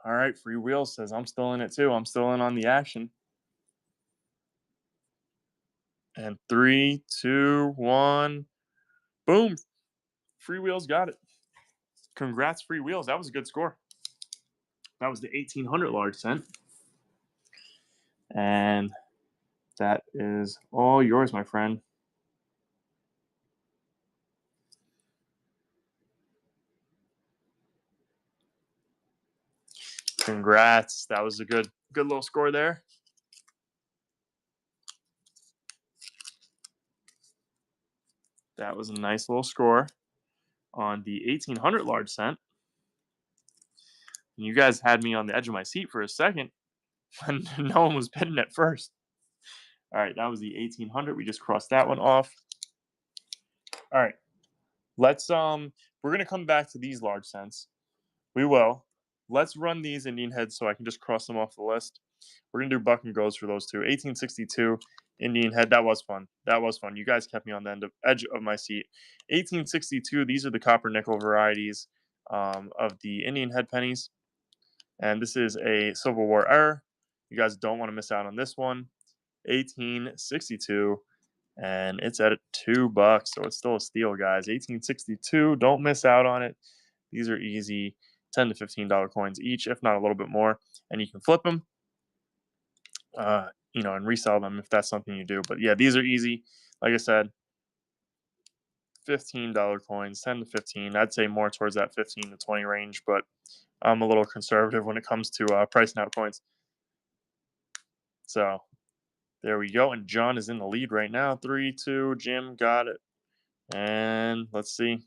[SPEAKER 1] All right, Free Wheels says I'm still in it too. I'm still in on the action. And 3, 2, 1, boom! Free Wheels got it. Congrats, Free Wheels. That was a good score. That was the 1800 large cent. And that is all yours, my friend. Congrats. That was a good little score there. That was a nice little score on the 1800 large cent. And you guys had me on the edge of my seat for a second when no one was bidding at first. All right, that was the 1800. We just crossed that one off. All right, let's we're gonna come back to these large cents. We will. Let's run these Indian heads so I can just cross them off the list. We're gonna do buck and goes for those two. 1862 Indian head. That was fun. That was fun. You guys kept me on the edge of my seat. 1862. These are the copper nickel varieties of the Indian head pennies, and this is a Civil War era. You guys don't want to miss out on this one. 1862, and it's at $2, so it's still a steal, guys. 1862. Don't miss out on it. These are easy. $10 to $15 coins each, if not a little bit more, and you can flip them. And resell them if that's something you do. But yeah, these are easy. Like I said, $15 coins, 10 to 15. I'd say more towards that 15 to 20 range, but I'm a little conservative when it comes to pricing out coins. So there we go. And John is in the lead right now. 3-2. Jim got it. And let's see.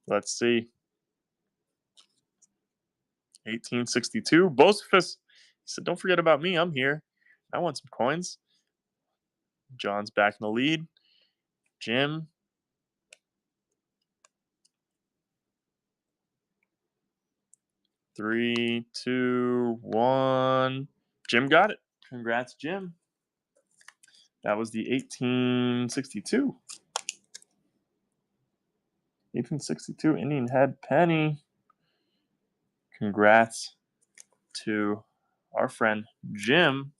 [SPEAKER 1] 1862. Bocephus, he said, don't forget about me. I'm here. I want some coins. John's back in the lead. Jim. Three, two, one. Jim got it. Congrats, Jim. That was the 1862. 1862 Indian head penny. Congrats to our friend Jim.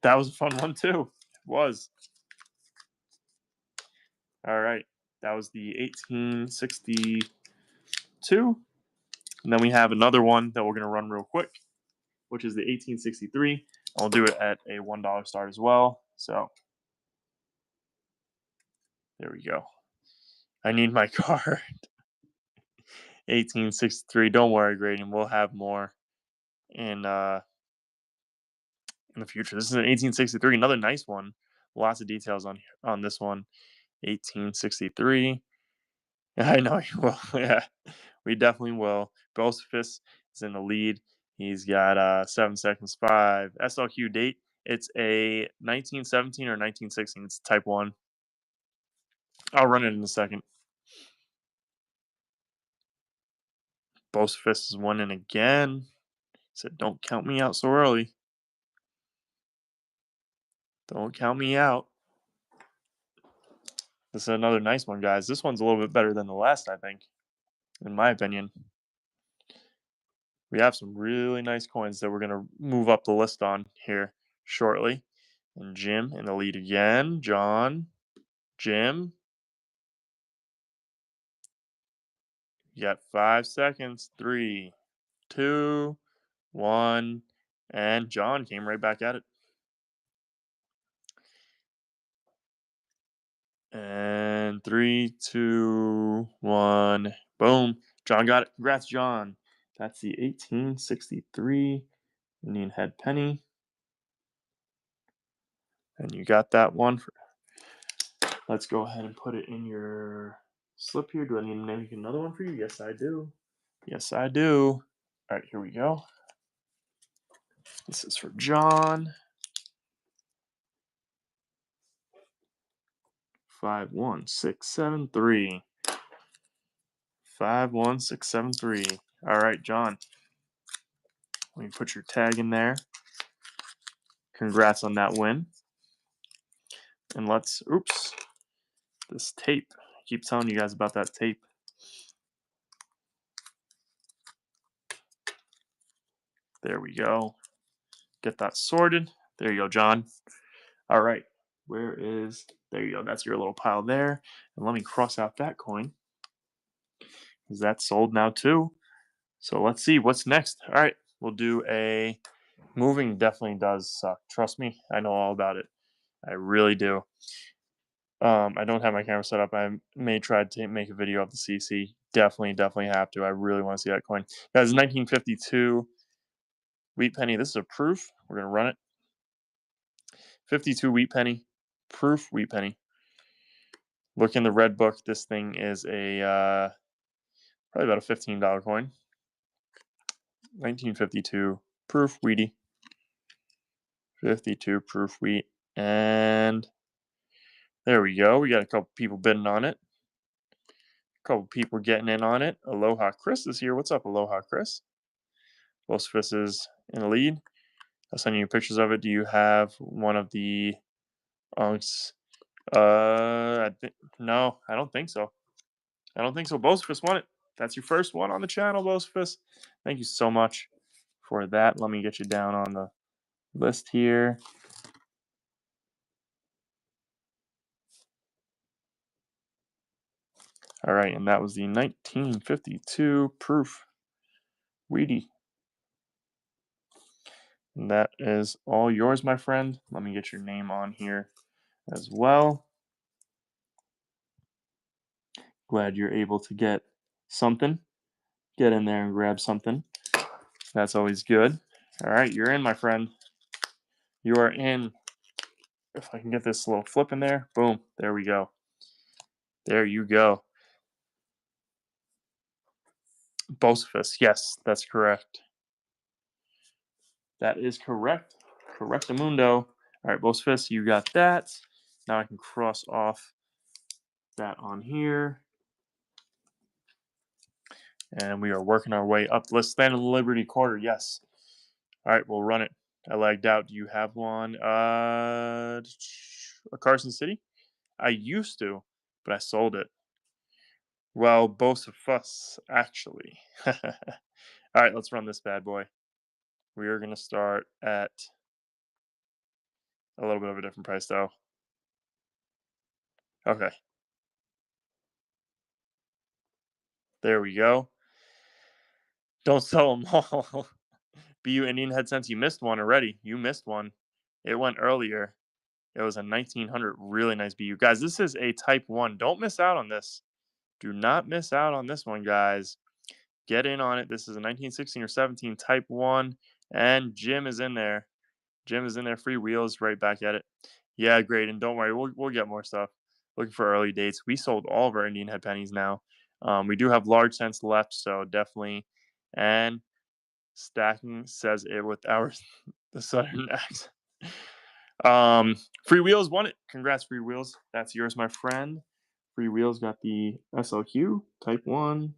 [SPEAKER 1] That was a fun one too. It was. All right. That was the 1862. And then we have another one that we're going to run real quick, which is the 1863. I'll do it at a $1 start as well. So there we go. I need my card. 1863. Don't worry, grading. We'll have more in the future. This is an 1863. Another nice one. Lots of details on this one. 1863. I know you will. Yeah, we definitely will. Ghostfist is in the lead. He's got 7 seconds. 5 SLQ date. It's a 1917 or 1916. It's type 1. I'll run it in a second. Ghostfist is winning again. He said, "Don't count me out so early. Don't count me out." This is another nice one, guys. This one's a little bit better than the last, I think, in my opinion. We have some really nice coins that we're going to move up the list on here shortly. And Jim in the lead again. John, Jim. You got 5 seconds. 3, 2, 1. And John came right back at it. And 3, 2, 1. Boom. John got it. Congrats, John. That's the 1863 Indian head penny. And you got that one. Let's go ahead and put it in your slip here. Do I need to make another one for you? Yes, I do. Yes, I do. All right, here we go. This is for John. 51673. 51673. All right, John. Let me put your tag in there. Congrats on that win. And let's, oops, this tape. I keep telling you guys about that tape. There we go. Get that sorted. There you go, John. All right. Where is, there you go. That's your little pile there. And let me cross out that coin, because that's sold now too. So let's see what's next. All right. We'll do a, moving definitely does suck. Trust me. I know all about it. I really do. I don't have my camera set up. I may try to make a video of the CC. Definitely have to. I really want to see that coin. Guys, 1952 wheat penny. This is a proof. We're going to run it. 52 wheat penny. Proof wheat penny. Look in the red book. This thing is a probably about a $15 coin. 1952 proof wheaty. 52 proof wheat. And there we go. We got a couple people bidding on it. A couple people getting in on it. Aloha Chris is here. What's up, Aloha Chris? Ghostfist is in the lead. I'll send you pictures of it. Do you have one of the unks? No, I don't think so. I don't think so. Ghostfist won it. That's your first one on the channel, Ghostfist. Thank you so much for that. Let me get you down on the list here. All right, and that was the 1952 proof Weedy. And that is all yours, my friend. Let me get your name on here as well. Glad you're able to get something. Get in there and grab something. That's always good. All right, you're in, my friend. You are in. If I can get this little flip in there. Boom. There we go. There you go. Bosphus. Yes, that's correct. That is correct. Correctamundo. All right, Bosphus, you got that. Now I can cross off that on here. And we are working our way up. Let's stand in the Liberty Quarter. Yes. All right, we'll run it. I lagged out. Do you have one? A Carson City? I used to, but I sold it. Well, both of us, actually. All right, let's run this bad boy. We are going to start at a little bit of a different price, though. Okay. There we go. Don't sell them all. BU Indian Head Sense, you missed one already. You missed one. It went earlier. It was a 1900. Really nice BU. Guys, this is a Type 1. Don't miss out on this. Do not miss out on this one, guys. Get in on it. This is a 1916 or 17 Type 1. And Jim is in there. Jim is in there. Free wheels. Right back at it. Yeah, great. And don't worry. We'll get more stuff. Looking for early dates. We sold all of our Indian head pennies now. We do have large cents left, so definitely. And Stacking says it with our the Southern accent. Free Wheels won it. Congrats, Free Wheels. That's yours, my friend. Free Wheels got the SLQ Type 1.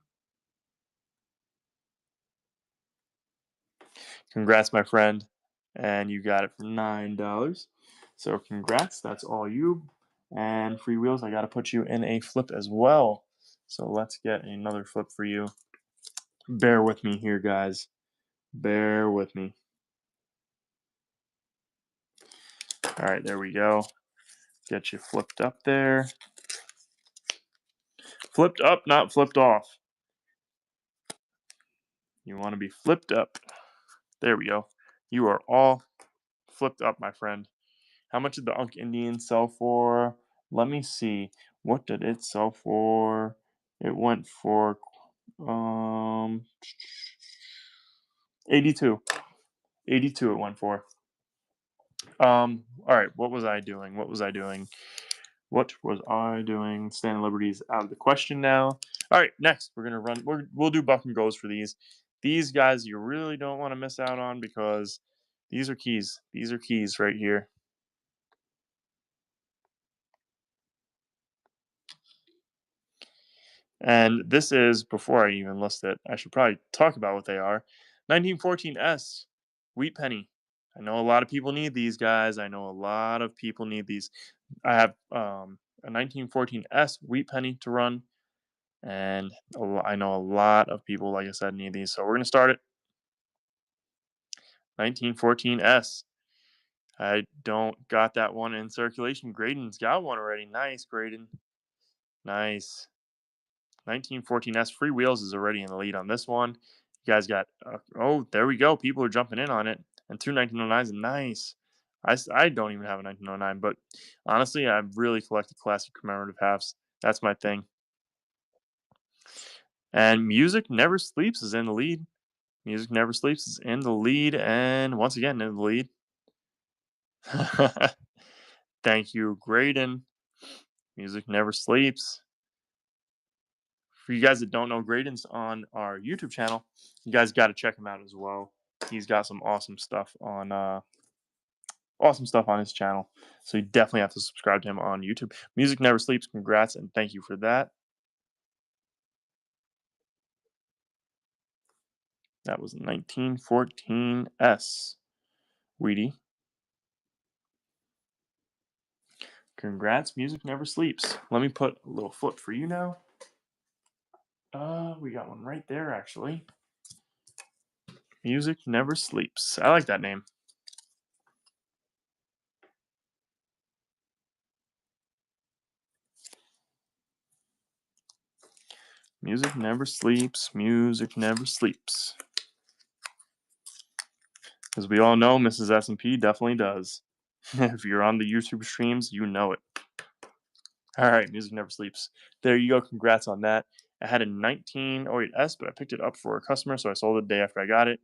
[SPEAKER 1] Congrats, my friend. And you got it for $9. So congrats. That's all you. And Free Wheels, I got to put you in a flip as well. So let's get another flip for you. Bear with me here, guys. Bear with me. All right, there we go. Get you flipped up there. Flipped up, not flipped off. You want to be flipped up. There we go. You are all flipped up, my friend. How much did the Unk Indian sell for? Let me see. What did it sell for? It went for 82. 82 it went for. All right, what was I doing? What was I doing? Stand Liberty's out of the question now. All right, next we're gonna run. We'll do buck and goes for these. These guys you really don't want to miss out on because these are keys. These are keys right here. And this is, before I even list it, I should probably talk about what they are. 1914S, Wheat Penny. I know a lot of people need these, guys. I know a lot of people need these. I have a 1914S Wheat Penny to run. And I know a lot of people, like I said, need these. So we're going to start it. 1914S. I don't got that one in circulation. Graydon's got one already. Nice, Graydon. Nice. 1914S. Free Wheels is already in the lead on this one. You guys got, oh, there we go. People are jumping in on it. And two 1909s. Nice. I don't even have a 1909, but honestly, I really collected classic commemorative halves. That's my thing. And Music Never Sleeps is in the lead. Music Never Sleeps is in the lead, and once again in the lead. Thank you, Graydon. Music Never Sleeps. For you guys that don't know, Graydon's on our YouTube channel. You guys got to check him out as well. He's got some awesome stuff on his channel. So you definitely have to subscribe to him on YouTube. Music Never Sleeps. Congrats and thank you for that. That was 1914S. Weedy. Congrats, Music Never Sleeps. Let me put a little flip for you now. We got one right there, actually. Music Never Sleeps. I like that name. Music Never Sleeps. Music Never Sleeps. As we all know, Mrs. S&P definitely does. If you're on the YouTube streams, you know it. All right, Music Never Sleeps. There you go. Congrats on that. I had a 1908S, but I picked it up for a customer, so I sold it the day after I got it.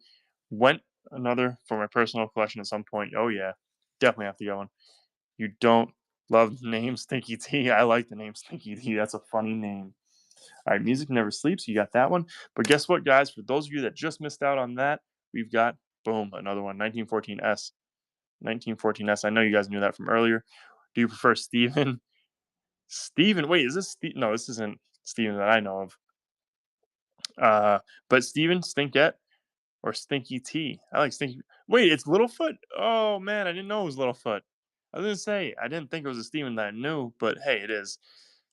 [SPEAKER 1] Went another for my personal collection at some point. Oh, yeah. Definitely have to get one. You don't love the name Stinky T. I like the name Stinky T. That's a funny name. All right, Music Never Sleeps. You got that one. But guess what, guys? For those of you that just missed out on that, we've got, boom, another one, 1914S. 1914S. I know you guys knew that from earlier. Do you prefer Steven? Steven, wait, is this Steve? No, this isn't Steven that I know of. But Steven Stinkette or Stinky T. I like Stinky. Wait, it's Littlefoot? Oh, man, I didn't know it was Littlefoot. I was going to say, I didn't think it was a Steven that I knew, but hey, it is.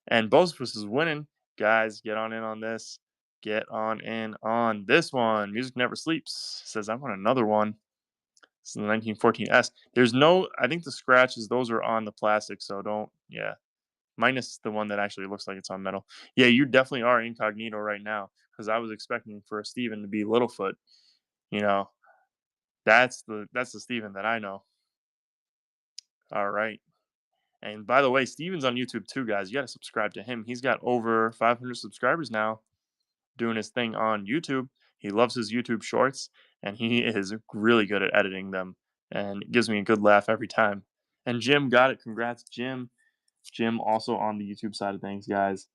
[SPEAKER 1] And Bozephus is winning. Guys, get on in on this. Get on in on this one. Music Never Sleeps says, I want another one. This is the 1914S. There's no, I think the scratches, those are on the plastic, so don't, yeah. Minus the one that actually looks like it's on metal. Yeah, you definitely are incognito right now. because I was expecting for a Steven to be Littlefoot. You know, that's the Steven that I know. All right. And by the way, Steven's on YouTube too, guys. You got to subscribe to him. He's got over 500 subscribers now, doing his thing on YouTube. He loves his YouTube shorts, and he is really good at editing them, and it gives me a good laugh every time. And Jim got it. Congrats, Jim. Jim also on the YouTube side of things, guys.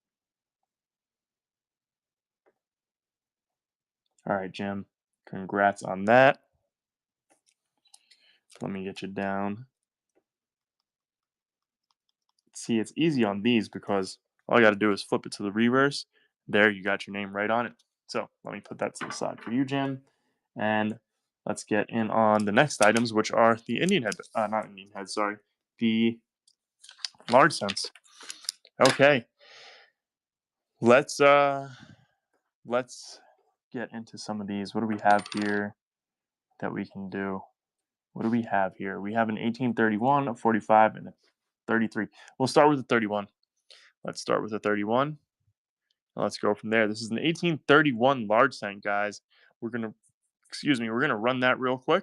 [SPEAKER 1] All right, Jim. Congrats on that. Let me get you down. See, it's easy on these because all I got to do is flip it to the reverse. There, you got your name right on it. So let me put that to the side for you, Jim. And let's get in on the next items, which are the Indian head, not Indian head, sorry, the large cents. Okay, let's get into some of these. What do we have here that we can do? What do we have here? We have an 1831, a 45, and a 33. We'll start with the 31. Let's start with the 31. Let's go from there. This is an 1831 large cent, guys. We're gonna, we're gonna run that real quick.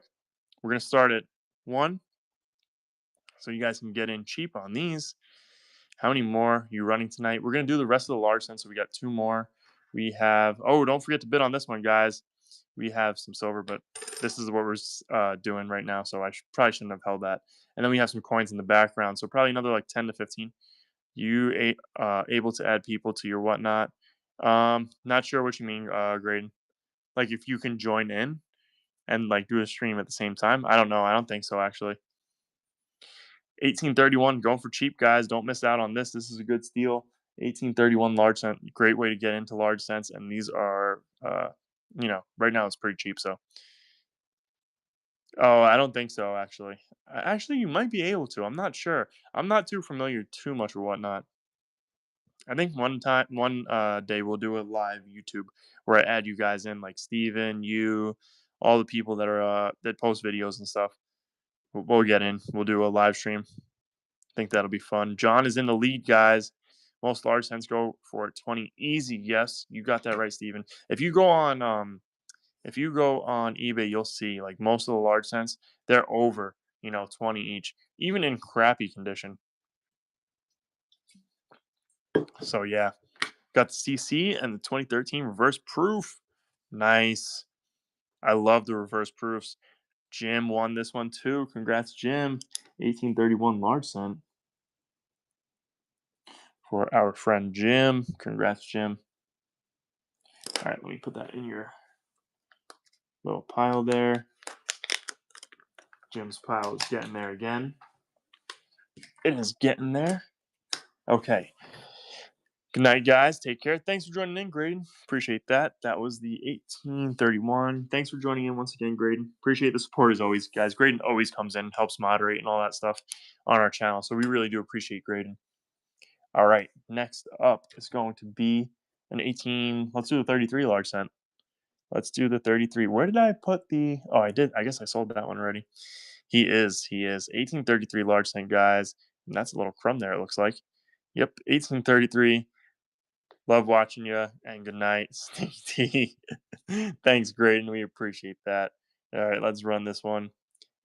[SPEAKER 1] We're gonna start at 1, so you guys can get in cheap on these. How many more are you running tonight? We're gonna do the rest of the large cents, so we got 2 more. We have, oh, don't forget to bid on this one, guys. We have some silver, but this is what we're doing right now, so I probably shouldn't have held that. And then we have some coins in the background, so probably another like 10 to 15. You able to add people to your whatnot? Not sure what you mean, Graydon. Like if you can join in and like do a stream at the same time. I don't know. I don't think so actually. 1831, going for cheap, guys. Don't miss out on this. This is a good steal. 1831 large cent, great way to get into large cents, and these are, right now it's pretty cheap. So, oh, I don't think so actually. Actually, you might be able to. I'm not sure. I'm not too familiar too much with whatnot. I think one day we'll do a live YouTube where I add you guys in, like Steven, you, all the people that are that post videos and stuff. We'll get in. We'll do a live stream. I think that'll be fun. John is in the lead, guys. Most large cents go for 20 easy. Yes, you got that right, Steven. If you go on eBay, you'll see like most of the large cents, they're over, 20 each, even in crappy condition. So yeah. Got the CC and the 2013 reverse proof. Nice. I love the reverse proofs. Jim won this one too. Congrats, Jim. 1831 large cent for our friend Jim. Congrats, Jim. All right, let me put that in your little pile there. Jim's pile is getting there again. It is getting there. Okay. Good night, guys. Take care. Thanks for joining in, Graydon. Appreciate that. That was the 1831. Thanks for joining in once again, Graydon. Appreciate the support as always, guys. Graydon always comes in, helps moderate and all that stuff on our channel. So we really do appreciate Graydon. All right. Next up is going to be an 18. Let's do the 33 large cent. Let's do the 33. Where did I put the? Oh, I did. I guess I sold that one already. He is. 1833 large cent, guys. And that's a little crumb there, it looks like. Yep. 1833. Love watching you, and good night, Sneaky T. Thanks, Graydon. We appreciate that. All right, let's run this one.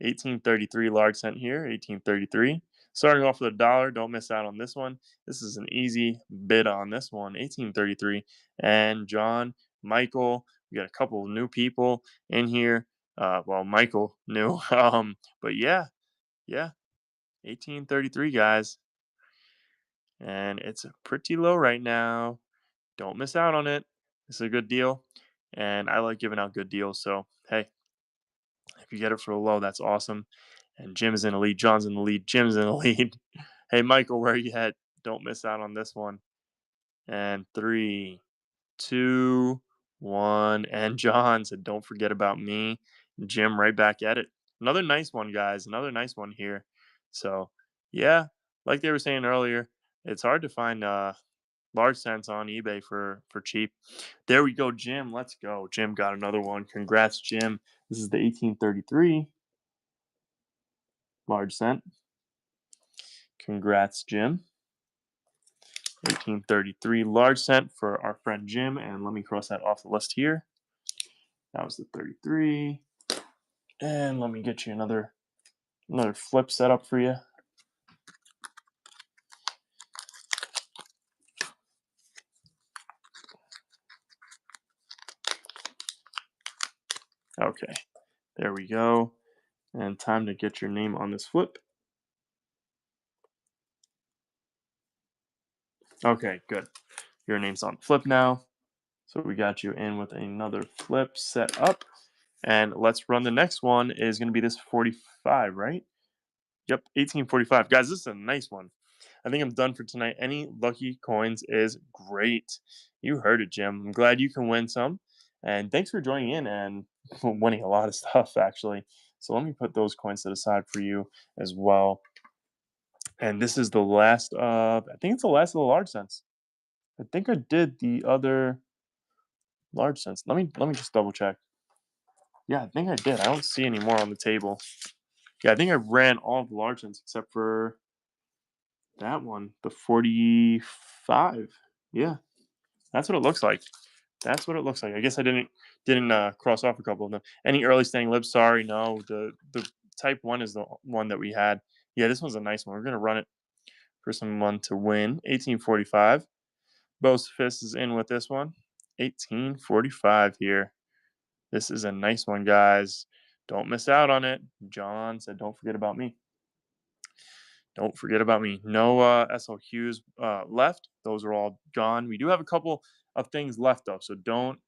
[SPEAKER 1] 1833 large cent here, 1833. Starting off with $1. Don't miss out on this one. This is an easy bid on this one, 1833. And John, Michael, we got a couple of new people in here. Well, Michael new. But yeah, 1833, guys. And it's pretty low right now. Don't miss out on it. It's a good deal, and I like giving out good deals. So hey, if you get it for low, that's awesome. And Jim's in the lead. John's in the lead. Jim's in the lead. Hey, Michael, where are you at? Don't miss out on this one. And 3, 2, 1. And John said, "Don't forget about me." Jim, right back at it. Another nice one, guys. Another nice one here. So yeah, like they were saying earlier, it's hard to find large cents on eBay for cheap. There we go, Jim. Let's go. Jim got another one. Congrats, Jim. This is the 1833 large cent. Congrats, Jim. 1833 large cent for our friend Jim, and let me cross that off the list here. That was the 33. And let me get you another flip set up for you. Okay, there we go. And time to get your name on this flip. Okay, good. Your name's on the flip now. So we got you in with another flip set up. And let's run the next one is going to be this 45, right? Yep, 1845. Guys, this is a nice one. I think I'm done for tonight. Any lucky coins is great. You heard it, Jim. I'm glad you can win some. And thanks for joining in and winning a lot of stuff, actually. So let me put those coins to the side for you as well. And this is the last of, I think it's the last of the large cents. I think I did the other large cents. Let me just double check. Yeah, I think I did. I don't see any more on the table. Yeah, I think I ran all of the large cents except for that one, the 45. Yeah, that's what it looks like. That's what it looks like. I guess I didn't cross off a couple of them. Any early standing libs? Sorry, no. The type 1 is the one that we had. Yeah, this one's a nice one. We're gonna run it for someone to win. 1845. Bo's Fist is in with this one. 1845 here. This is a nice one, guys. Don't miss out on it. John said, "Don't forget about me." Don't forget about me. No SL Hughes left. Those are all gone. We do have a couple of things left though, so don't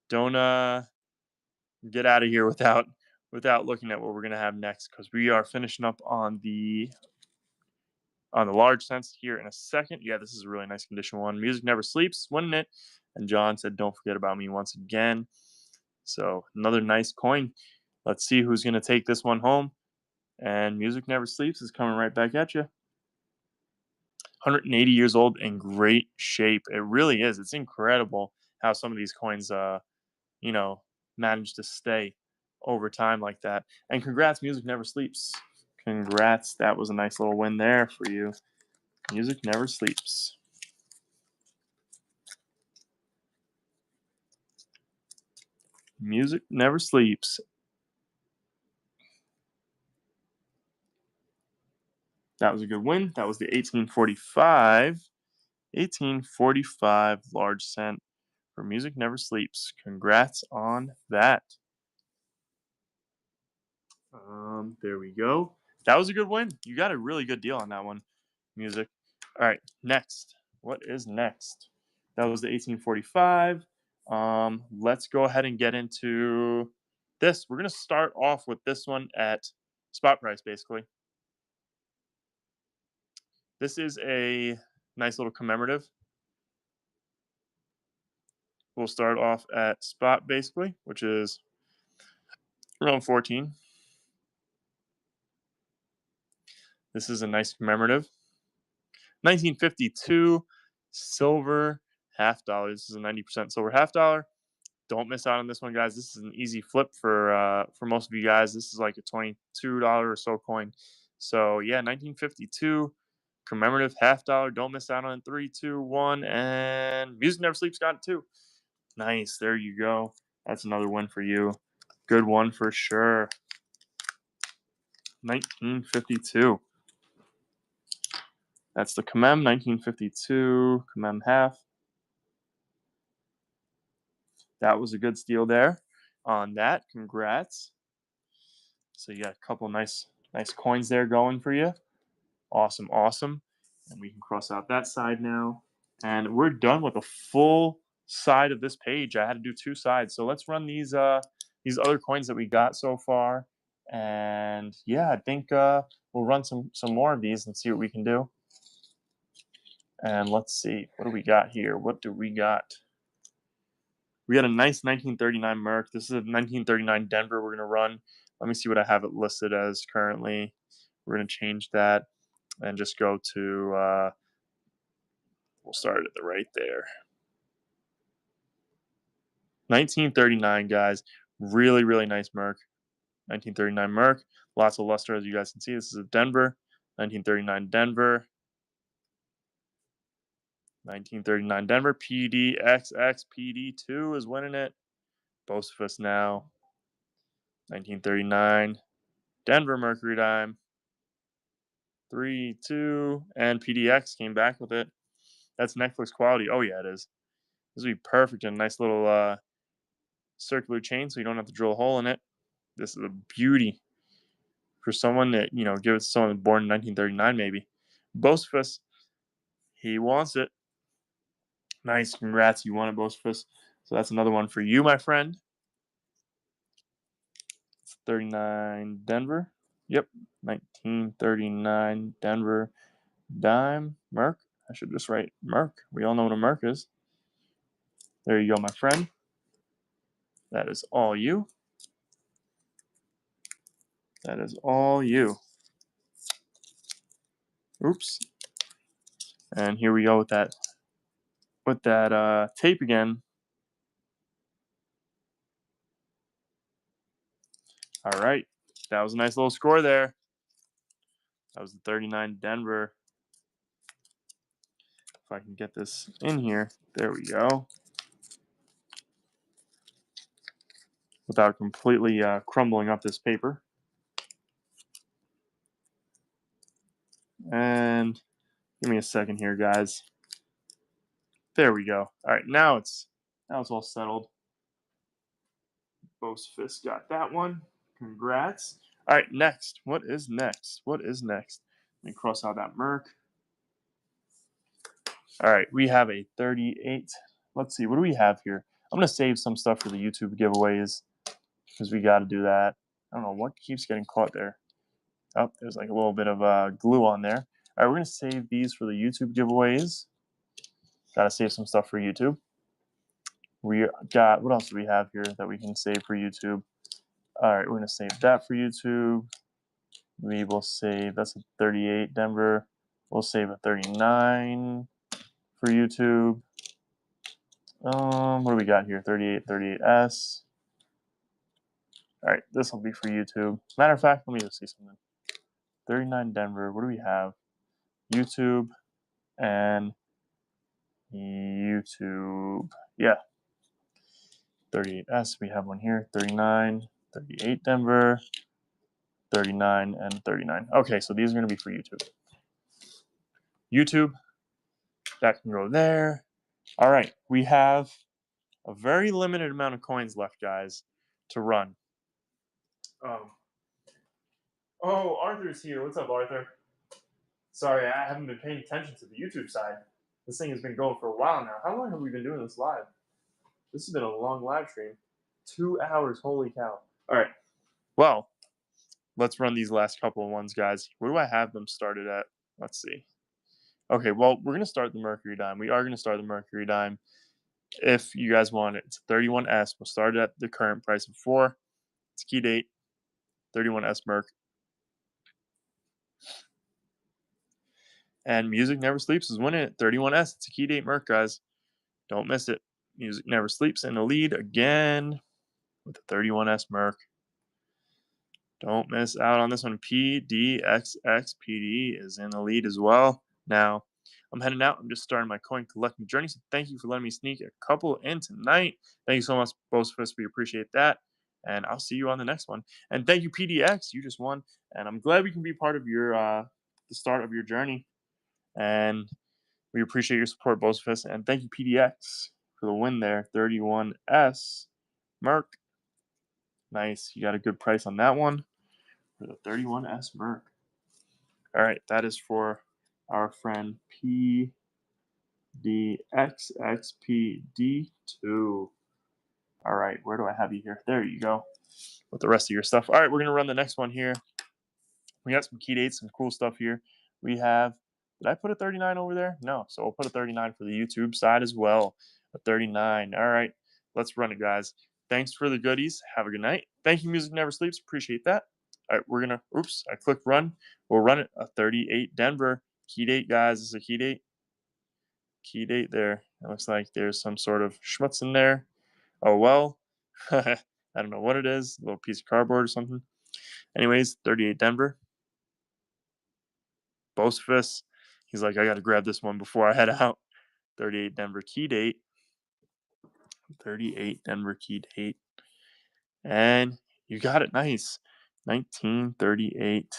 [SPEAKER 1] get out of here without looking at what we're gonna have next, because we are finishing up on the large sense here in a second. Yeah, this is a really nice condition one. Music Never Sleeps, winning it. And John said, "Don't forget about me" once again. So another nice coin. Let's see who's gonna take this one home. And Music Never Sleeps is coming right back at you. 180 years old in great shape. It really is. It's incredible how some of these coins, you know, manage to stay over time like that. And congrats, Music Never Sleeps. Congrats. That was a nice little win there for you. Music Never Sleeps. Music Never Sleeps. That was a good win. That was the 1845. 1845 large cent for Music Never Sleeps. Congrats on that. There we go. That was a good win. You got a really good deal on that one, Music. All right, next. What is next? That was the 1845. Let's go ahead and get into this. We're gonna start off with this one at spot price, basically. This is a nice little commemorative. We'll start off at spot, basically, which is around 14. This is a nice commemorative. 1952 silver half dollar. This is a 90% silver half dollar. Don't miss out on this one, guys. This is an easy flip for most of you guys. This is like a $22 or so coin. So yeah, 1952 commemorative half dollar. Don't miss out on it. 3, 2, 1, and Music Never Sleeps got it too. Nice. There you go. That's another win for you. Good one for sure. 1952. That's the Commem 1952 Commem half. That was a good steal there on that. Congrats. So you got a couple nice coins there going for you. Awesome, awesome. And we can cross out that side now. And we're done with a full side of this page. I had to do two sides. So let's run these other coins that we got so far. And yeah, I think we'll run some more of these and see what we can do. And let's see. What do we got here? What do we got? We got a nice 1939 Merc. This is a 1939 Denver we're going to run. Let me see what I have it listed as currently. We're going to change that and just go to, we'll start at the right there. 1939, guys. Really, really nice Merc. 1939 Merc. Lots of luster, as you guys can see. This is a Denver. 1939 Denver. 1939 Denver. PDXXPD2 is winning it. Both of us now. 1939 Denver Mercury dime. 3-2, and PDX came back with it. That's Netflix quality. Oh yeah, it is. This would be perfect in a nice little circular chain, so you don't have to drill a hole in it. This is a beauty for someone that give it to someone born in 1939, maybe. Bocephus, he wants it. Nice, congrats, you won it, Bocephus. So that's another one for you, my friend. It's 39 Denver. Yep, 1939 Denver dime Merc. I should just write Merc. We all know what a Merc is. There you go, my friend. That is all you. That is all you. Oops. And here we go with that tape again. All right. That was a nice little score there. That was the 39 Denver. If I can get this in here. There we go. Without completely crumbling up this paper. And give me a second here, guys. There we go. All right, now it's all settled. Bocephus got that one. Congrats. All right, next. What is next? What is next? Let me cross out that Merc. All right, we have a 38. Let's see, what do we have here? I'm going to save some stuff for the YouTube giveaways because we got to do that. I don't know what keeps getting caught there. Oh, there's like a little bit of glue on there. All right, we're going to save these for the YouTube giveaways. Got to save some stuff for YouTube. We got, what else do we have here that we can save for YouTube? All right, we're going to save that for YouTube. We will save, that's a 38 Denver. We'll save a 39 for YouTube. What do we got here? 38, 38S. All right, this will be for YouTube. Matter of fact, let me just see something. 39 Denver. What do we have? YouTube and YouTube. Yeah. 38S. We have one here. 39, 38 Denver, 39, and 39. Okay, so these are going to be for YouTube. YouTube. That can go there. All right, we have a very limited amount of coins left, guys, to run. Oh, Arthur's here. What's up, Arthur? Sorry, I haven't been paying attention to the YouTube side. This thing has been going for a while now. How long have we been doing this live? This has been a long live stream. 2 hours, holy cow. All right, well, let's run these last couple of ones, guys. Where do I have them started at? Let's see. Okay, well, we're going to start the Mercury dime. We are going to start the Mercury dime. If you guys want it, it's 31S. We'll start it at the current price of 4. It's key date, 31S Merc. And Music Never Sleeps is winning it. 31S. It's a key date Merc, guys. Don't miss it. Music Never Sleeps in the lead again with the 31S Merc. Don't miss out on this one. PDXXPD is in the lead as well. Now, I'm heading out. I'm just starting my coin collecting journey. So thank you for letting me sneak a couple in tonight. Thank you so much, Bocephus. We appreciate that. And I'll see you on the next one. And thank you, PDX. You just won. And I'm glad we can be part of your the start of your journey. And we appreciate your support, Bocephus. And thank you, PDX, for the win there. 31S. Merc. Nice. You got a good price on that one for the 31S Merc. All right. That is for our friend PDXXPD2. All right. Where do I have you here? There you go. With the rest of your stuff. All right. We're going to run the next one here. We got some key dates, some cool stuff here. We have, did I put a 39 over there? No. So we'll put a 39 for the YouTube side as well. A 39. All right. Let's run it, guys. Thanks for the goodies. Have a good night. Thank you, Music Never Sleeps. Appreciate that. All right. We're going to, oops, I clicked run. We'll run it. A 38 Denver. Key date, guys. This is a key date. Key date there. It looks like there's some sort of schmutz in there. Oh, well. I don't know what it is. A little piece of cardboard or something. Anyways, 38 Denver. Bocephus. He's like, I got to grab this one before I head out. 38 Denver key date. 38 Denver key date. And you got it. Nice. 1938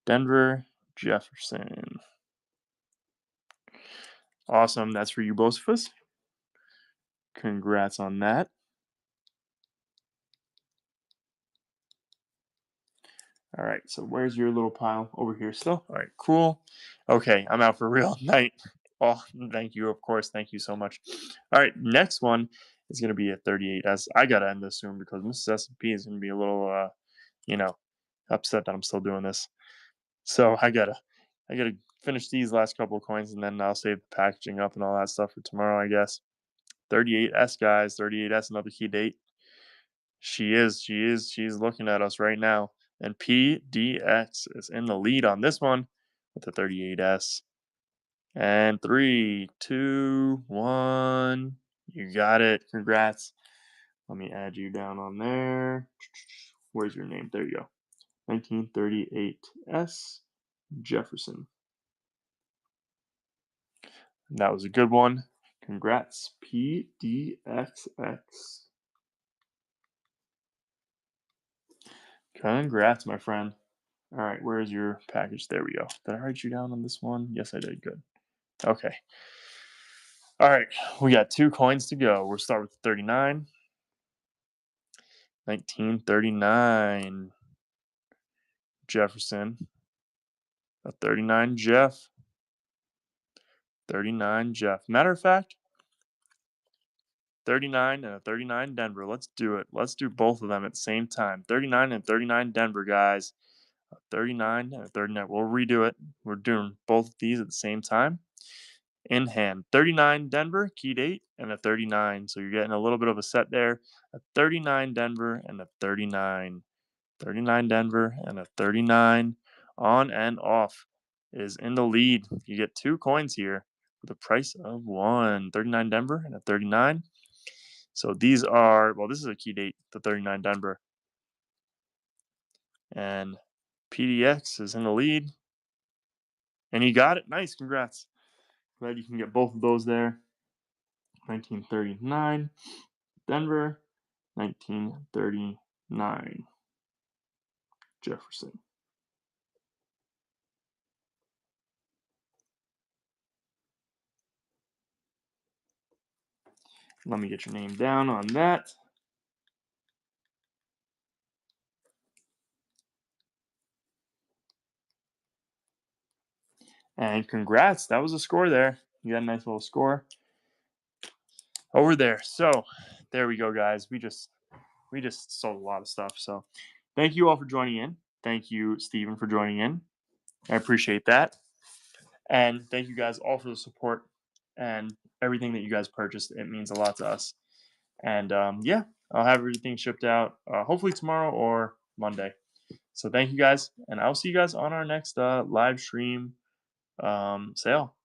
[SPEAKER 1] Denver Jefferson. Awesome. That's for you both of us. Congrats on that. All right, so where's your little pile? Over here still? All right, cool. Okay, I'm out for real. Night. Oh, thank you, of course. Thank you so much. All right, next one is going to be a 38S. I got to end this soon because Mrs. S&P is going to be a little, you know, upset that I'm still doing this. So I gotta finish these last couple of coins, and then I'll save the packaging up and all that stuff for tomorrow, I guess. 38S, guys. 38S, another key date. She's looking at us right now. And PDX is in the lead on this one with the 38S. And 3, 2, 1. You got it. Congrats. Let me add you down on there. Where's your name? There you go. 1938S Jefferson. That was a good one. Congrats, PDXX. Congrats, my friend. All right, where's your package? There we go. Did I write you down on this one? Yes, I did. Good. Okay. All right, we got 2 coins to go. We'll start with 39. 1939 Jefferson. A 39 Jeff. 39 Jeff. Matter of fact, 39 and a 39 Denver. Let's do it. Let's do both of them at the same time. 39 and 39 Denver, guys. A 39 and a 39. We'll redo it. We're doing both of these at the same time. In hand. 39 Denver, key date, and a 39. So you're getting a little bit of a set there. A 39 Denver and a 39. 39 Denver and a 39 on and off is in the lead. You get 2 coins here for the price of 1. 39 Denver and a 39. So these are, well, this is a key date, the 39 Denver. And PDX is in the lead. And he got it. Nice. Congrats. Glad you can get both of those there. 1939 Denver. 1939 Jefferson. Let me get your name down on that. And congrats, that was a score there. You got a nice little score over there. So there we go, guys. We just sold a lot of stuff. So thank you all for joining in. Thank you, Steven, for joining in. I appreciate that. And thank you guys all for the support and everything that you guys purchased. It means a lot to us. And yeah, I'll have everything shipped out hopefully tomorrow or Monday. So thank you guys, and I'll see you guys on our next live stream sale.